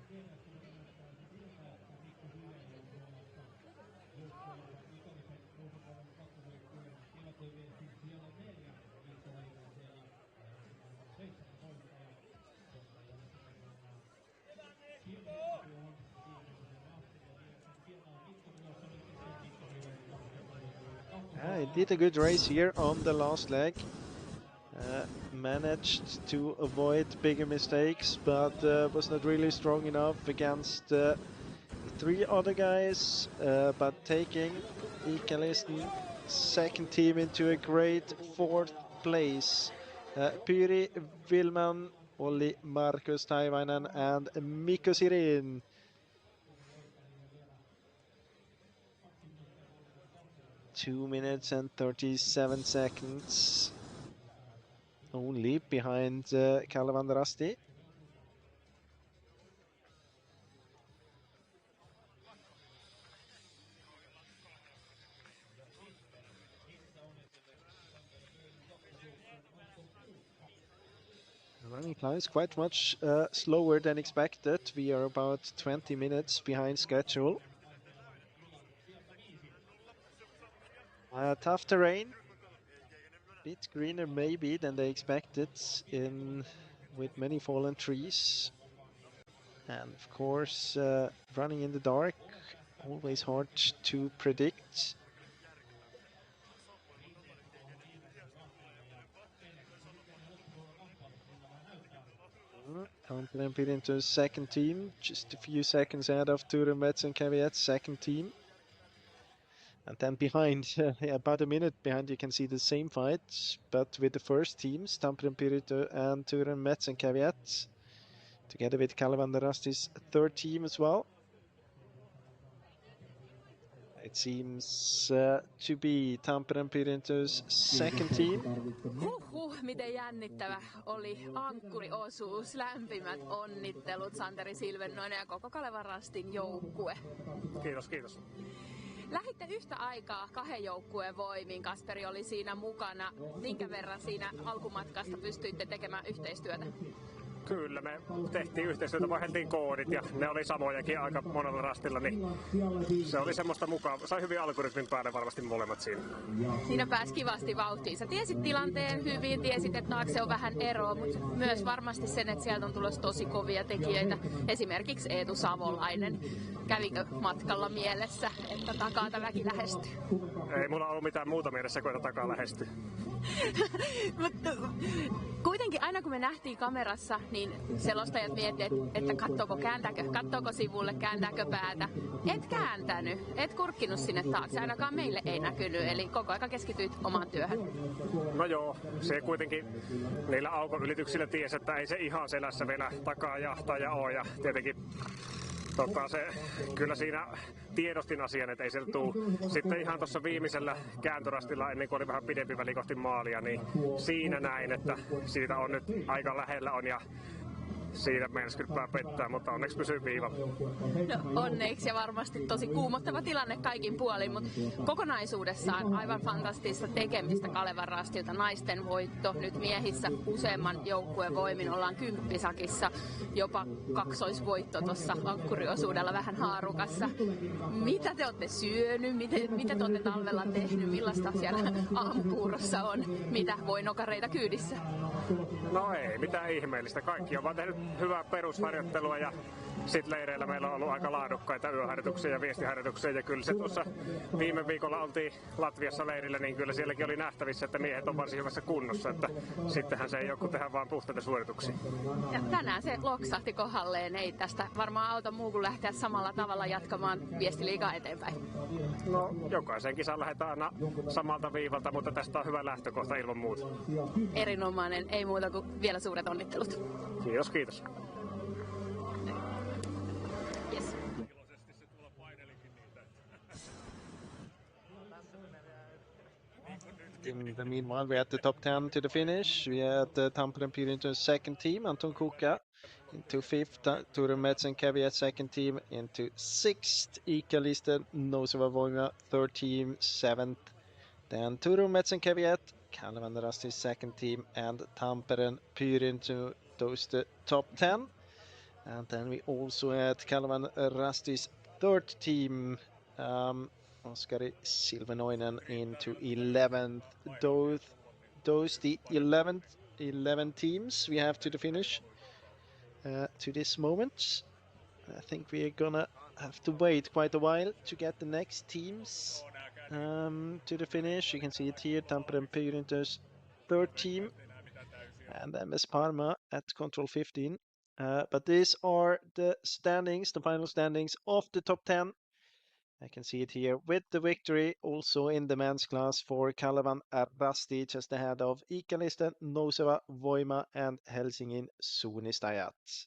[SPEAKER 7] He did a good race here on the last leg. Managed to avoid bigger mistakes, but was not really strong enough against the three other guys. But taking Ikalisten second team into a great fourth place. Pyri Vilman, Olli Markus Taivainen and Mikko Sirén. Two minutes and 37 seconds only behind Kalevanrasti. Running time is quite much slower than expected. We are about 20 minutes behind schedule. Tough terrain. Bit greener maybe than they expected with many fallen trees. And of course, running in the dark, always hard to predict. Tampere put into second team, just a few seconds ahead of Turun Metsänkääviät's second team. And then behind, about a minute behind, you can see the same fight, but with the first teams, Tampere and Turun Metsänkääviät, together with Kalevanrasti's third team as well. It seems to be Tampere Pirinto's second team.
[SPEAKER 1] miten jännittävä oli ankkuriosuus. Lämpimät onnittelut Santeri Silvennoinen ja koko Kalevan Rastin joukkue.
[SPEAKER 2] Kiitos, kiitos.
[SPEAKER 1] Lähitte yhtä aikaa 2 joukkueen voimin. Kasperi oli siinä mukana. Minkä verran siinä alkumatkasta pystyitte tekemään yhteistyötä?
[SPEAKER 2] Kyllä, me tehtiin yhteistyötä, vaihdeltiin koodit ja ne oli samojakin aika monella rastilla, niin se oli semmoista mukavaa. Sai hyvin algoritmin päälle varmasti molemmat siinä.
[SPEAKER 1] Siinä pääsi kivasti vauhtiin. Sä tiesit tilanteen hyvin, tiesit, että taakse on vähän eroa, mutta myös varmasti sen, että sieltä on tulossa tosi kovia tekijöitä. Esimerkiksi Eetu Savolainen. Kävikö matkalla mielessä, että takaa väki lähestyy?
[SPEAKER 2] Ei mulla ollut mitään muuta mielessä kuin, että takaa lähestyy.
[SPEAKER 1] Mutta kuitenkin aina kun me nähtiin kamerassa, niin selostajat miettivät, että kattooko sivulle, kääntääkö päätä. Et kääntänyt, et kurkkinut sinne taakse, ainakaan meille ei näkynyt, eli koko ajan keskityit omaan työhön.
[SPEAKER 2] No joo, se kuitenkin niillä aukon ylityksillä tiesi, että ei se ihan selässä vielä takaa jahtaa ole ja tietenkin kyllä siinä tiedostin asian, että ei sieltä tule. Sitten ihan tuossa viimeisellä kääntörastilla, ennen kuin oli vähän pidempi väli kohti maalia, niin siinä näin, että siitä on nyt aika lähellä on ja siinä meinasi kyllä pettää, mutta onneksi pysyy viivalla.
[SPEAKER 1] No onneksi ja varmasti tosi kuumottava tilanne kaikin puolin, mutta kokonaisuudessaan aivan fantastista tekemistä Kalevan Rastilta. Naisten voitto, nyt miehissä useamman joukkueen voimin ollaan kymppisakissa, jopa kaksoisvoitto tuossa ankkuriosuudella vähän haarukassa. Mitä te olette syönyt, mitä te olette talvella tehnyt, millaista siellä aamupuurossa on, mitä voinokareita kyydissä?
[SPEAKER 2] No ei mitään ihmeellistä, kaikki on vaan tehnyt hyvää perusharjoittelua ja sitten leireillä meillä on ollut aika laadukkaita yöharjoituksia ja viestiharjoituksia ja kyllä se tuossa viime viikolla oltiin Latviassa leirillä, niin kyllä sielläkin oli nähtävissä, että miehet on varsin hyvässä kunnossa, että sittenhän se ei joku tehdä vaan puhtaita suorituksia.
[SPEAKER 1] Ja tänään se loksahti kohdalleen, ei tästä varmaan auta muu kuin lähteä samalla tavalla jatkamaan viestiliigaa eteenpäin.
[SPEAKER 2] No jokaisen kisan lähdetään aina samalta viivalta, mutta tästä on hyvä lähtökohta ilman muuta.
[SPEAKER 1] Erinomainen, ei muuta kuin vielä suuret onnittelut.
[SPEAKER 2] Kiitos, kiitos.
[SPEAKER 1] Yes.
[SPEAKER 7] In the meanwhile, we're at the top 10 to the finish. We had Tampere into second team, Anton Kuka into fifth, Turun Mets and Kevätyönviesti second team into sixth, Ika Listen, Nosova Voima third team, seventh. Then Turun Mets and Kevätyönviesti, Kalevan Rasti second team, and Tampere into those the top 10. And then we also had Kalevan Rasti's third team, Oskari Silvenoinen into 11th. Those the 11 teams we have to the finish to this moment. I think we're gonna have to wait quite a while to get the next teams to the finish. You can see it here, Tampere and Pyrintö's third team, and MS Parma at control 15. But these are the standings, the final standings of the top 10. I can see it here with the victory also in the men's class for Kalevan Rasti, just ahead of Ika Listen, Nosova Voima and Helsingin Suunistajat.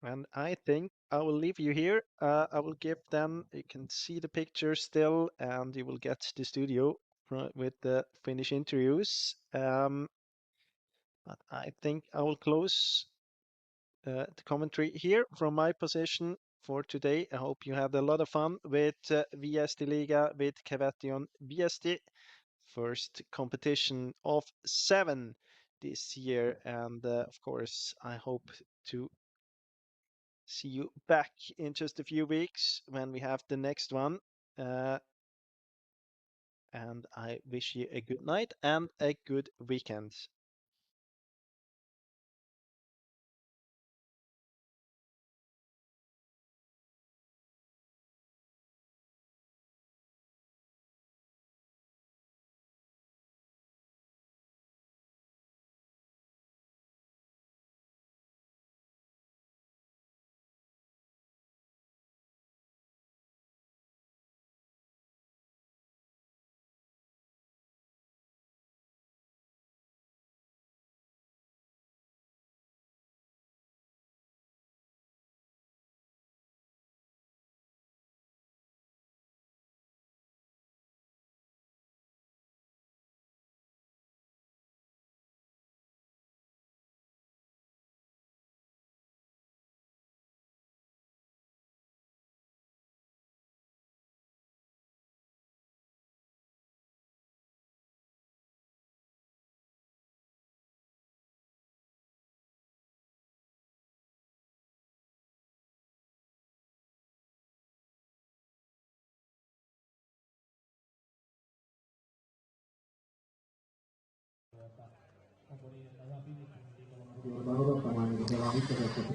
[SPEAKER 7] And I think I will leave you here. I will give them, you can see the picture still, and you will get the studio with the Finnish interviews. But I think I will close the commentary here from my position for today. I hope you had a lot of fun with Viesti Liga, with Kevätyönviesti. First competition of 7 this year. And of course, I hope to see you back in just a few weeks when we have the next one. And I wish you a good night and a good weekend.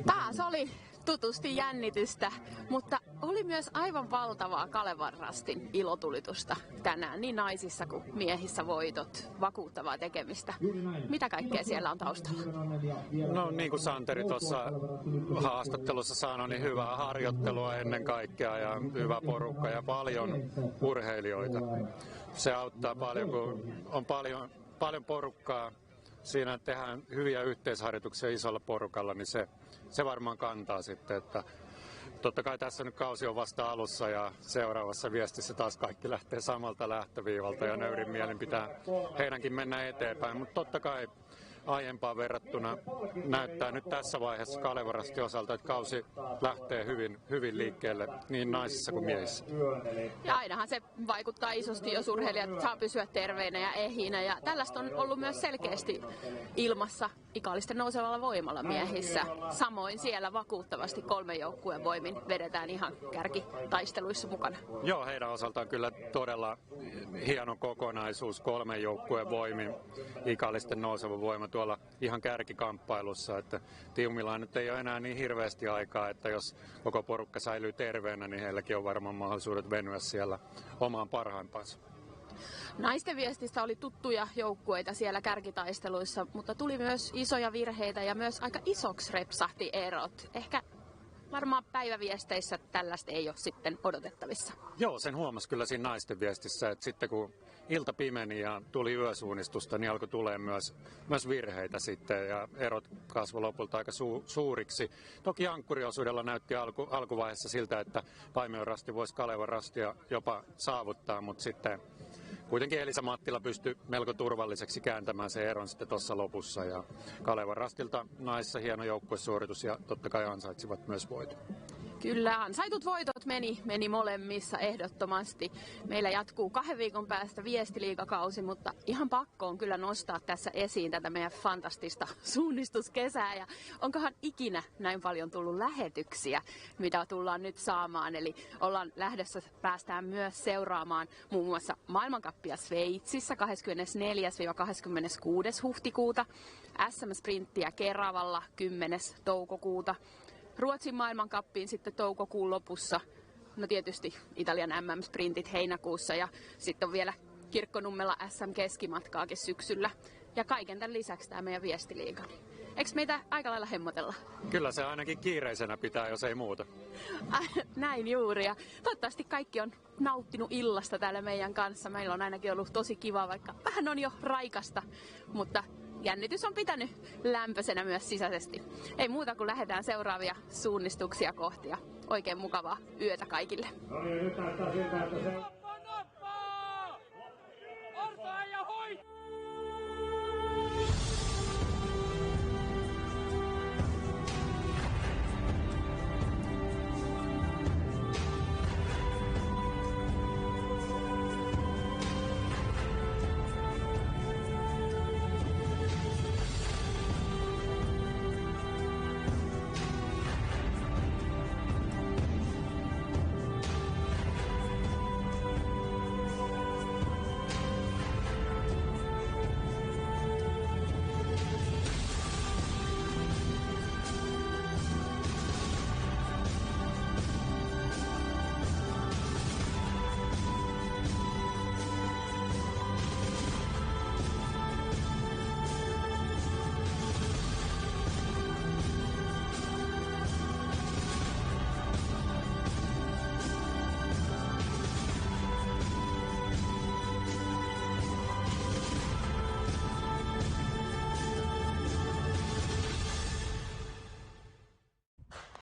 [SPEAKER 1] Taas oli tutusti jännitystä, mutta oli myös aivan valtavaa Kalevan rastin ilotulitusta tänään, niin naisissa kuin miehissä voitot, vakuuttavaa tekemistä. Mitä kaikkea siellä on taustalla?
[SPEAKER 3] No niin kuin Santeri tuossa haastattelussa sanoi, niin hyvää harjoittelua ennen kaikkea ja hyvä porukka ja paljon urheilijoita. Se auttaa paljon, kun on paljon porukkaa. Siinä tehdään hyviä yhteisharjoituksia isolla porukalla, niin se varmaan kantaa sitten, että totta kai tässä nyt kausi on vasta alussa ja seuraavassa viestissä taas kaikki lähtee samalta lähtöviivalta ja nöyrin mielin pitää heidänkin mennä eteenpäin, mutta totta kai aiempaan verrattuna näyttää nyt tässä vaiheessa Kalevan rastin osalta, että kausi lähtee hyvin liikkeelle niin naisissa kuin miehissä.
[SPEAKER 1] Ja ainahan se vaikuttaa isosti, jos urheilijat saa pysyä terveinä ja ehinä. Ja tällaista on ollut myös selkeästi ilmassa ikallisten nousevalla voimalla miehissä. Samoin siellä vakuuttavasti 3 joukkueen voimin vedetään ihan kärkitaisteluissa mukana.
[SPEAKER 3] Joo, heidän osaltaan kyllä todella hieno kokonaisuus 3 joukkueen voimin ikallisten nouseva voima tuolla ihan kärkikamppailussa, että tiumilla nyt ei ole enää niin hirveästi aikaa, että jos koko porukka säilyy terveenä, niin heilläkin on varmaan mahdollisuudet venyä siellä omaan parhaimpaansa.
[SPEAKER 1] Naisten viestistä oli tuttuja joukkueita siellä kärkitaisteluissa, mutta tuli myös isoja virheitä ja myös aika isoksi repsahti erot. Ehkä varmaan päiväviesteissä tällaista ei ole sitten odotettavissa.
[SPEAKER 3] Joo, sen huomasi kyllä siinä naisten viestissä, että sitten kun ilta pimeni ja tuli yösuunnistusta, niin alkoi tulee myös virheitä sitten ja erot kasvoi lopulta aika suuriksi. Toki ankkuriosuudella näytti alkuvaiheessa siltä, että Paimion rasti voisi Kalevan rastia jopa saavuttaa, mutta sitten kuitenkin Elisa Mattila pystyi melko turvalliseksi kääntämään sen eron sitten tuossa lopussa. Ja Kalevan rastilta naisissa hieno joukkuesuoritus ja totta kai ansaitsivat myös voiton.
[SPEAKER 1] Kyllä, ansaitut voitot meni molemmissa ehdottomasti. Meillä jatkuu 2 viikon päästä viestiliigakausi, mutta ihan pakko on kyllä nostaa tässä esiin tätä meidän fantastista suunnistuskesää. Ja onkohan ikinä näin paljon tullut lähetyksiä, mitä tullaan nyt saamaan. Eli ollaan lähdössä, päästään myös seuraamaan muun muassa maailmankappia Sveitsissä 24-26. huhtikuuta, SM-sprinttiä Keravalla 10. toukokuuta. Ruotsin maailmankappiin sitten toukokuun lopussa, no tietysti Italian MM-sprintit heinäkuussa ja sitten on vielä Kirkkonummella SM-keskimatkaakin syksyllä. Ja kaiken tämän lisäksi tämä meidän viestiliiga. Eikö meitä aika lailla hemmotella?
[SPEAKER 3] Kyllä se ainakin kiireisenä pitää, jos ei muuta.
[SPEAKER 1] Näin juuri ja toivottavasti kaikki on nauttinut illasta täällä meidän kanssa. Meillä on ainakin ollut tosi kiva, vaikka vähän on jo raikasta, mutta jännitys on pitänyt lämpöisenä myös sisäisesti. Ei muuta kuin lähdetään seuraavia suunnistuksia kohti ja oikein mukavaa yötä kaikille.